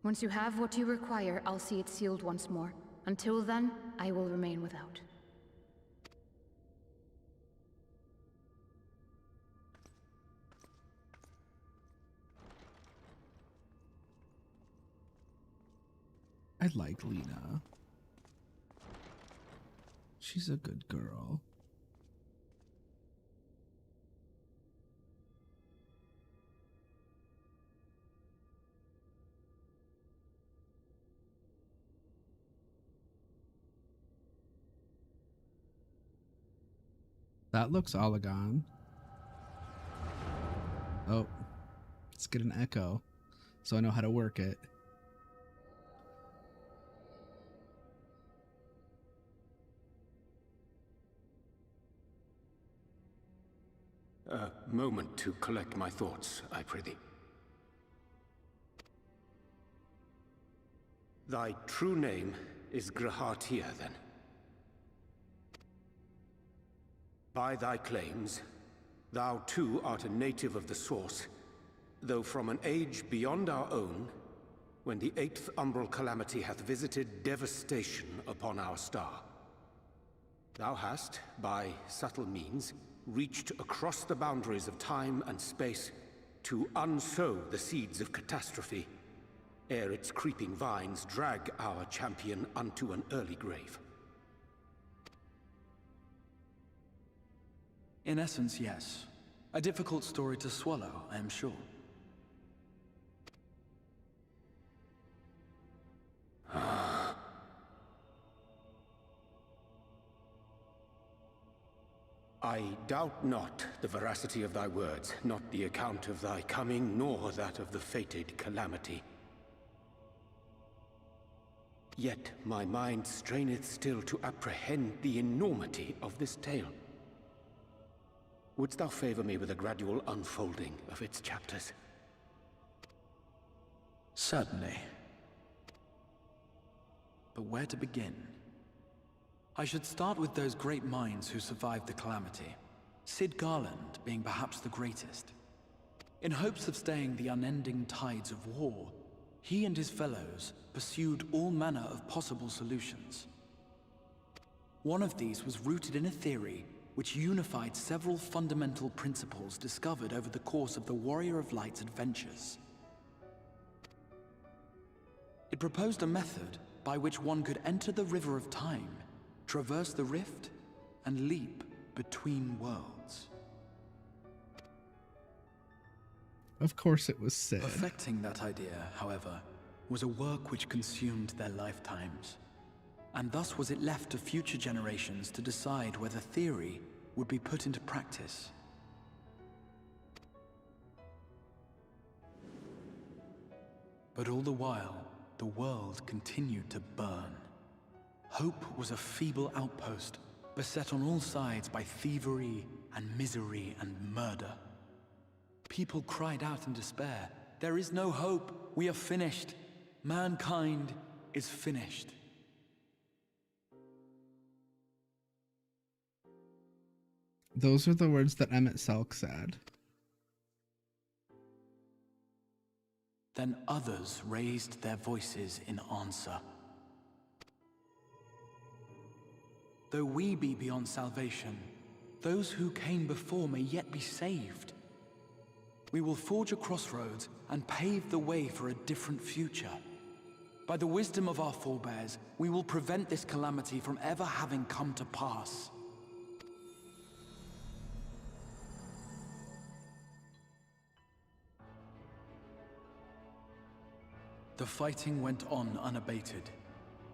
Once you have what you require, I'll see it sealed once more. Until then, I will remain without. I like Lena. She's a good girl. That looks Oligon. Oh, let's get an echo so I know how to work it. A moment to collect my thoughts, I prithee. Thy true name is Grahatia, then? By thy claims, thou too art a native of the Source, though from an age beyond our own, when the 8th umbral calamity hath visited devastation upon our star. Thou hast, by subtle means, reached across the boundaries of time and space to unsow the seeds of catastrophe, ere its creeping vines drag our champion unto an early grave. In essence, yes. A difficult story to swallow, I am sure. I doubt not the veracity of thy words, not the account of thy coming, nor that of the fated calamity. Yet my mind straineth still to apprehend the enormity of this tale. Wouldst thou favor me with a gradual unfolding of its chapters? Certainly. But where to begin? I should start with those great minds who survived the calamity, Sid Garland being perhaps the greatest. In hopes of staying the unending tides of war, he and his fellows pursued all manner of possible solutions. One of these was rooted in a theory which unified several fundamental principles discovered over the course of the Warrior of Light's adventures. It proposed a method by which one could enter the River of Time, traverse the rift, and leap between worlds. Of course it was Sid. Perfecting that idea, however, was a work which consumed their lifetimes, and thus was it left to future generations to decide whether theory would be put into practice. But all the while, the world continued to burn. Hope was a feeble outpost, beset on all sides by thievery and misery and murder. People cried out in despair, "There is no hope, we are finished. Mankind is finished." Those are the words that Emmett Selk said. Then others raised their voices in answer. Though we be beyond salvation, those who came before may yet be saved. We will forge a crossroads and pave the way for a different future. By the wisdom of our forebears, we will prevent this calamity from ever having come to pass. The fighting went on unabated,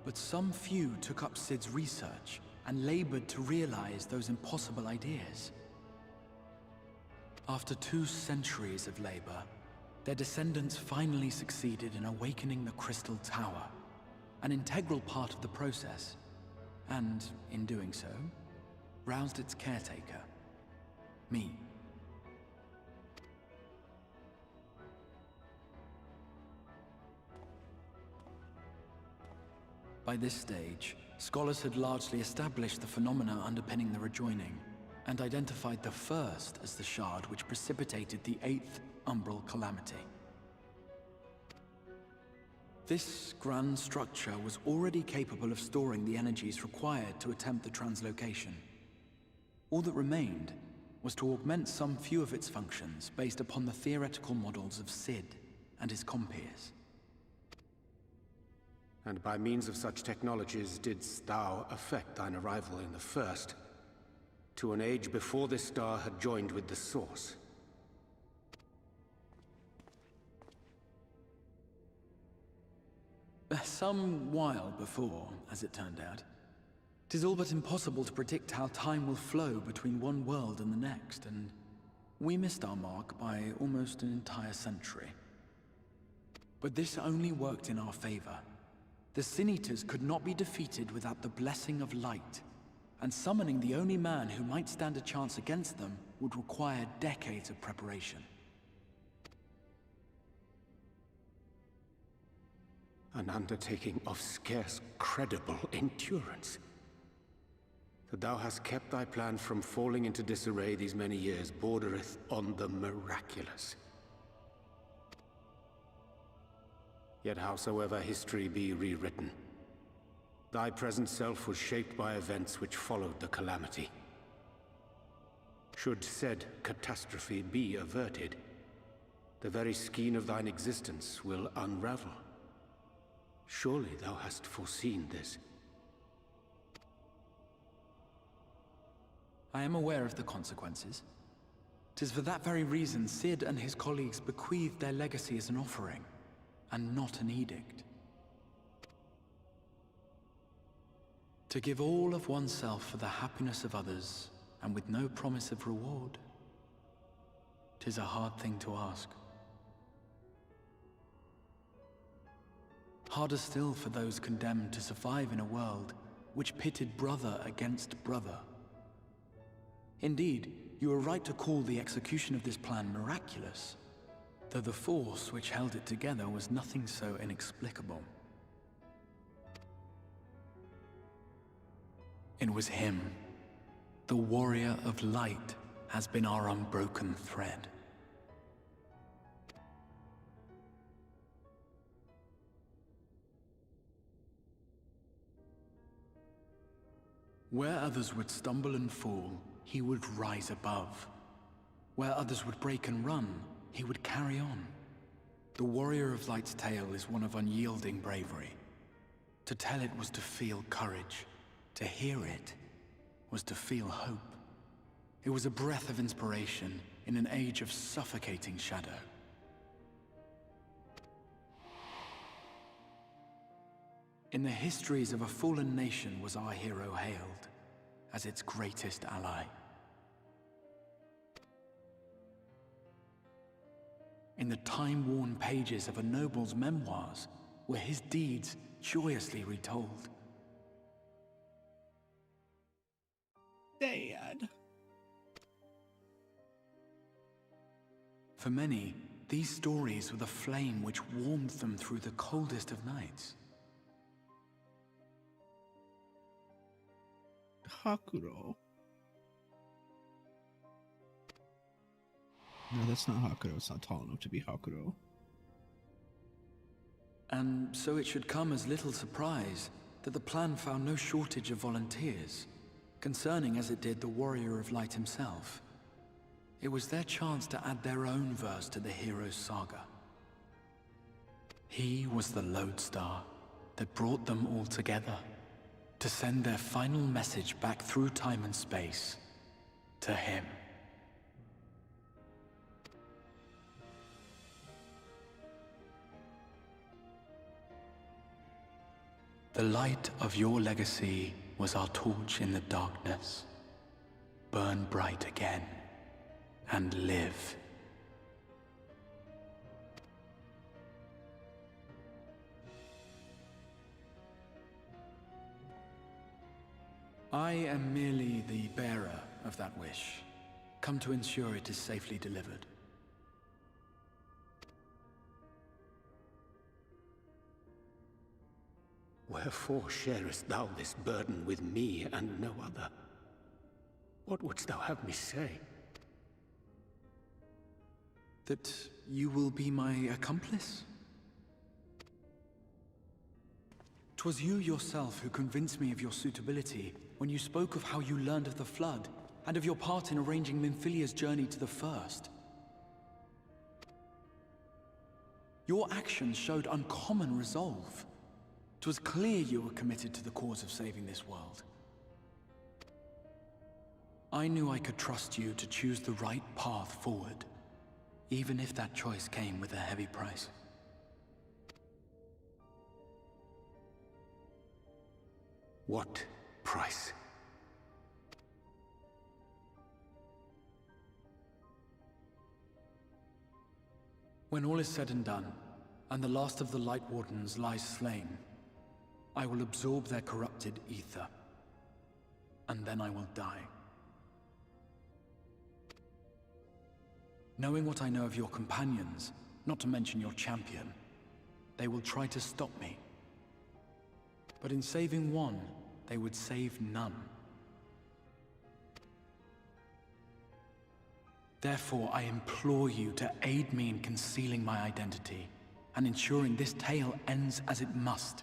but some few took up Sid's research and labored to realize those impossible ideas. After 2 centuries of labor, their descendants finally succeeded in awakening the Crystal Tower, an integral part of the process, and, in doing so, roused its caretaker, me. By this stage, scholars had largely established the phenomena underpinning the rejoining, and identified the first as the shard which precipitated the 8th Umbral Calamity. This grand structure was already capable of storing the energies required to attempt the translocation. All that remained was to augment some few of its functions based upon the theoretical models of Sid and his compeers. And by means of such technologies didst thou effect thine arrival in the first, to an age before this star had joined with the Source. Some while before, as it turned out. 'Tis all but impossible to predict how time will flow between one world and the next, and we missed our mark by almost an entire century. But this only worked in our favor. The Sin Eaters could not be defeated without the blessing of light, and summoning the only man who might stand a chance against them would require decades of preparation. An undertaking of scarce credible endurance. That thou hast kept thy plan from falling into disarray these many years bordereth on the miraculous. Yet howsoever history be rewritten, thy present self was shaped by events which followed the calamity. Should said catastrophe be averted, the very skein of thine existence will unravel. Surely thou hast foreseen this. I am aware of the consequences. 'Tis for that very reason Sid and his colleagues bequeathed their legacy as an offering, and not an edict. To give all of oneself for the happiness of others, and with no promise of reward, 'tis a hard thing to ask. Harder still for those condemned to survive in a world which pitted brother against brother. Indeed, you are right to call the execution of this plan miraculous, though the force which held it together was nothing so inexplicable. It was him. The warrior of light has been our unbroken thread. Where others would stumble and fall, he would rise above. Where others would break and run, he would carry on. The warrior of light's tale is one of unyielding bravery. To tell it was to feel courage. To hear it was to feel hope. It was a breath of inspiration in an age of suffocating shadow. In the histories of a fallen nation was our hero hailed as its greatest ally. In the time-worn pages of a noble's memoirs were his deeds joyously retold. Dad. For many, these stories were the flame which warmed them through the coldest of nights. Hakuro. No, that's not Hakuro. It's not tall enough to be Hakuro. And so it should come as little surprise that the plan found no shortage of volunteers, concerning as it did the Warrior of Light himself. It was their chance to add their own verse to the hero's saga. He was the lodestar that brought them all together, to send their final message back through time and space to him. The light of your legacy was our torch in the darkness. Burn bright again and live. I am merely the bearer of that wish, come to ensure it is safely delivered. Wherefore sharest thou this burden with me and no other? What wouldst thou have me say? That you will be my accomplice? 'Twas you yourself who convinced me of your suitability when you spoke of how you learned of the Flood, and of your part in arranging Minfilia's journey to the First. Your actions showed uncommon resolve. 'Twas clear you were committed to the cause of saving this world. I knew I could trust you to choose the right path forward, even if that choice came with a heavy price. What price? When all is said and done, and the last of the Light Wardens lies slain, I will absorb their corrupted ether, and then I will die. Knowing what I know of your companions, not to mention your champion, they will try to stop me. But in saving one, they would save none. Therefore, I implore you to aid me in concealing my identity, and ensuring this tale ends as it must.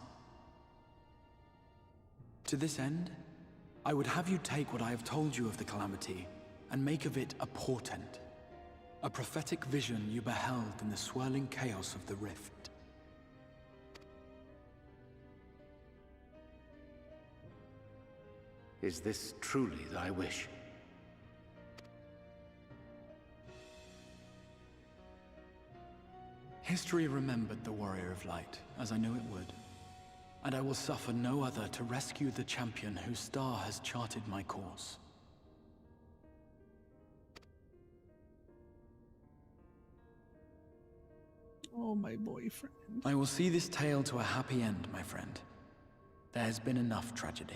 To this end, I would have you take what I have told you of the Calamity, and make of it a portent. A prophetic vision you beheld in the swirling chaos of the Rift. Is this truly thy wish? History remembered the Warrior of Light, as I knew it would. And I will suffer no other to rescue the champion whose star has charted my course. Oh, my boyfriend. I will see this tale to a happy end, my friend. There has been enough tragedy.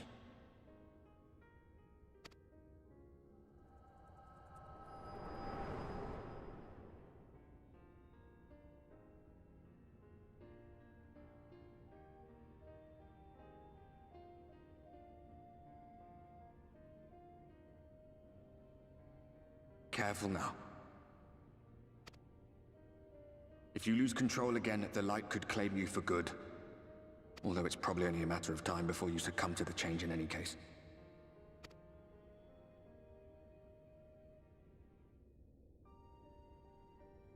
Careful now. If you lose control again, the Light could claim you for good. Although it's probably only a matter of time before you succumb to the change in any case.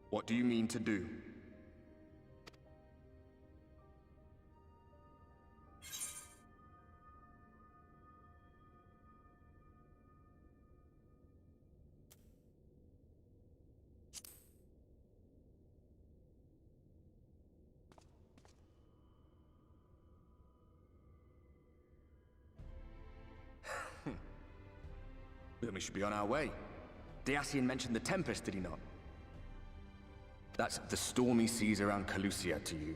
What do you mean to do? Then we should be on our way. Dacian mentioned the Tempest, did he not? That's the stormy seas around Calusia to you.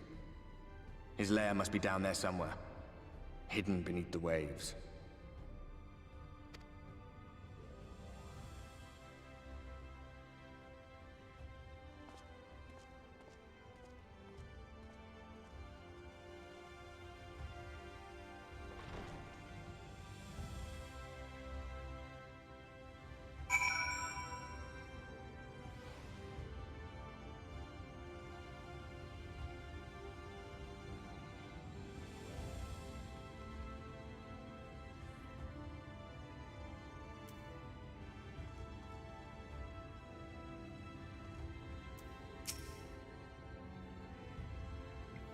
His lair must be down there somewhere, hidden beneath the waves.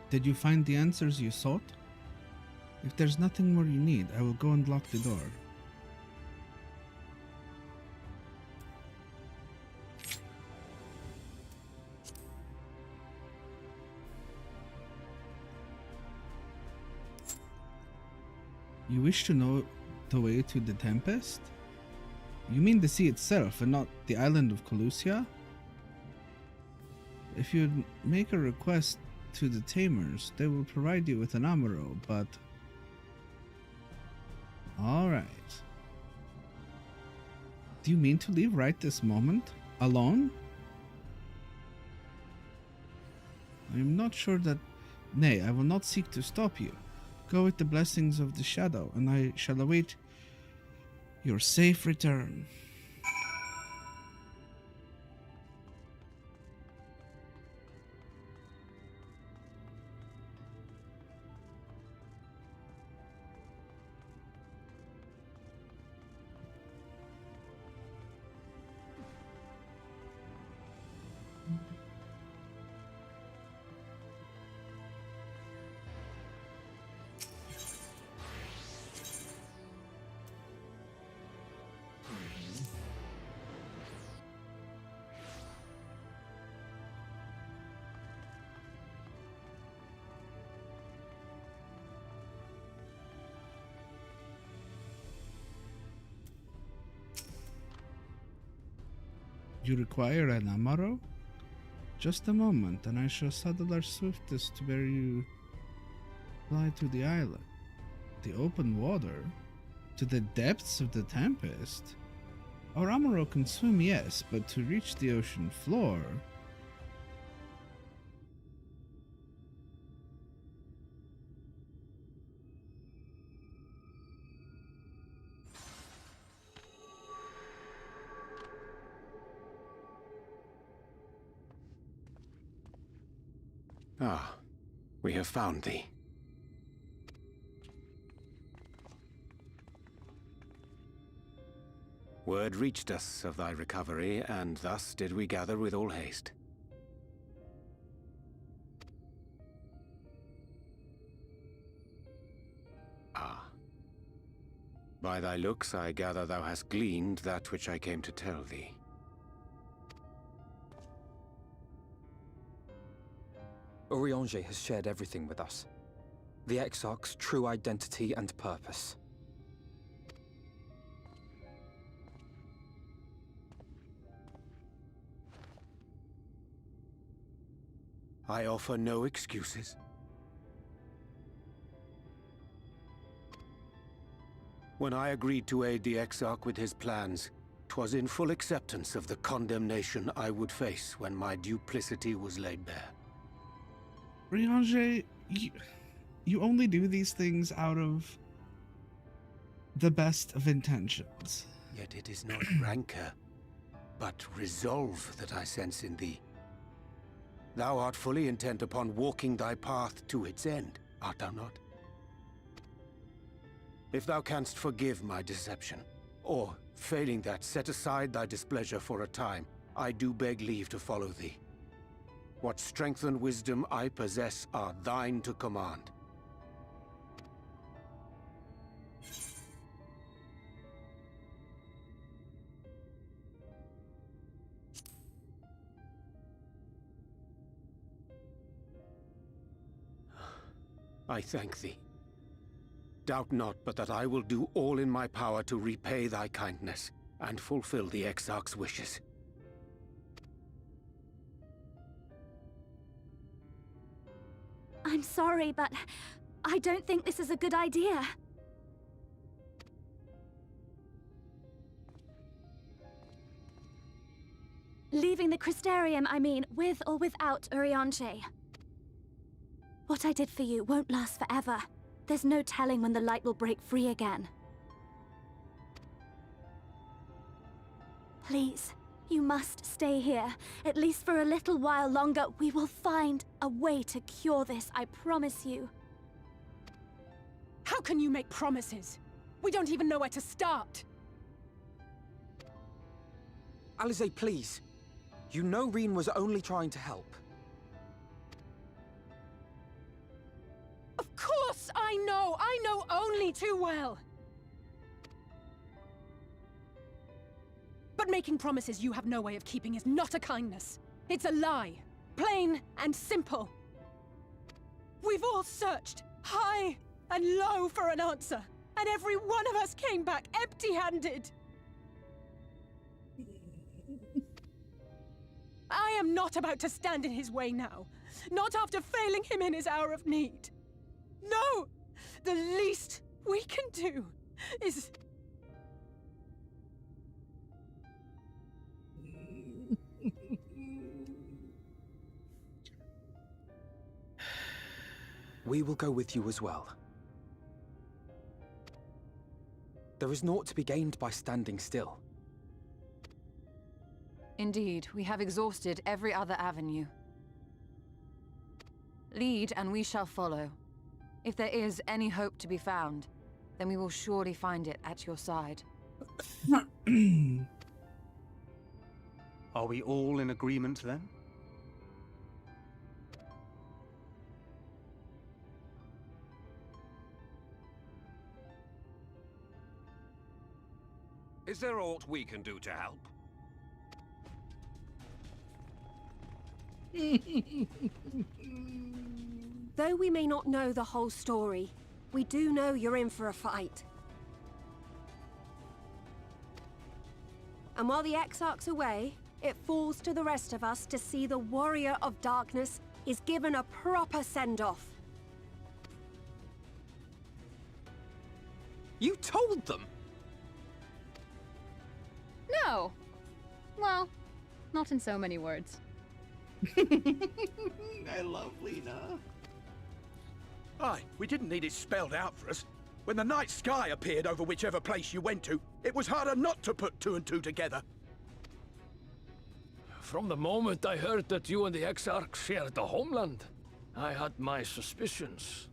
Did you find the answers you sought? If there's nothing more you need, I will go and lock the door. You wish to know the way to the Tempest? You mean the sea itself and not the island of Calusia? If you'd make a request to the Tamers, they will provide you with an amaro, but... Alright. Do you mean to leave right this moment? Alone? I am not sure that... Nay, I will not seek to stop you. Go with the blessings of the Shadow, and I shall await Your safe return. You require an Amaro? Just a moment, and I shall saddle our swiftest to bear you fly to the island. The open water? To the depths of the Tempest? Our Amaro can swim, yes, but to reach the ocean floor... Ah, we have found thee. Word reached us of thy recovery, and thus did we gather with all haste. Ah. By thy looks I gather thou hast gleaned that which I came to tell thee. Urianger has shared everything with us. The Exarch's true identity and purpose. I offer no excuses. When I agreed to aid the Exarch with his plans, 'twas in full acceptance of the condemnation I would face when my duplicity was laid bare. Urianger, you only do these things out of the best of intentions. Yet it is not rancor, but resolve that I sense in thee. Thou art fully intent upon walking thy path to its end, art thou not? If thou canst forgive my deception, or, failing that, set aside thy displeasure for a time, I do beg leave to follow thee. What strength and wisdom I possess are thine to command. I thank thee. Doubt not but that I will do all in my power to repay thy kindness and fulfill the Exarch's wishes. I'm sorry, but I don't think this is a good idea. Leaving the Crystarium, I mean, with or without Urianger. What I did for you won't last forever. There's no telling when the light will break free again. Please, you must stay here. At least for a little while longer. We will find a way to cure this, I promise you. How can you make promises? We don't even know where to start. Alize, please. You know Reen was only trying to help. Of course I know! I know only too well! But making promises you have no way of keeping is not a kindness. It's a lie. Plain and simple. We've all searched high and low for an answer, and every one of us came back empty-handed. I am not about to stand in his way now. Not after failing him in his hour of need. No! The least we can do is... We will go with you as well. There is naught to be gained by standing still. Indeed, we have exhausted every other avenue. Lead, and we shall follow. If there is any hope to be found, then we will surely find it at your side. Are we all in agreement then? Is there aught we can do to help? Though we may not know the whole story, we do know you're in for a fight. And while the Exarch's away, it falls to the rest of us to see the Warrior of Darkness is given a proper send-off. You told them? No. Well, not in so many words. I love Lena. Aye, we didn't need it spelled out for us. When the night sky appeared over whichever place you went to, it was harder not to put two and two together. From the moment I heard that you and the Exarch shared the homeland, I had my suspicions.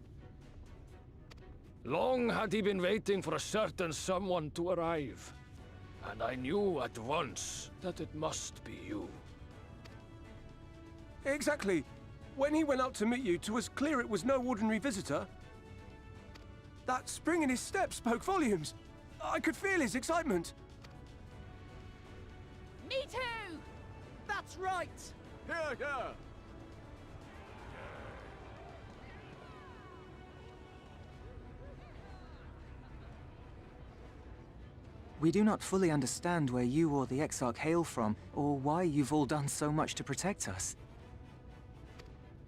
Long had he been waiting for a certain someone to arrive, and I knew at once that it must be you. Exactly. When he went up to meet you, 'twas clear it was no ordinary visitor. That spring in his step spoke volumes. I could feel his excitement. Me too! That's right! Here, here! We do not fully understand where you or the Exarch hail from, or why you've all done so much to protect us.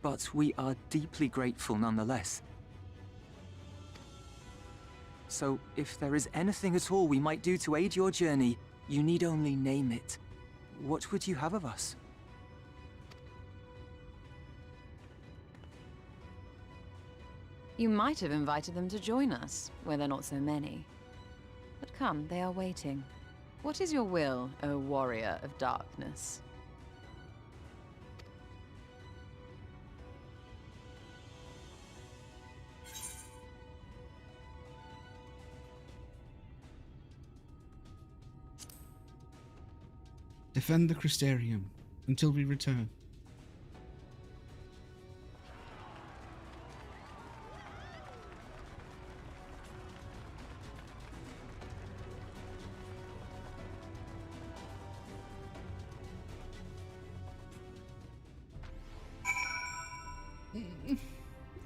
But we are deeply grateful nonetheless. So, if there is anything at all we might do to aid your journey, you need only name it. What would you have of us? You might have invited them to join us, where they're not so many. But come, they are waiting. What is your will, O Warrior of Darkness? Defend the Crystarium until we return.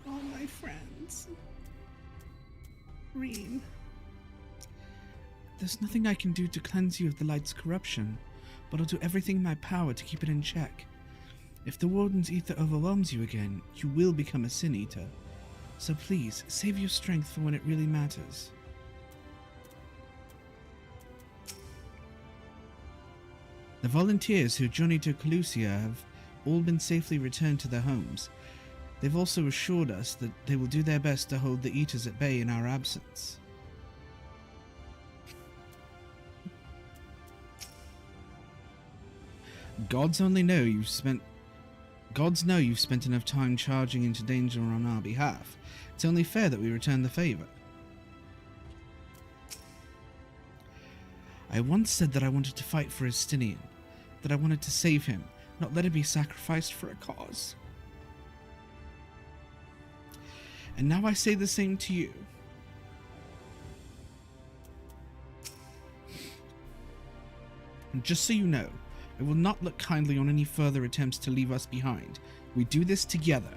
All my friends. Reen. There's nothing I can do to cleanse you of the light's corruption, but I'll do everything in my power to keep it in check. If the Warden's ether overwhelms you again, you will become a Sin Eater. So please, save your strength for when it really matters. The volunteers who journeyed to Calusia have all been safely returned to their homes. They've also assured us that they will do their best to hold the Eaters at bay in our absence. Gods know you've spent enough time charging into danger on our behalf. It's only fair that we return the favor. I once said that I wanted to fight for Estinian, that I wanted to save him, not let him be sacrificed for a cause. And now I say the same to you. And just so you know, I will not look kindly on any further attempts to leave us behind. We do this together.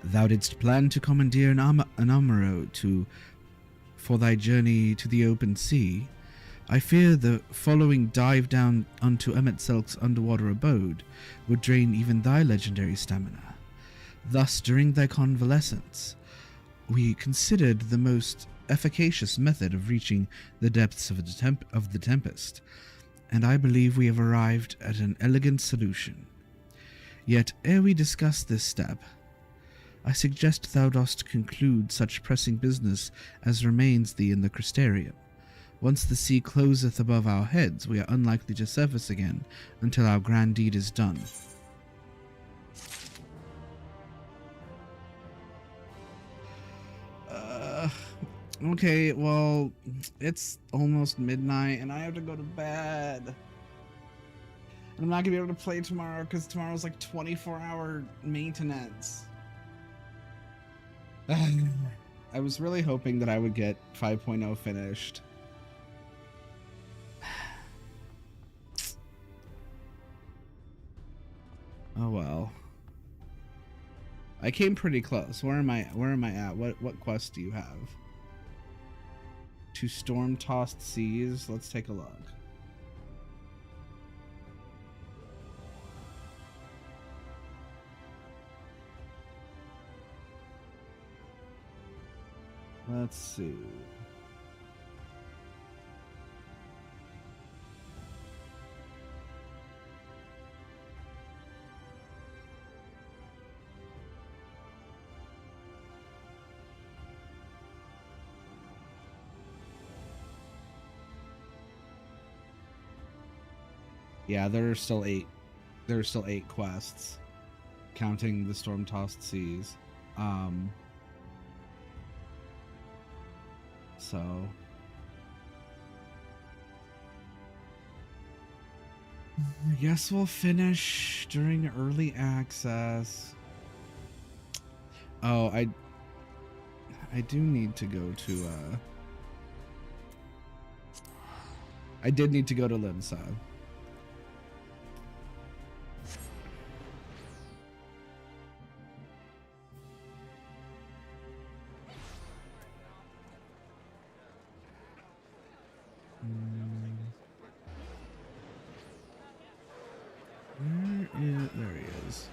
Thou didst plan to commandeer an armoro for thy journey to the open sea. I fear the following dive down onto Emetzelk's underwater abode would drain even thy legendary stamina. Thus, during thy convalescence, we considered the most efficacious method of reaching the depths of the Tempest, and I believe we have arrived at an elegant solution. Yet, ere we discuss this step, I suggest thou dost conclude such pressing business as remains thee in the Crystarium. Once the sea closeth above our heads, we are unlikely to surface again until our grand deed is done. Okay, well, it's almost midnight and I have to go to bed. And I'm not gonna be able to play tomorrow because tomorrow's like 24-hour maintenance. I was really hoping that I would get 5.0 finished. Oh well. I came pretty close. Where am I at? What quest do you have? To storm-tossed seas. Let's take a look. Let's see. Yeah, there are still 8. There are still 8 quests, counting the storm-tossed seas. So I guess we'll finish during early access. Oh, I do need to go to I did need to go to Limsa. There he is.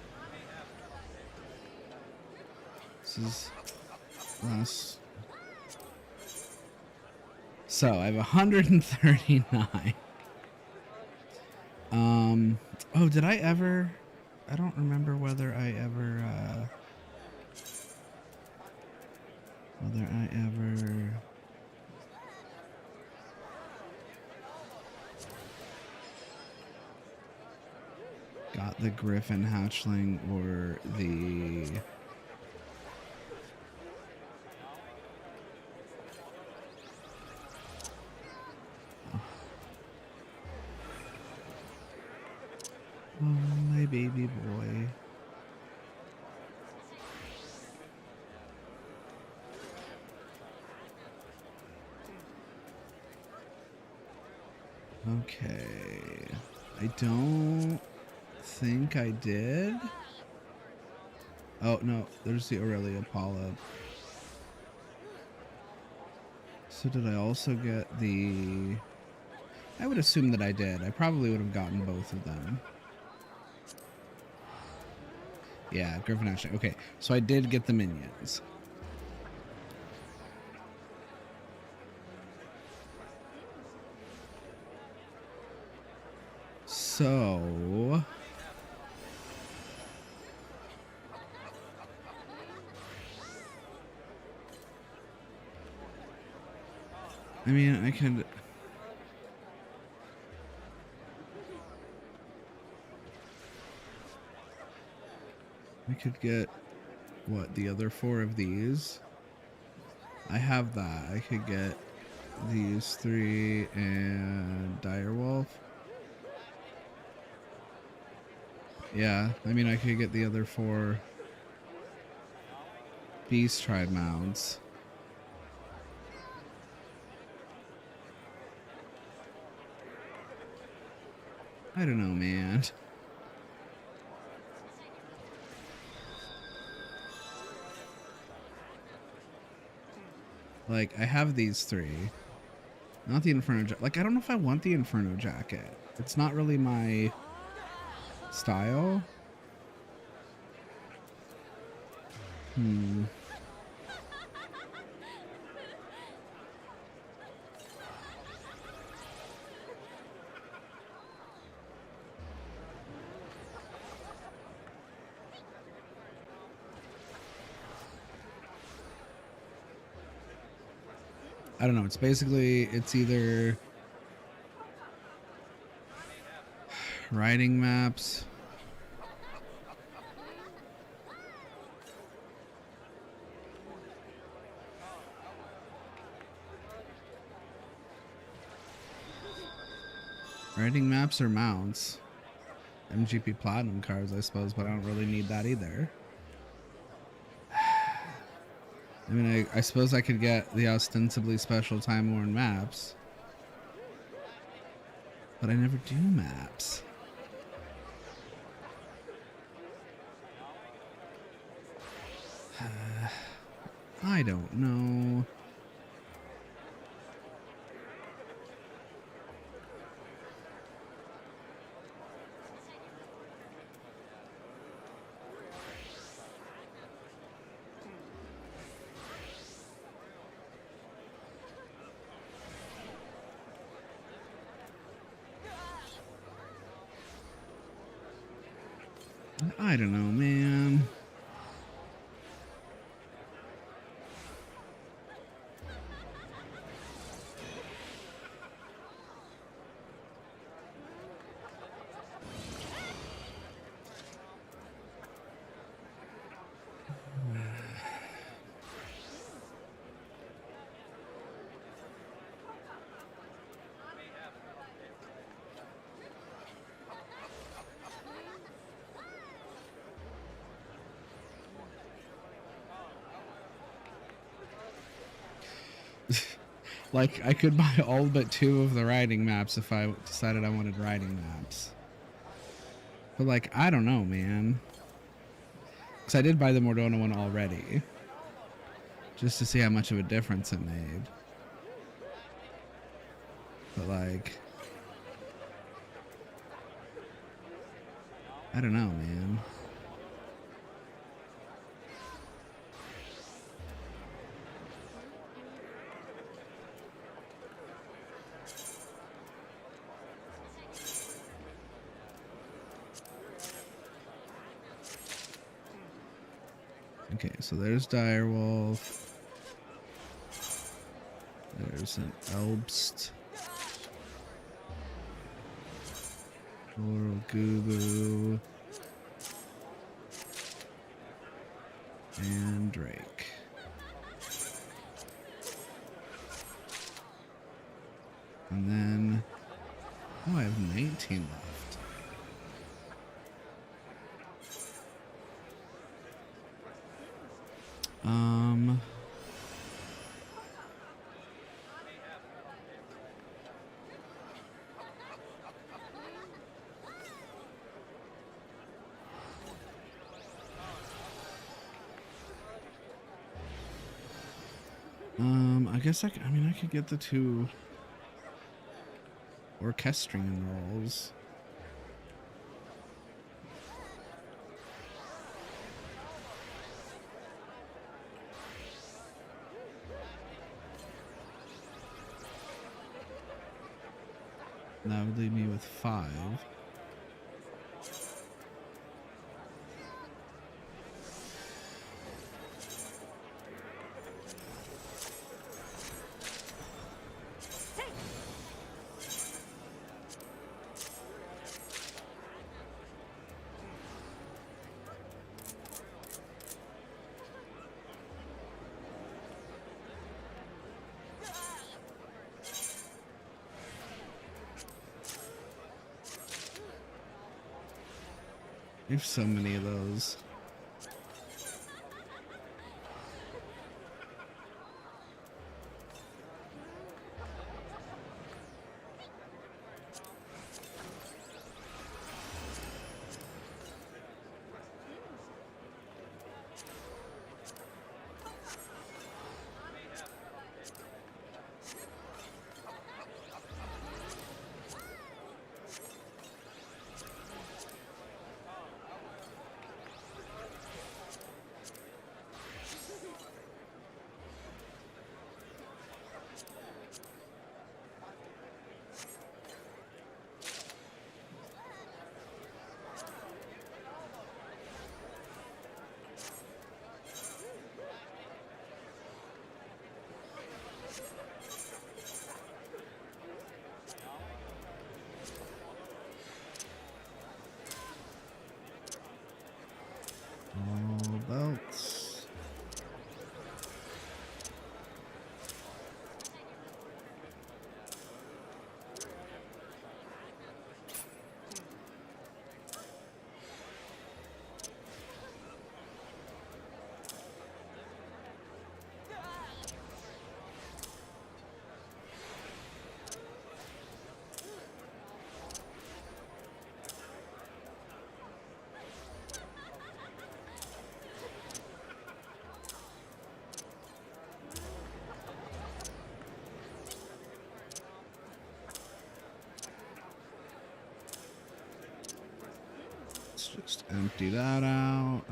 This is us. So I have 139. Oh, did I ever? I don't remember whether I ever. Got the Griffin hatchling or the oh, my baby boy. Okay, I don't think I did. Oh no, there's the Aurelia polyp. So did I also get the? I would assume that I did. I probably would have gotten both of them. Yeah, Griffin Action. Okay, so I did get the minions. So I mean, I could get what, the other 4 of these. I have that. I could get these 3 and Direwolf. Yeah, I mean, I could get the other 4 Beast Tribe mounts. I don't know, man. Like, I have these 3. Not the Inferno Jacket. Like, I don't know if I want the Inferno Jacket. It's not really my style. I don't know. It's basically, it's either writing maps. Writing maps or mounts. MGP Platinum cards, I suppose, but I don't really need that either. I mean, I suppose I could get the ostensibly special time-worn maps. But I never do maps. I don't know. I don't know, man. Like, I could buy all but 2 of the writing maps if I decided I wanted writing maps. But, like, I don't know, man. Because I did buy the Mordona one already. Just to see how much of a difference it made. But, like... I don't know, man. Okay, so there's Direwolf. There's an Elbst. Floral Gubu. And Drake. And then... oh, I have 19 left. I guess I mean, I could get the 2 orchestrion rolls. That would leave me with 5. I have so many of those. Just empty that out.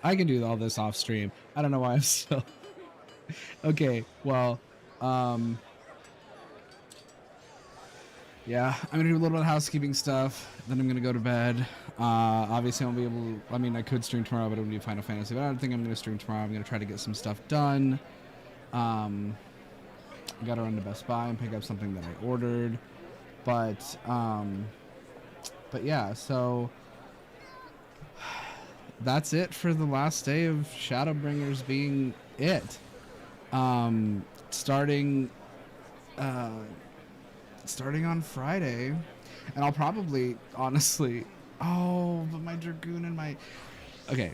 I can do all this off stream. I don't know why I'm still... Okay, well, yeah, I'm gonna do a little bit of housekeeping stuff, then I'm gonna go to bed. Obviously I won't be able to, I mean, I could stream tomorrow, but it would be Final Fantasy, but I don't think I'm gonna stream tomorrow. I'm gonna try to get some stuff done. I gotta run to Best Buy and pick up something that I ordered, but yeah, so that's it for the last day of Shadowbringers being it. Starting on Friday, and I'll probably, honestly, oh, but my Dragoon and my, okay,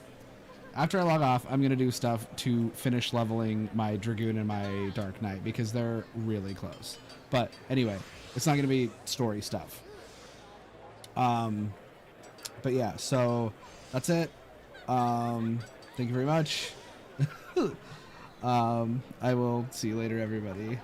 after I log off, I'm gonna do stuff to finish leveling my Dragoon and my Dark Knight, because they're really close. But anyway, it's not gonna be story stuff. But yeah, so that's it. Thank you very much. I will see you later, everybody.